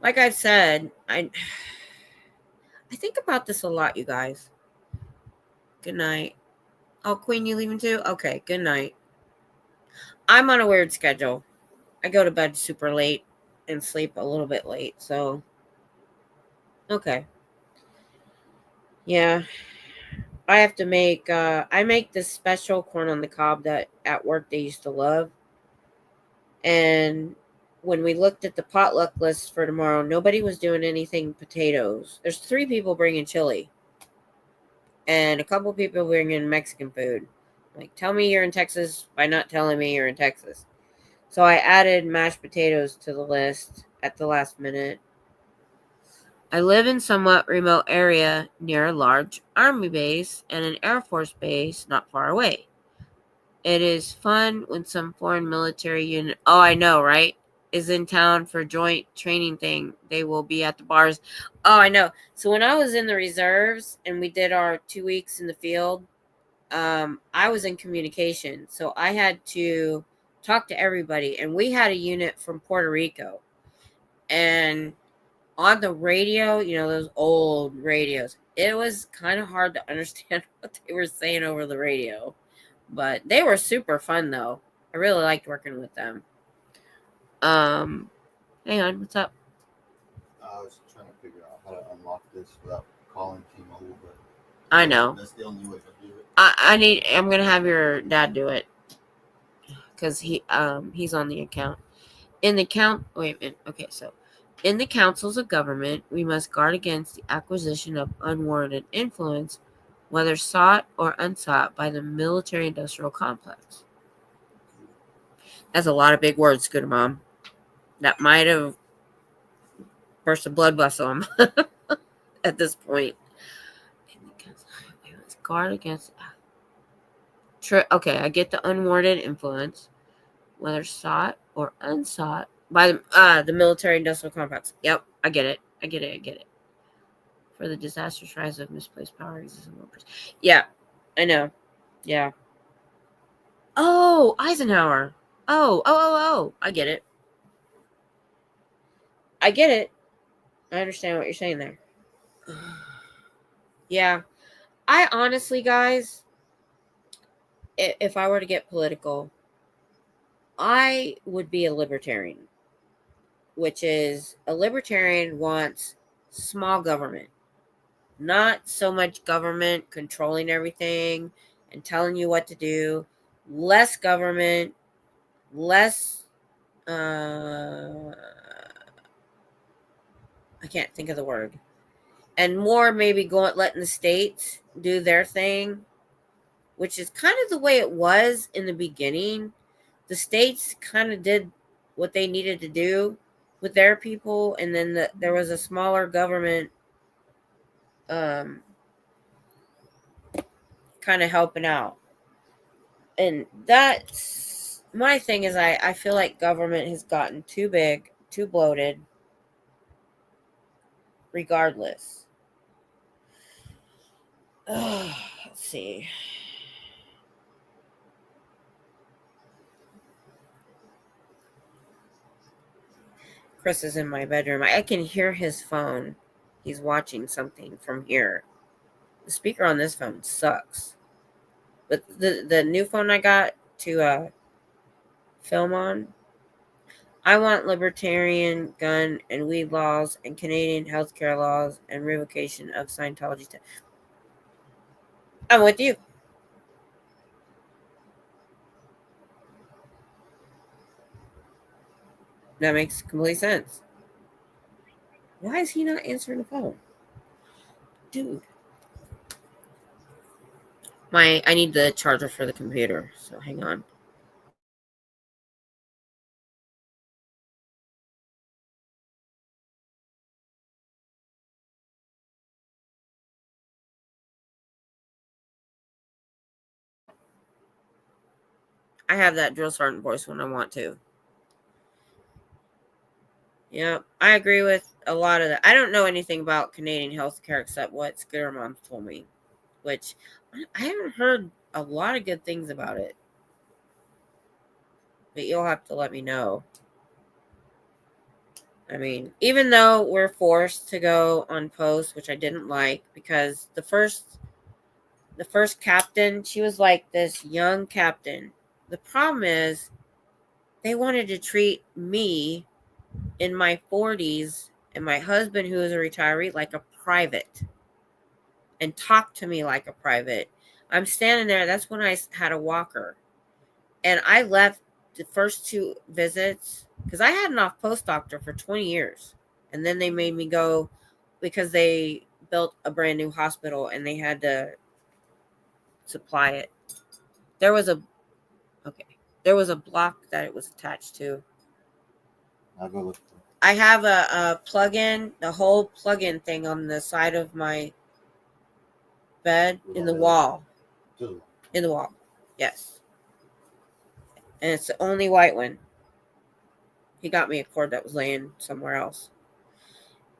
Like I said, I think about this a lot, you guys. Good night. Oh, Queen, you leaving too? Okay, good night. I'm on a weird schedule. I go to bed super late and sleep a little bit late, so okay. Yeah. I have to make I make this special corn on the cob that at work they used to love. And when we looked at the potluck list for tomorrow, nobody was doing anything potatoes. There's 3 people bringing chili. And a couple people bringing Mexican food. Like, tell me you're in Texas by not telling me you're in Texas. So I added mashed potatoes to the list at the last minute. I live in a somewhat remote area near a large army base and an Air Force base not far away. It is fun when some foreign military unit, oh, I know, right, is in town for joint training thing. They will be at the bars. Oh, I know. So when I was in the reserves and we did our 2 weeks in the field, I was in communication. So I had to talk to everybody. And we had a unit from Puerto Rico. And on the radio, you know, those old radios, it was kind of hard to understand what they were saying over the radio. But they were super fun, though. I really liked working with them. Hang on, what's up? I was trying to figure out how to unlock this without calling T-Mobile, but I know. that's the only way to do it. I'm gonna have your dad do it because he's on the account. In the wait a minute. Okay, so in the councils of government, we must guard against the acquisition of unwarranted influence, whether sought or unsought by the military-industrial complex. That's a lot of big words, Scooter Mom. That might have burst a blood vessel at this point. We must guard against. Okay, I get the unwarranted influence, whether sought or unsought by the military-industrial complex. Yep, I get it. For the disastrous rise of misplaced power. Yeah, I know. Yeah. Oh, Eisenhower. Oh. I get it. I understand what you're saying there. Yeah. I honestly, guys, if I were to get political, I would be a libertarian, which is a libertarian wants small government, not so much government controlling everything and telling you what to do, less government, less, I can't think of the word, and more maybe letting the states do their thing, which is kind of the way it was in the beginning. The states kind of did what they needed to do with their people, and then there was a smaller government kind of helping out. And that's my thing is I feel like government has gotten too big, too bloated, regardless. Let's see. Chris is in my bedroom. I can hear his phone. He's watching something from here. The speaker on this phone sucks. But the new phone I got to film on, I want libertarian gun and weed laws and Canadian healthcare laws and revocation of Scientology. I'm with you. That makes complete sense. Why is he not answering the phone? Dude. I need the charger for the computer, so hang on. I have that drill sergeant voice when I want to. Yeah, I agree with a lot of that. I don't know anything about Canadian healthcare except what Scooter Mom told me, which I haven't heard a lot of good things about it. But you'll have to let me know. I mean, even though we're forced to go on post, which I didn't like, because the first captain, she was like this young captain. The problem is they wanted to treat me in my 40s and my husband, who is a retiree, like a private and talk to me like a private. I'm standing there. That's when I had a walker. And I left the first 2 visits because I had an off-post doctor for 20 years. And then they made me go because they built a brand new hospital and they had to supply it. There was a block that it was attached to. I'll go look. I have a plug-in, the whole plug-in thing on the side of my bed in the wall. In the wall. Yes. And it's the only white one. He got me a cord that was laying somewhere else.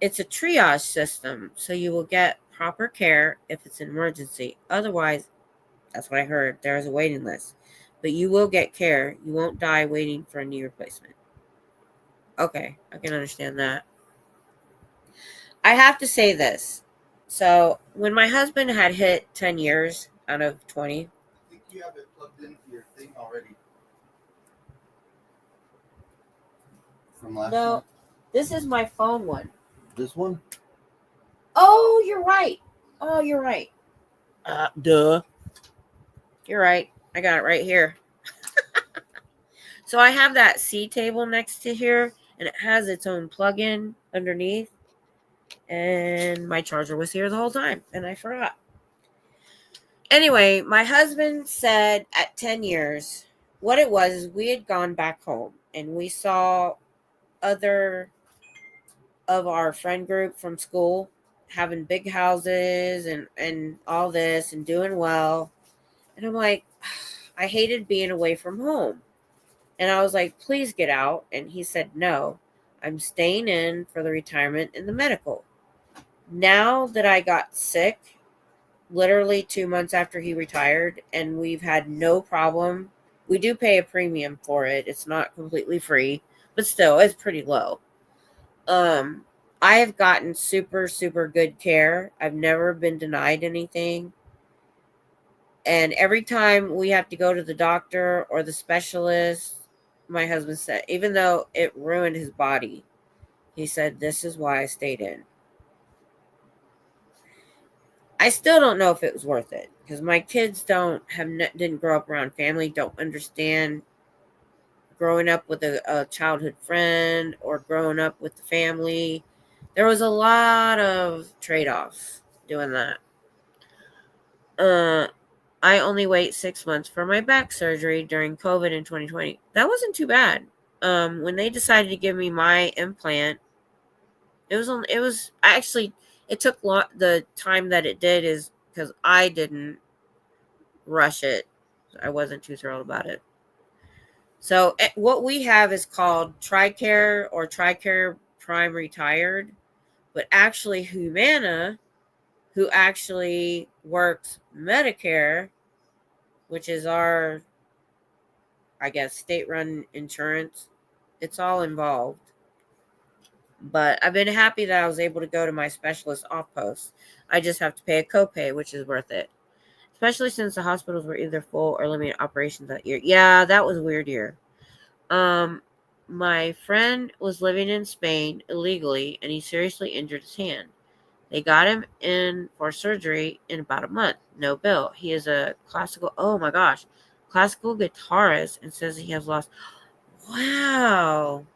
It's a triage system, so you will get proper care if it's an emergency. Otherwise, that's what I heard, there is a waiting list. But you will get care. You won't die waiting for a knee replacement. Okay, I can understand that. I have to say this. So, when my husband had hit 10 years out of 20. I think you have it plugged into your thing already. From last night? This is my phone one. This one? Oh, you're right. Duh. You're right. I got it right here. So I have that C table next to here, and it has its own plug-in underneath. And my charger was here the whole time, and I forgot. Anyway, my husband said at 10 years, what it was is we had gone back home, and we saw other of our friend group from school having big houses and all this and doing well. And I'm like, I hated being away from home. And I was like, please get out. And he said, no, I'm staying in for the retirement and the medical. Now that I got sick, literally 2 months after he retired, and we've had no problem. We do pay a premium for it. It's not completely free, but still, it's pretty low. I have gotten super, super good care. I've never been denied anything. And every time we have to go to the doctor or the specialist, my husband said, even though it ruined his body, he said, this is why I stayed in. I still don't know if it was worth it because my kids didn't grow up around family, don't understand growing up with a childhood friend or growing up with the family. There was a lot of trade-offs doing that. I only wait 6 months for my back surgery during COVID in 2020. That wasn't too bad. When they decided to give me my implant, it took the time that it did is because I didn't rush it. I wasn't too thrilled about it. So what we have is called TRICARE or TRICARE Prime Retired, but actually Humana, who actually works Medicare, which is our, I guess, state-run insurance, it's all involved. But I've been happy that I was able to go to my specialist off post. I just have to pay a copay, which is worth it. Especially since the hospitals were either full or limited operations that year. Yeah, that was a weird year. My friend was living in Spain illegally and he seriously injured his hand. They got him in for surgery in about a month. No bill. He is a classical guitarist and says he has lost. Wow.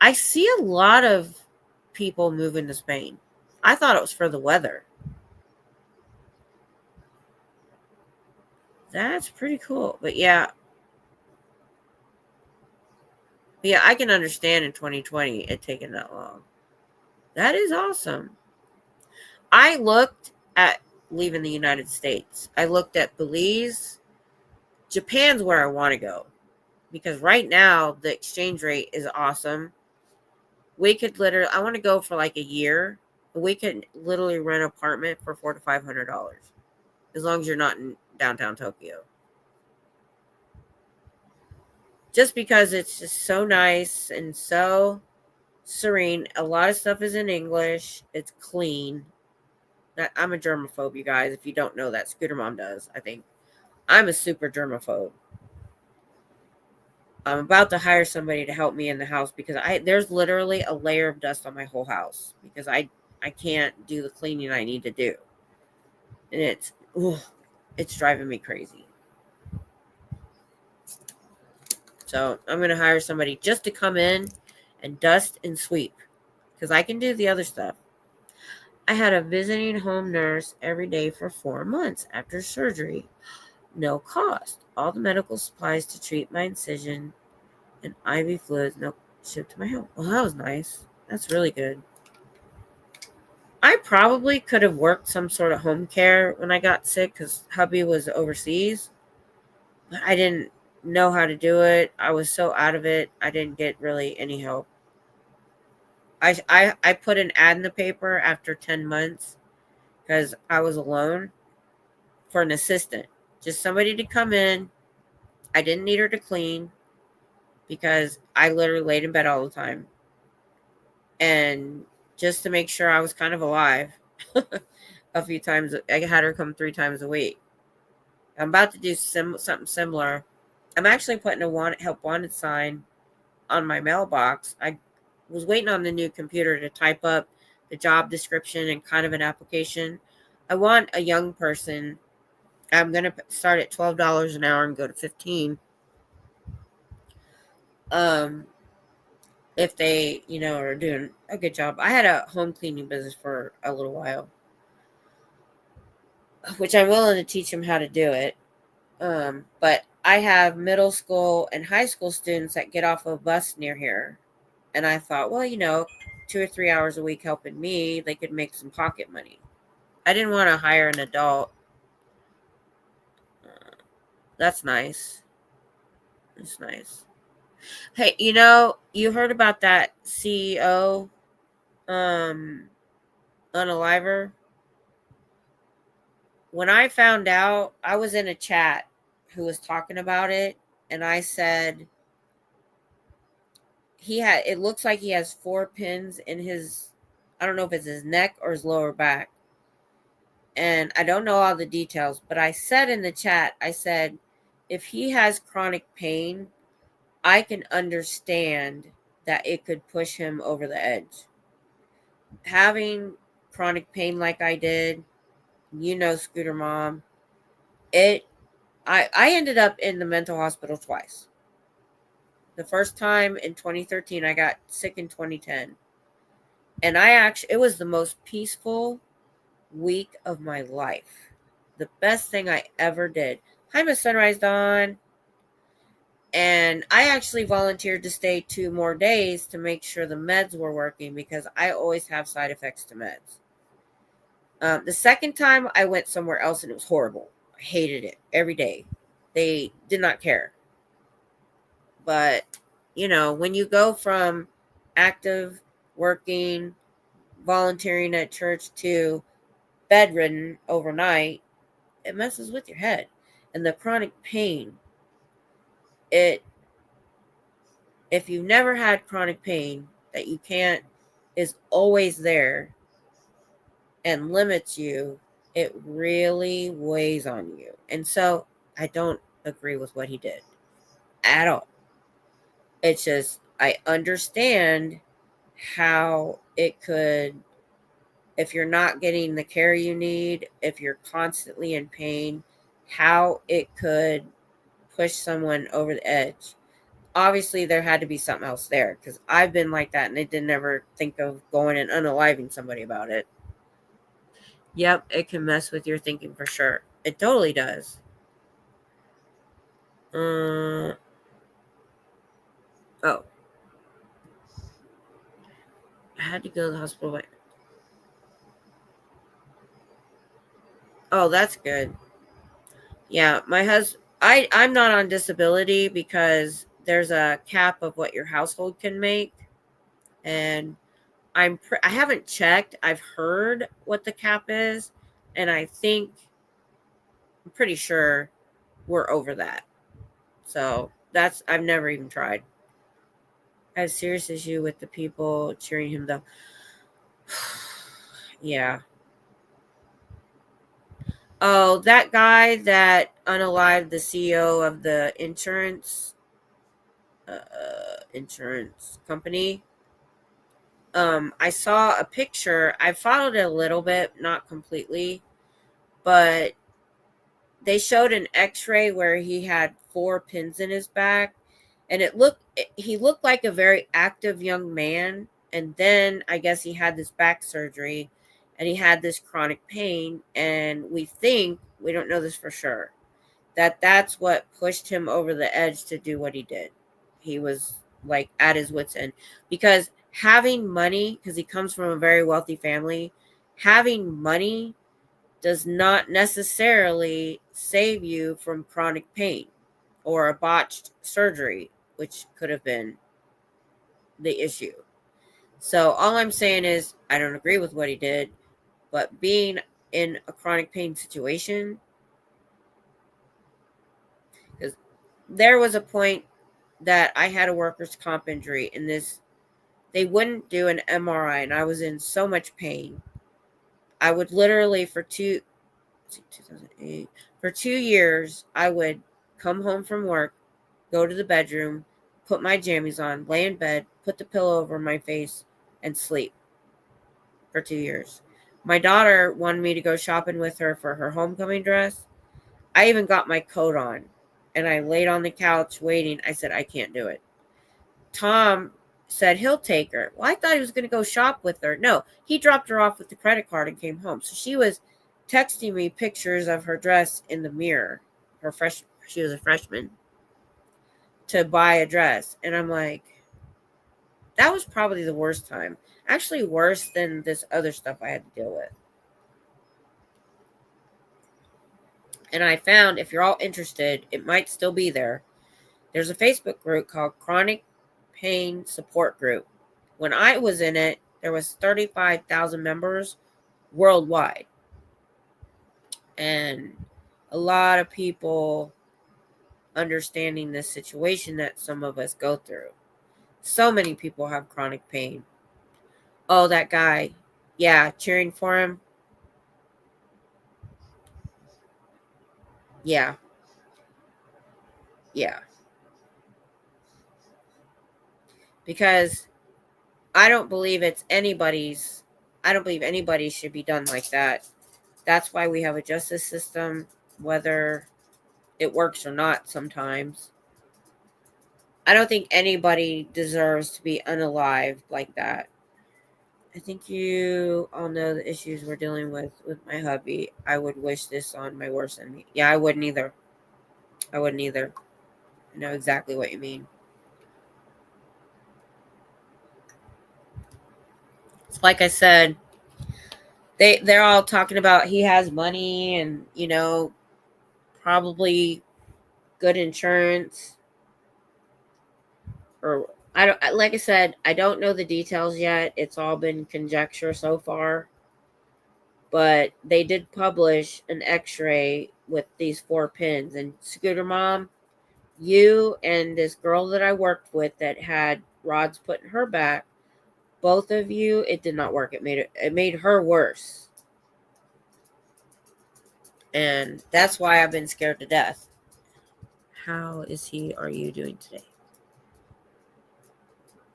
I see a lot of people moving to Spain. I thought it was for the weather. That's pretty cool. But yeah, I can understand in 2020 it taking that long. That is awesome. I looked at leaving the United States. I looked at Belize. Japan's where I want to go because right now the exchange rate is awesome. I want to go for like a year. We could literally rent an apartment for $400 to $500 as long as you're not in downtown Tokyo. Just because it's just so nice and so serene. A lot of stuff is in English. It's clean. I'm a germaphobe, you guys. If you don't know that, Scooter Mom does, I think. I'm a super germaphobe. I'm about to hire somebody to help me in the house because there's literally a layer of dust on my whole house because I can't do the cleaning I need to do. And it's driving me crazy. So I'm going to hire somebody just to come in and dust and sweep because I can do the other stuff. I had a visiting home nurse every day for 4 months after surgery. No cost. All the medical supplies to treat my incision and IV fluids shipped to my home. Well, that was nice. That's really good. I probably could have worked some sort of home care when I got sick because hubby was overseas. But I didn't know how to do it. I was so out of it. I didn't get really any help. I put an ad in the paper after 10 months because I was alone for an assistant. Just somebody to come in. I didn't need her to clean because I literally laid in bed all the time. And just to make sure I was kind of alive a few times. I had her come 3 times a week. I'm about to do something similar. I'm actually putting a help wanted sign on my mailbox. I was waiting on the new computer to type up the job description and kind of an application. I want a young person. I'm going to start at $12 an hour and go to $15. If they, are doing a good job. I had a home cleaning business for a little while, which I'm willing to teach them how to do it. But I have middle school and high school students that get off a bus near here. And I thought, well, 2 or 3 hours a week helping me, they could make some pocket money. I didn't want to hire an adult. That's nice. It's nice. Hey, you heard about that CEO, Unaliver? When I found out, I was in a chat who was talking about it, and I said, it looks like he has 4 pins in his, I don't know if it's his neck or his lower back. And I don't know all the details, but I said in the chat, I said, if he has chronic pain, I can understand that it could push him over the edge. Having chronic pain like I did, Scooter Mom, I ended up in the mental hospital twice. The first time in 2013, I got sick in 2010. And it was the most peaceful week of my life. The best thing I ever did. Hi, Miss Sunrise Dawn. And I actually volunteered to stay 2 more days to make sure the meds were working because I always have side effects to meds. The second time I went somewhere else and it was horrible. I hated it every day. They did not care. But, when you go from active, working, volunteering at church to bedridden overnight, it messes with your head. And the chronic pain, if you've never had chronic pain that you can't, is always there and limits you, it really weighs on you. And so I don't agree with what he did at all. It's just, I understand how it could, if you're not getting the care you need, if you're constantly in pain, how it could push someone over the edge. Obviously, there had to be something else there because I've been like that and I didn't ever think of going and unaliving somebody about it. Yep, it can mess with your thinking for sure. It totally does. Oh. I had to go to the hospital. Oh, that's good. Yeah, my husband, I'm not on disability because there's a cap of what your household can make. And I haven't checked. I've heard what the cap is. And I'm pretty sure we're over that. So I've never even tried. I had a serious issue with the people cheering him though. Yeah. Oh, that guy that unalived the CEO of the insurance company. I saw a picture. I followed it a little bit, not completely, but they showed an x-ray where he had 4 pins in his back, and he looked like a very active young man. And then I guess he had this back surgery and he had this chronic pain, and we don't know this for sure, that's what pushed him over the edge to do what he did. He was like at his wit's end because having money, because he comes from a very wealthy family, having money does not necessarily save you from chronic pain or a botched surgery, which could have been the issue. So all I'm saying is I don't agree with what he did, but being in a chronic pain situation, because there was a point that I had a workers' comp injury, and they wouldn't do an MRI, and I was in so much pain. I would literally for 2008, for 2 years, I would come home from work, go to the bedroom, put my jammies on, lay in bed, put the pillow over my face, and sleep for 2 years. My daughter wanted me to go shopping with her for her homecoming dress. I even got my coat on, and I laid on the couch waiting. I said, I can't do it. Tom said he'll take her. Well, I thought he was going to go shop with her. No, he dropped her off with the credit card and came home. So she was texting me pictures of her dress in the mirror. She was a freshman, to buy a dress. And I'm like, that was probably the worst time. Actually worse than this other stuff I had to deal with. And I found, if you're all interested, it might still be there. There's a Facebook group called Chronic Pain Support Group. When I was in it, there was 35,000 members worldwide. And a lot of people understanding this situation that some of us go through. So many people have chronic pain. Oh, that guy. Yeah, cheering for him. Yeah. Yeah. Because I don't believe anybody should be done like that. That's why we have a justice system, whether it works or not sometimes. I don't think anybody deserves to be unalived like that. I think you all know the issues we're dealing with my hubby. I would wish this on my worst enemy. Yeah, I wouldn't either. I wouldn't either. I know exactly what you mean. It's like I said, they're all talking about he has money and, probably good insurance, or I don't, like I said, I don't know the details yet. It's all been conjecture so far. But they did publish an x-ray with these 4 pins, and Scooter Mom, you and this girl that I worked with that had rods put in her back, both of you, it did not work. It made her worse. And that's why I've been scared to death. How is he? Are you doing today?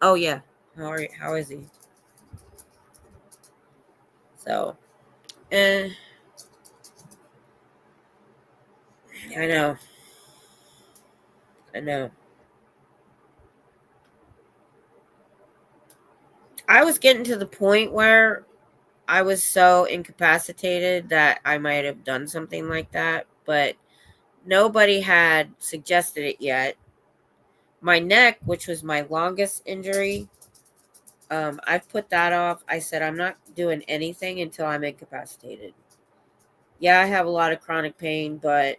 Oh yeah. How is he? So, I know. I know. I was getting to the point where I was so incapacitated that I might have done something like that, but nobody had suggested it yet. My neck, which was my longest injury, I've put that off. I said I'm not doing anything until I'm incapacitated. Yeah, I have a lot of chronic pain, but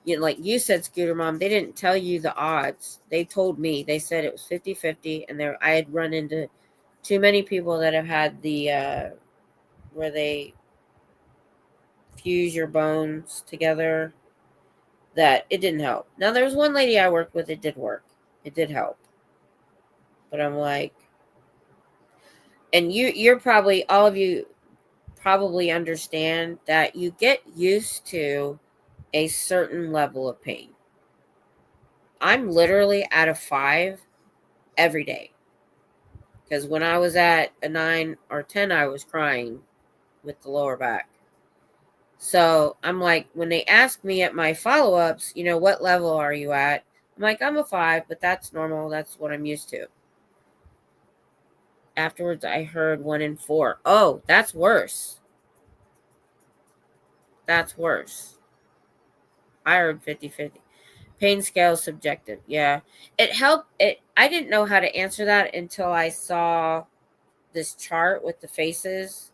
like you said, Scooter Mom, they didn't tell you the odds. They told me. They said it was 50-50, and I had run into too many people that have had the where they fuse your bones together, that it didn't help. Now there was one lady I worked with, it did work. It did help. But I'm like, and you're probably, all of you probably understand that you get used to a certain level of pain. I'm literally at a 5 every day. Because when I was at a 9 or 10, I was crying with the lower back. So I'm like, when they ask me at my follow-ups, what level are you at? I'm like, I'm a 5, but that's normal. That's what I'm used to. Afterwards, I heard 1 in 4. Oh, that's worse. That's worse. I heard 50-50. Pain scale is subjective. Yeah. It helped. I didn't know how to answer that until I saw this chart with the faces.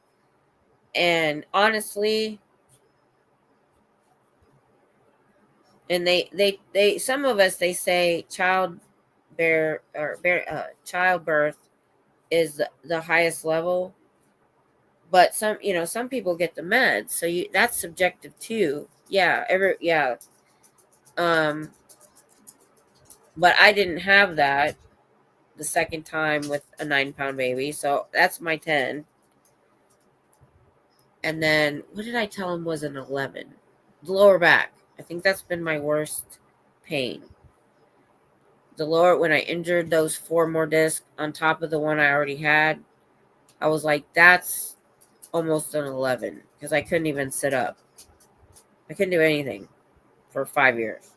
And honestly, and they some of us, they say childbirth is the highest level, but some people get the meds, so that's subjective too. Yeah. But I didn't have that the second time with a 9-pound baby, so that's my 10. And then what did I tell him was an 11? The lower back. I think that's been my worst pain. The lower, when I injured those 4 more discs on top of the one I already had, I was like, that's almost an 11, because I couldn't even sit up. I couldn't do anything for 5 years.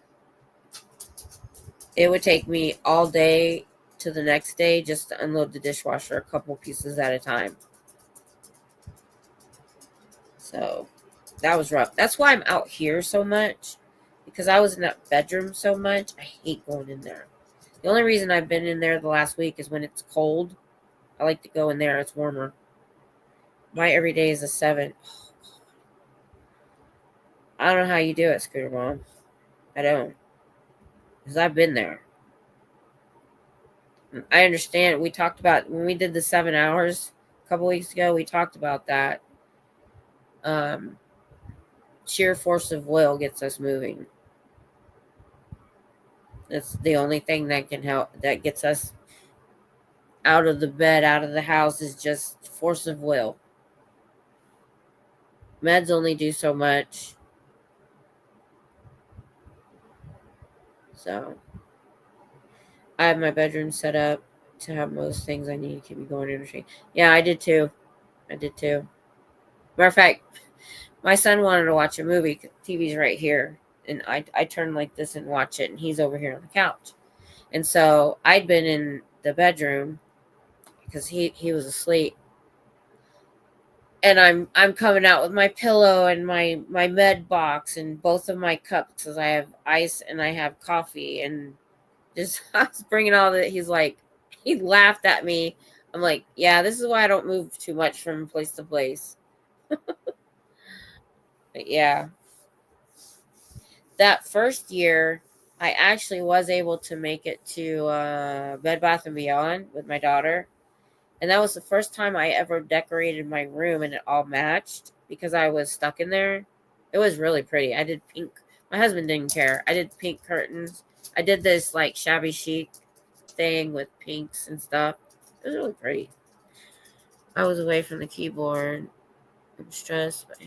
It would take me all day to the next day just to unload the dishwasher a couple pieces at a time. So that was rough. That's why I'm out here so much, because I was in that bedroom so much. I hate going in there. The only reason I've been in there the last week is when it's cold. I like to go in there. It's warmer. My every day is a 7. I don't know how you do it, Scooter Mom. I don't. Because I've been there. I understand. We talked about, when we did the 7 hours a couple weeks ago, we talked about that. Sheer force of will gets us moving. It's the only thing that can help, that gets us out of the bed, out of the house is just force of will. Meds only do so much. So I have my bedroom set up to have most things I need to keep me going in the street. Yeah, I did too. Matter of fact, my son wanted to watch a movie. TV's right here. And I turn like this and watch it. And he's over here on the couch. And so I'd been in the bedroom because he was asleep. And I'm coming out with my pillow and my med box and both of my cups because I have ice and I have coffee and just I was bringing all that. He's like, he laughed at me. I'm like, yeah, this is why I don't move too much from place to place. But yeah, that first year, I actually was able to make it to Bed Bath & Beyond with my daughter. And that was the first time I ever decorated my room and it all matched because I was stuck in there. It was really pretty. I did pink. My husband didn't care. I did pink curtains. I did this like shabby chic thing with pinks and stuff. It was really pretty. I was away from the keyboard. I'm stressed. But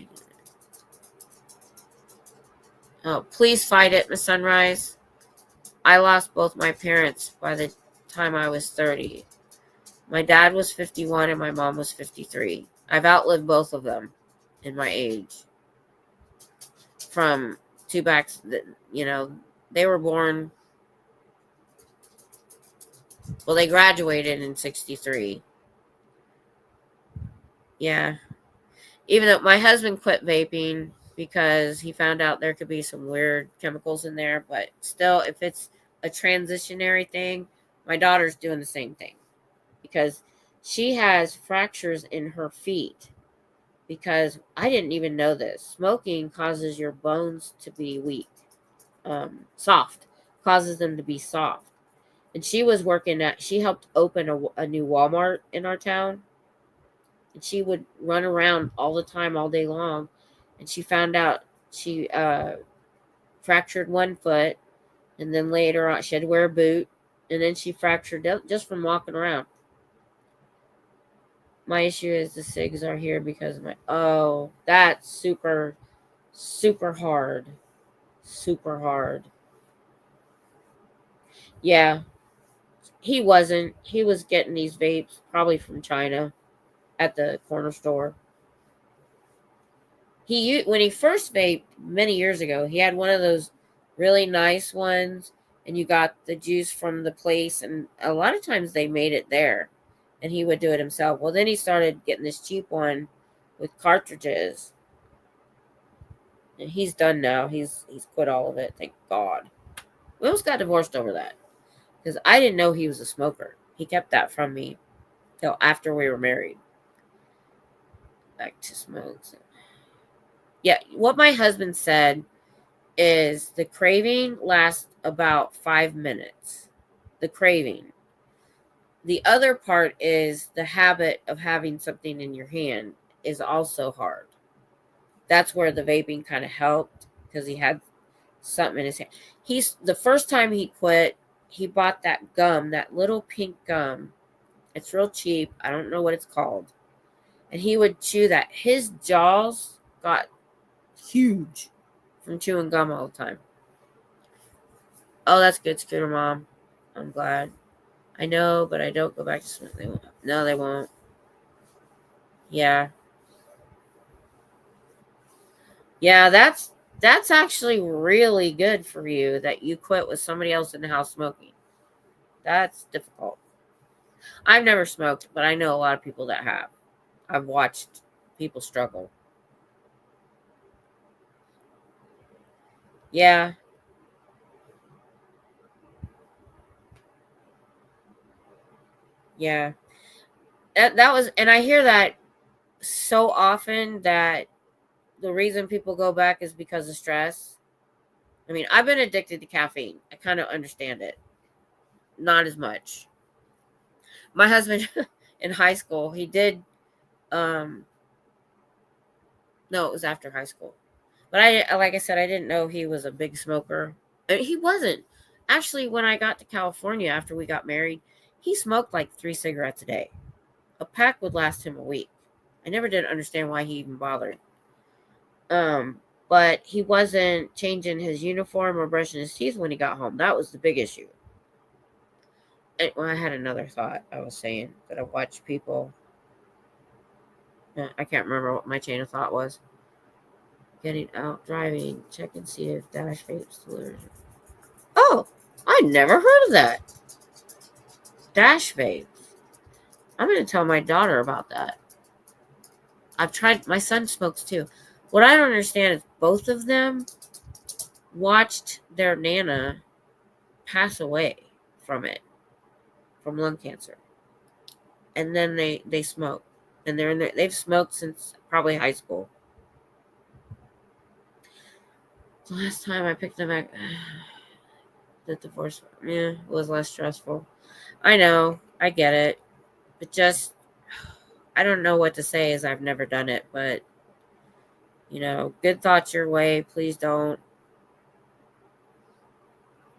oh, please fight it, Miss Sunrise. I lost both my parents by the time I was 30. My dad was 51 and my mom was 53. I've outlived both of them in my age. From two backs, they were born. Well, they graduated in 63. Yeah. Even though my husband quit vaping because he found out there could be some weird chemicals in there. But still, if it's a transitionary thing, my daughter's doing the same thing. Because she has fractures in her feet. Because I didn't even know this. Smoking causes your bones to be weak. Soft. Causes them to be soft. And she helped open a new Walmart in our town. And she would run around all the time, all day long. And she found out she fractured one foot. And then later on, she had to wear a boot. And then she fractured just from walking around. My issue is the cigs are here because of that's super, super hard. Super hard. Yeah. He wasn't. He was getting these vapes probably from China at the corner store. When he first vaped many years ago, he had one of those really nice ones and you got the juice from the place and a lot of times they made it there. And he would do it himself. Well, then he started getting this cheap one with cartridges. And he's done now. He's quit all of it. Thank God. We almost got divorced over that. Because I didn't know he was a smoker. He kept that from me till after we were married. Back to smoke. Yeah, what my husband said is the craving lasts about 5 minutes. The craving. The other part is the habit of having something in your hand is also hard. That's where the vaping kind of helped because he had something in his hand. The first time he quit, he bought that gum, that little pink gum. It's real cheap. I don't know what it's called. And he would chew that. His jaws got huge from chewing gum all the time. Oh, that's good, Scooter Mom. I'm glad. I know, but I don't go back to smoking. No, they won't. Yeah. Yeah, that's actually really good for you that you quit with somebody else in the house smoking. That's difficult. I've never smoked, but I know a lot of people that have. I've watched people struggle. Yeah. Yeah. That was, and I hear that so often that the reason people go back is because of stress. I mean, I've been addicted to caffeine. I kind of understand it. Not as much. My husband in high school, he did, no, it was after high school. But like I said, I didn't know he was a big smoker. I mean, he wasn't. Actually, when I got to California after we got married, He smoked like 3 cigarettes a day. A pack would last him a week. I never did understand why he even bothered. But he wasn't changing his uniform or brushing his teeth when he got home. That was the big issue. And, well, I had another thought I was saying that I watched people. I can't remember what my chain of thought was. Getting out, driving, check and see if dash vapes delivered. Oh, I never heard of that. Dash vapes. I'm going to tell my daughter about that. I've tried, my son smokes too. What I don't understand is both of them watched their Nana pass away from it, from lung cancer. And then they smoke. And they've smoked since probably high school. The last time I picked them back, the divorce, was less stressful. I know, I get it. But just, I don't know what to say as I've never done it. But, good thoughts your way. Please don't.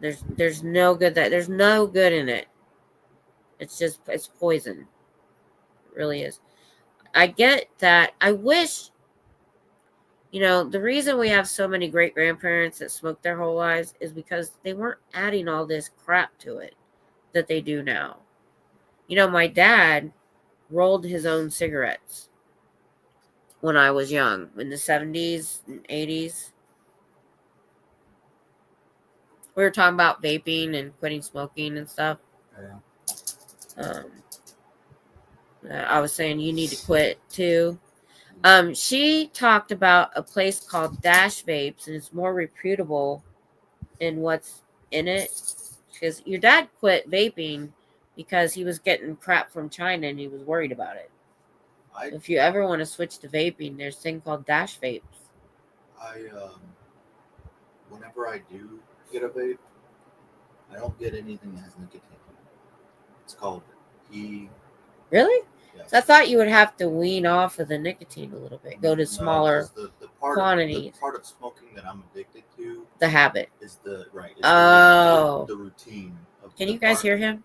There's no good there's no good in it. It's poison. It really is. I get that. I wish, the reason we have so many great grandparents that smoked their whole lives is because they weren't adding all this crap to it that they do now. My dad rolled his own cigarettes when I was young, in the 70s and 80s. We were talking about vaping and quitting smoking and stuff. Yeah. I was saying you need to quit too. She talked about a place called Dash Vapes, and it's more reputable in what's in it. Because your dad quit vaping because he was getting crap from China and he was worried about it. If you ever want to switch to vaping, there's a thing called Dash Vapes. Whenever I do get a vape, I don't get anything that has nicotine. It's called E. Really? Yes. So I thought you would have to wean off of the nicotine a little bit, go to smaller quantities. The part of smoking that I'm addicted to, the habit, is the routine. Can you guys hear him?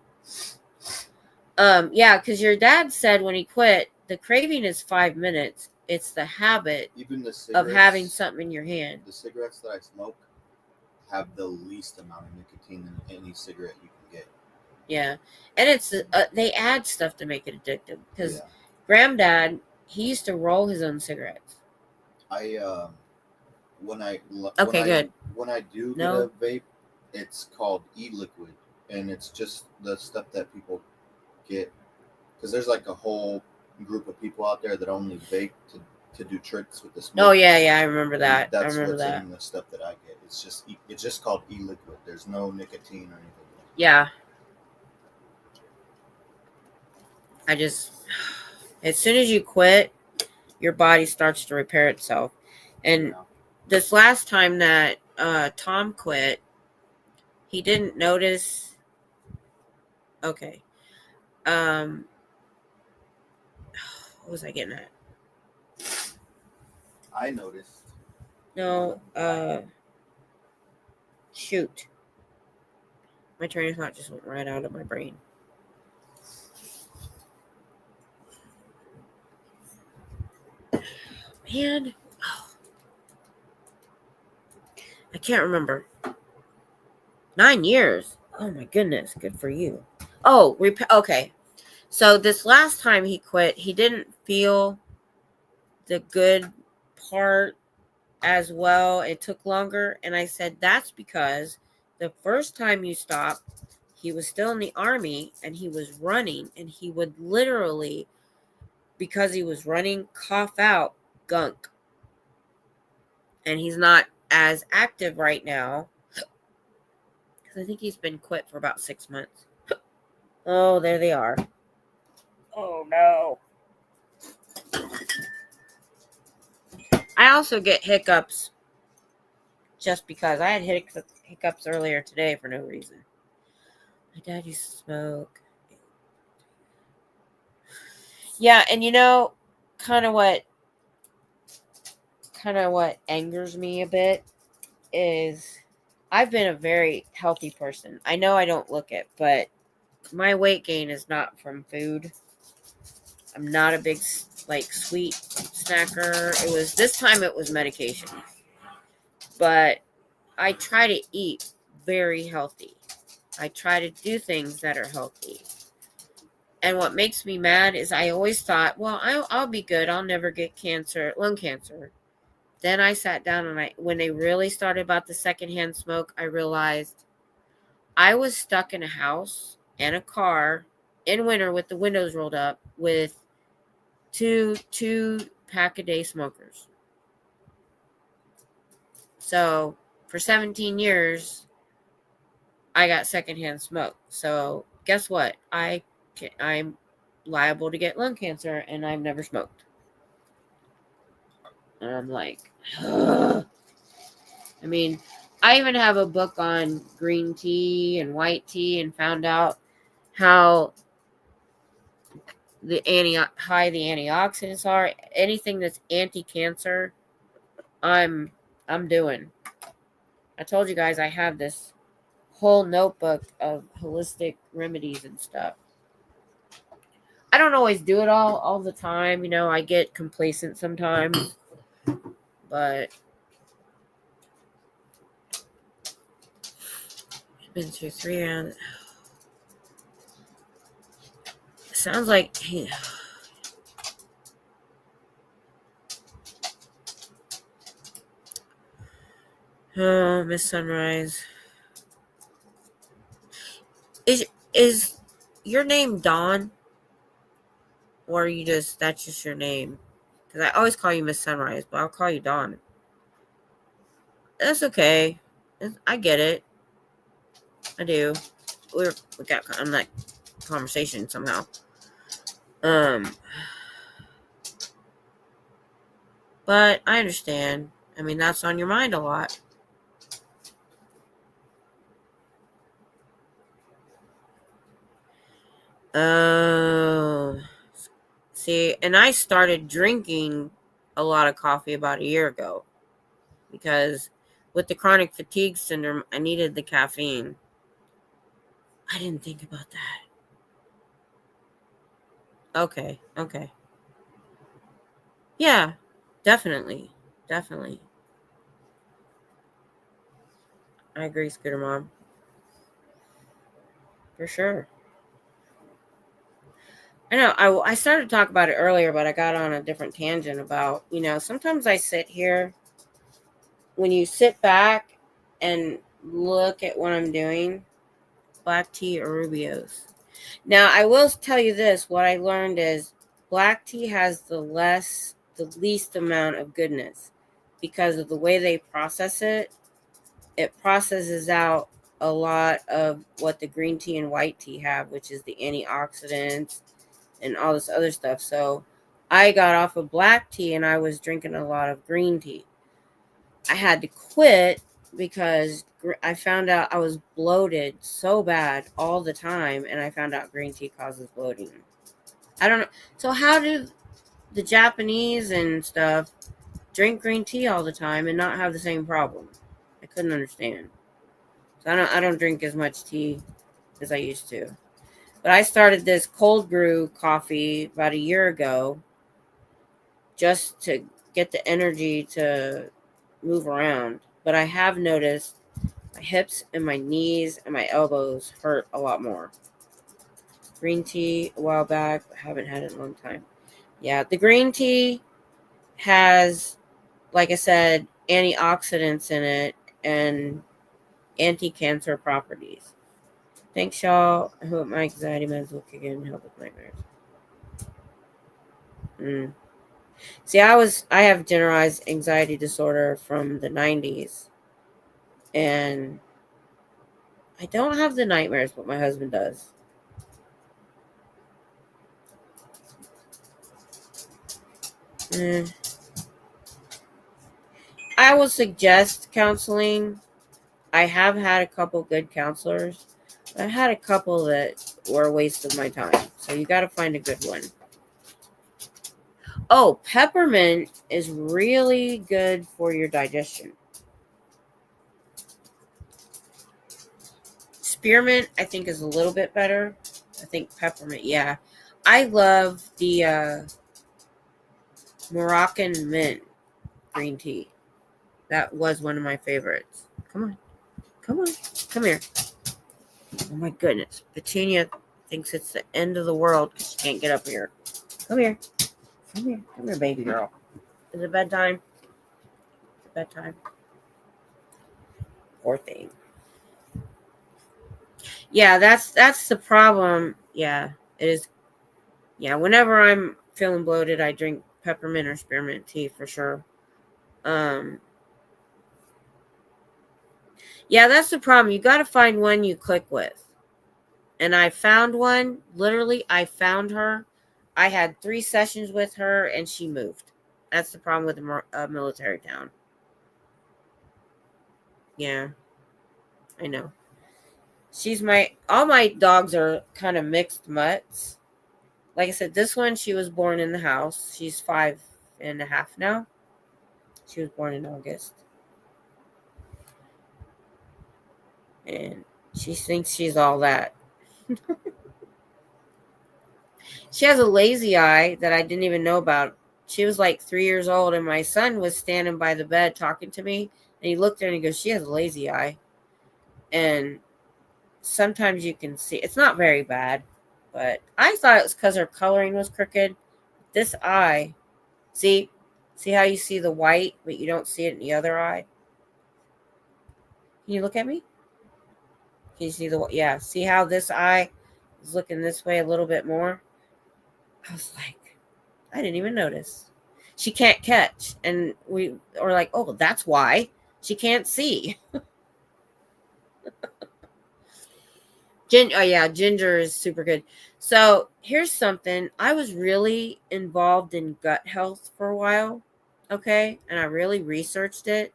Yeah, because your dad said when he quit, the craving is 5 minutes. It's the habit Even the of having something in your hand. The cigarettes that I smoke have the least amount of nicotine than any cigarette you can get. Yeah, and it's they add stuff to make it addictive. Because Granddad, he used to roll his own cigarettes. When I do get No. a vape, it's called e-liquid, and it's just the stuff that people get, because there's like a whole group of people out there that only vape to do tricks with the smoke. Oh yeah, I remember that. That's I remember what's that. in the stuff that I get. It's just called e-liquid. There's no nicotine or anything. Yeah. As soon as you quit, your body starts to repair itself. And this last time that Tom quit, he didn't notice. Okay. What was I getting at? I noticed. No, shoot. My train of thought just went right out of my brain. Man. I can't remember. 9 years. Oh my goodness. Good for you. Oh, okay. So this last time he quit, he didn't feel the good part as well. It took longer. And I said, that's because the first time you stopped, he was still in the army and he was running, and he would literally, because he was running, cough out gunk. And he's not as active right now because I think he's been quit for about 6 months. Oh, there they are. Oh no. I also get hiccups just because I had hiccups earlier today for no reason. My dad used to smoke. Yeah, and kind of what angers me a bit is I've been a very healthy person. I know I don't look it, but my weight gain is not from food. I'm not a big sweet snacker. This time it was medication. But I try to eat very healthy. I try to do things that are healthy. And what makes me mad is I always thought, well, I'll be good. I'll never get lung cancer. Then I sat down and when they really started about the secondhand smoke, I realized I was stuck in a house and a car in winter with the windows rolled up with two pack-a-day smokers. So for 17 years, I got secondhand smoke. So guess what? I'm liable to get lung cancer, and I've never smoked. And I'm like, ugh. I mean, I even have a book on green tea and white tea, and found out how high the antioxidants are. Anything that's anti-cancer, I'm doing. I told you guys I have this whole notebook of holistic remedies and stuff. I don't always do it all the time. I get complacent sometimes. But I've been through 3 rounds. Sounds like oh, Miss Sunrise. Is your name Dawn? Or that's just your name? Because I always call you Miss Sunrise, but I'll call you Dawn. That's okay. I get it. I do. We got on that conversation somehow. But I understand. I mean, that's on your mind a lot. Oh. See, and I started drinking a lot of coffee about a year ago because with the chronic fatigue syndrome, I needed the caffeine. I didn't think about that. Okay. Yeah, definitely. I agree, Scooter Mom. For sure. I know, I started to talk about it earlier, but I got on a different tangent about, sometimes I sit here, when you sit back and look at what I'm doing, black tea or Rubios. Now, I will tell you this, what I learned is black tea has the least amount of goodness because of the way they process it. It processes out a lot of what the green tea and white tea have, which is the antioxidants and all this other stuff. So I got off of black tea and I was drinking a lot of green tea. I had to quit because I found out I was bloated so bad all the time, and I found out green tea causes bloating. I don't know. So how do the Japanese and stuff drink green tea all the time and not have the same problem? I couldn't understand. So I don't drink as much tea as I used to. But I started this cold brew coffee about a year ago just to get the energy to move around. But I have noticed my hips and my knees and my elbows hurt a lot more. Green tea a while back, but haven't had it in a long time. Yeah, the green tea has, like I said, antioxidants in it and anti-cancer properties. Thanks, y'all. I hope my anxiety meds will kick in and help with nightmares. See, I have generalized anxiety disorder from the 90s. And I don't have the nightmares, but my husband does. I will suggest counseling. I have had a couple good counselors. I've had a couple that were a waste of my time. So you got to find a good one. Oh, peppermint is really good for your digestion. Spearmint, I think, is a little bit better. I think peppermint. Yeah. I love the Moroccan mint green tea. That was one of my favorites. Come on. Come on. Come here. Oh my goodness. Petunia thinks it's the end of the world because she can't get up here. Come here. Come here. Come here, baby girl. Is it bedtime? It's bedtime. Poor thing. Yeah, that's the problem. Yeah, it is. Yeah, whenever I'm feeling bloated, I drink peppermint or spearmint tea for sure. Yeah, that's the problem. You got to find one you click with. And I found one. Literally, I found her. I had 3 sessions with her, and she moved. That's the problem with a military town. Yeah, I know. All my dogs are kind of mixed mutts. Like I said, this one, she was born in the house. She's 5.5 now. She was born in August. And she thinks she's all that. She has a lazy eye that I didn't even know about. She was like 3 years old, and my son was standing by the bed talking to me, and he looked at her and he goes, she has a lazy eye. And sometimes you can see, it's not very bad, but I thought it was because her coloring was crooked. This eye, see how you see the white, but you don't see it in the other eye? Can you look at me? Can you see yeah, see how this eye is looking this way a little bit more? I was like, I didn't even notice. She can't catch. And we were like, oh, that's why she can't see. Ginger is super good. So here's something. I was really involved in gut health for a while. Okay. And I really researched it.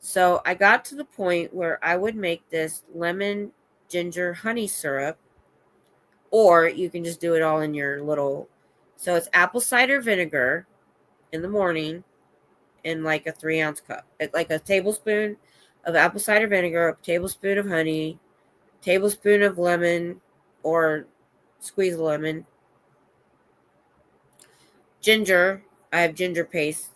So I got to the point where I would make this lemon ginger honey syrup, or you can just do it all in your little. So it's apple cider vinegar in the morning in like a 3-ounce cup. Like a tablespoon of apple cider vinegar, a tablespoon of honey, tablespoon of lemon or squeeze lemon. Ginger, I have ginger paste.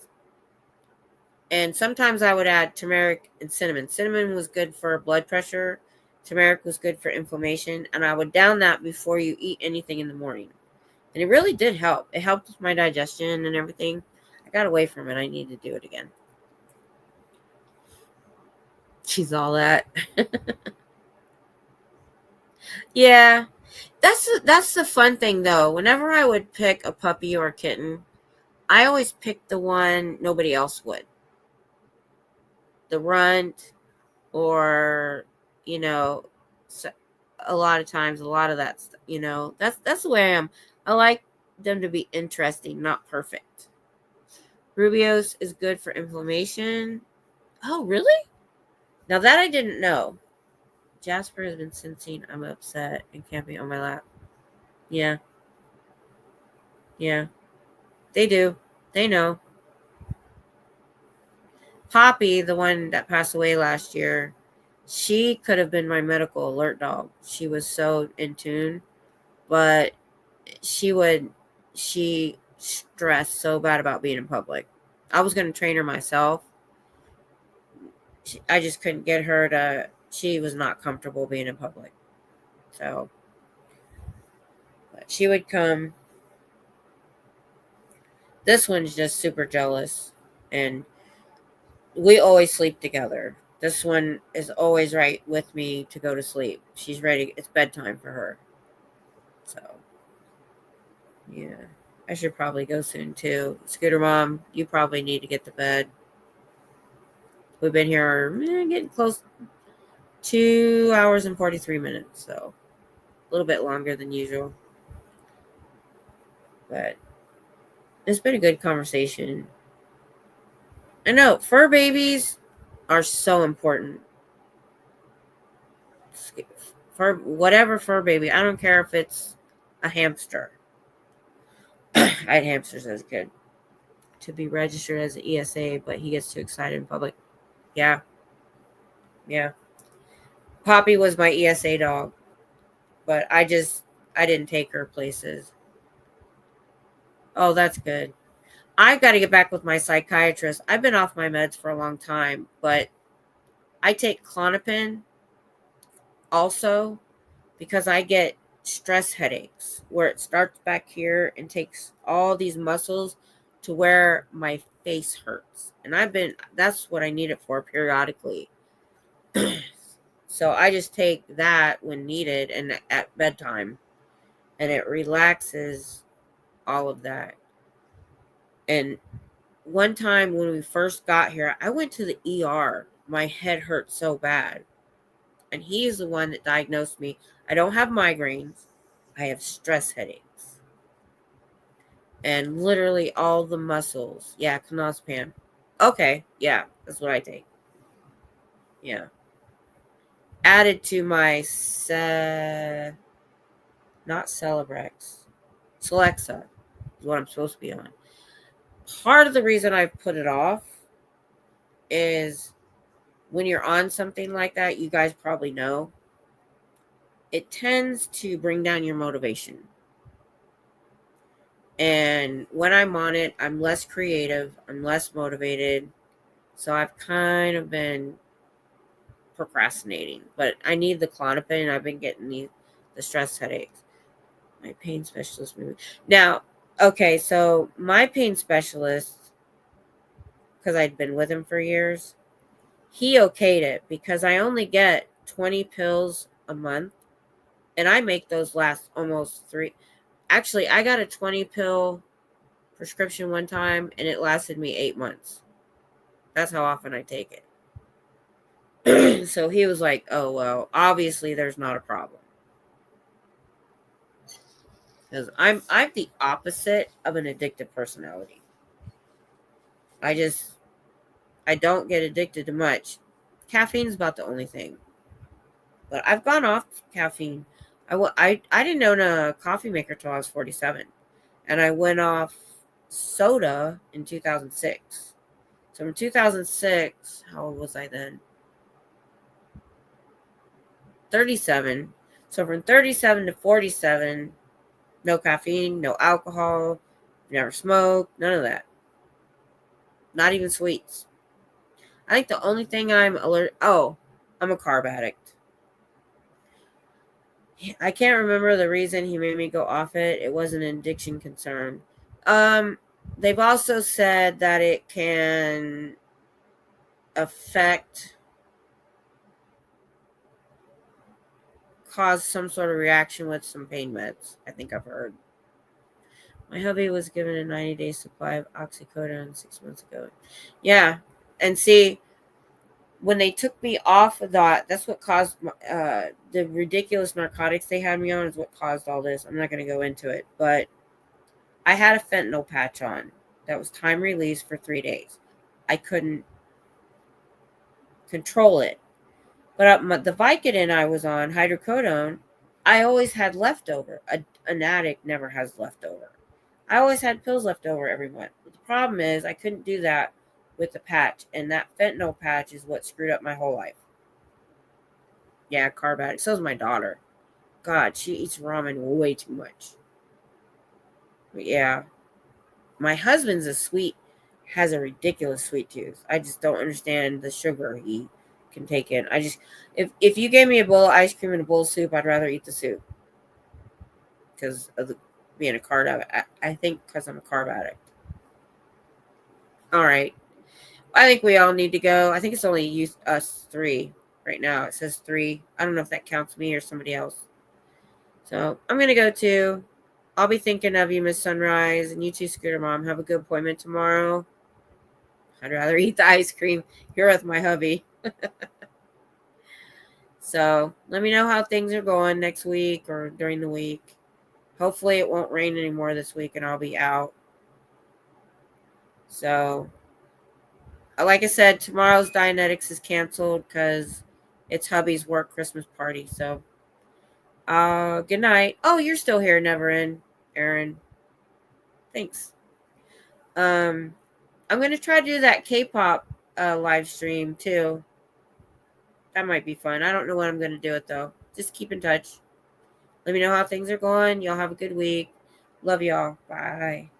And sometimes I would add turmeric and cinnamon. Cinnamon was good for blood pressure. Turmeric was good for inflammation. And I would down that before you eat anything in the morning. And it really did help. It helped with my digestion and everything. I got away from it. I need to do it again. She's all that. Yeah. That's the fun thing, though. Whenever I would pick a puppy or a kitten, I always picked the one nobody else would. The runt, or, a lot of times, a lot of that, that's the way I am. I like them to be interesting, not perfect. Rubios is good for inflammation. Oh, really? Now that I didn't know. Jasper has been sensing I'm upset and camping on my lap. Yeah. Yeah. They do. They know. Poppy, the one that passed away last year, she could have been my medical alert dog. She was so in tune, but she stressed so bad about being in public. I was going to train her myself. I just couldn't get her to, she was not comfortable being in public. So, but she would come. This one's just super jealous, and we always sleep together. This one is always right with me to go to sleep. She's ready. It's bedtime for her. So, yeah. I should probably go soon, too. Scooter Mom, you probably need to get to bed. We've been here getting close. 2 hours and 43 minutes. So, a little bit longer than usual. But it's been a good conversation. I know, fur babies are so important. For whatever fur baby, I don't care if it's a hamster. I had hamsters as a kid. To be registered as an ESA, but he gets too excited in public. Yeah. Yeah. Poppy was my ESA dog, but I I didn't take her places. Oh, that's good. I've got to get back with my psychiatrist. I've been off my meds for a long time, but I take Klonopin also because I get stress headaches where it starts back here and takes all these muscles to where my face hurts. And that's what I need it for periodically. So I just take that when needed and at bedtime, and it relaxes all of that. And one time when we first got here, I went to the ER. My head hurt so bad. And he is the one that diagnosed me. I don't have migraines. I have stress headaches. And literally all the muscles. Yeah, clonazepam. Okay, yeah, that's what I take. Yeah. Added to my not Celebrex. Celexa is what I'm supposed to be on. Part of the reason I put it off is when you're on something like that, you guys probably know, it tends to bring down your motivation. And when I'm on it, I'm less creative, I'm less motivated. So I've kind of been procrastinating. But I need the Klonopin. I've been getting the stress headaches. My pain specialist movie. Now, okay, so my pain specialist, because I'd been with him for years, he okayed it because I only get 20 pills a month, and I make those last almost 3. Actually, I got a 20 pill prescription one time, and it lasted me 8 months. That's how often I take it. So he was like, oh, well, obviously there's not a problem. Because I'm the opposite of an addictive personality. I don't get addicted to much. Caffeine's about the only thing. But I've gone off caffeine. I didn't own a coffee maker till I was 47. And I went off soda in 2006. So from 2006, how old was I then? 37. So from 37 to 47, no caffeine, no alcohol, never smoked, none of that. Not even sweets. I think the only thing I'm I'm a carb addict. I can't remember the reason he made me go off it. It was an addiction concern. They've also said that it can cause some sort of reaction with some pain meds. I think I've heard. My hubby was given a 90-day supply of oxycodone 6 months ago. Yeah. And see, when they took me off of that's what caused the ridiculous narcotics they had me on is what caused all this. I'm not going to go into it, but I had a fentanyl patch on that was time released for 3 days. I couldn't control it. But the Vicodin I was on, hydrocodone, I always had leftover. An addict never has leftover. I always had pills left over every month. But the problem is I couldn't do that with the patch. And that fentanyl patch is what screwed up my whole life. Yeah, carb addict. So is my daughter. God, she eats ramen way too much. But yeah. My husband's has a ridiculous sweet tooth. I just don't understand the sugar he can take in. If you gave me a bowl of ice cream and a bowl of soup, I'd rather eat the soup. Because of being a carb addict. I think because I'm a carb addict. All right. I think we all need to go. I think it's only us 3 right now. It says 3. I don't know if that counts me or somebody else. So I'm going to go too. I'll be thinking of you, Miss Sunrise. And you too, Scooter Mom. Have a good appointment tomorrow. I'd rather eat the ice cream here with my hubby. So let me know how things are going next week or during the week. Hopefully it won't rain anymore this week and I'll be out. So, like I said, tomorrow's Dianetics is canceled because it's hubby's work Christmas party. So, good night. Oh, you're still here, Never End, Aaron. Thanks. I'm going to try to do that K-pop live stream too. That might be fun. I don't know when I'm going to do it though. Just keep in touch. Let me know how things are going. Y'all have a good week. Love y'all. Bye.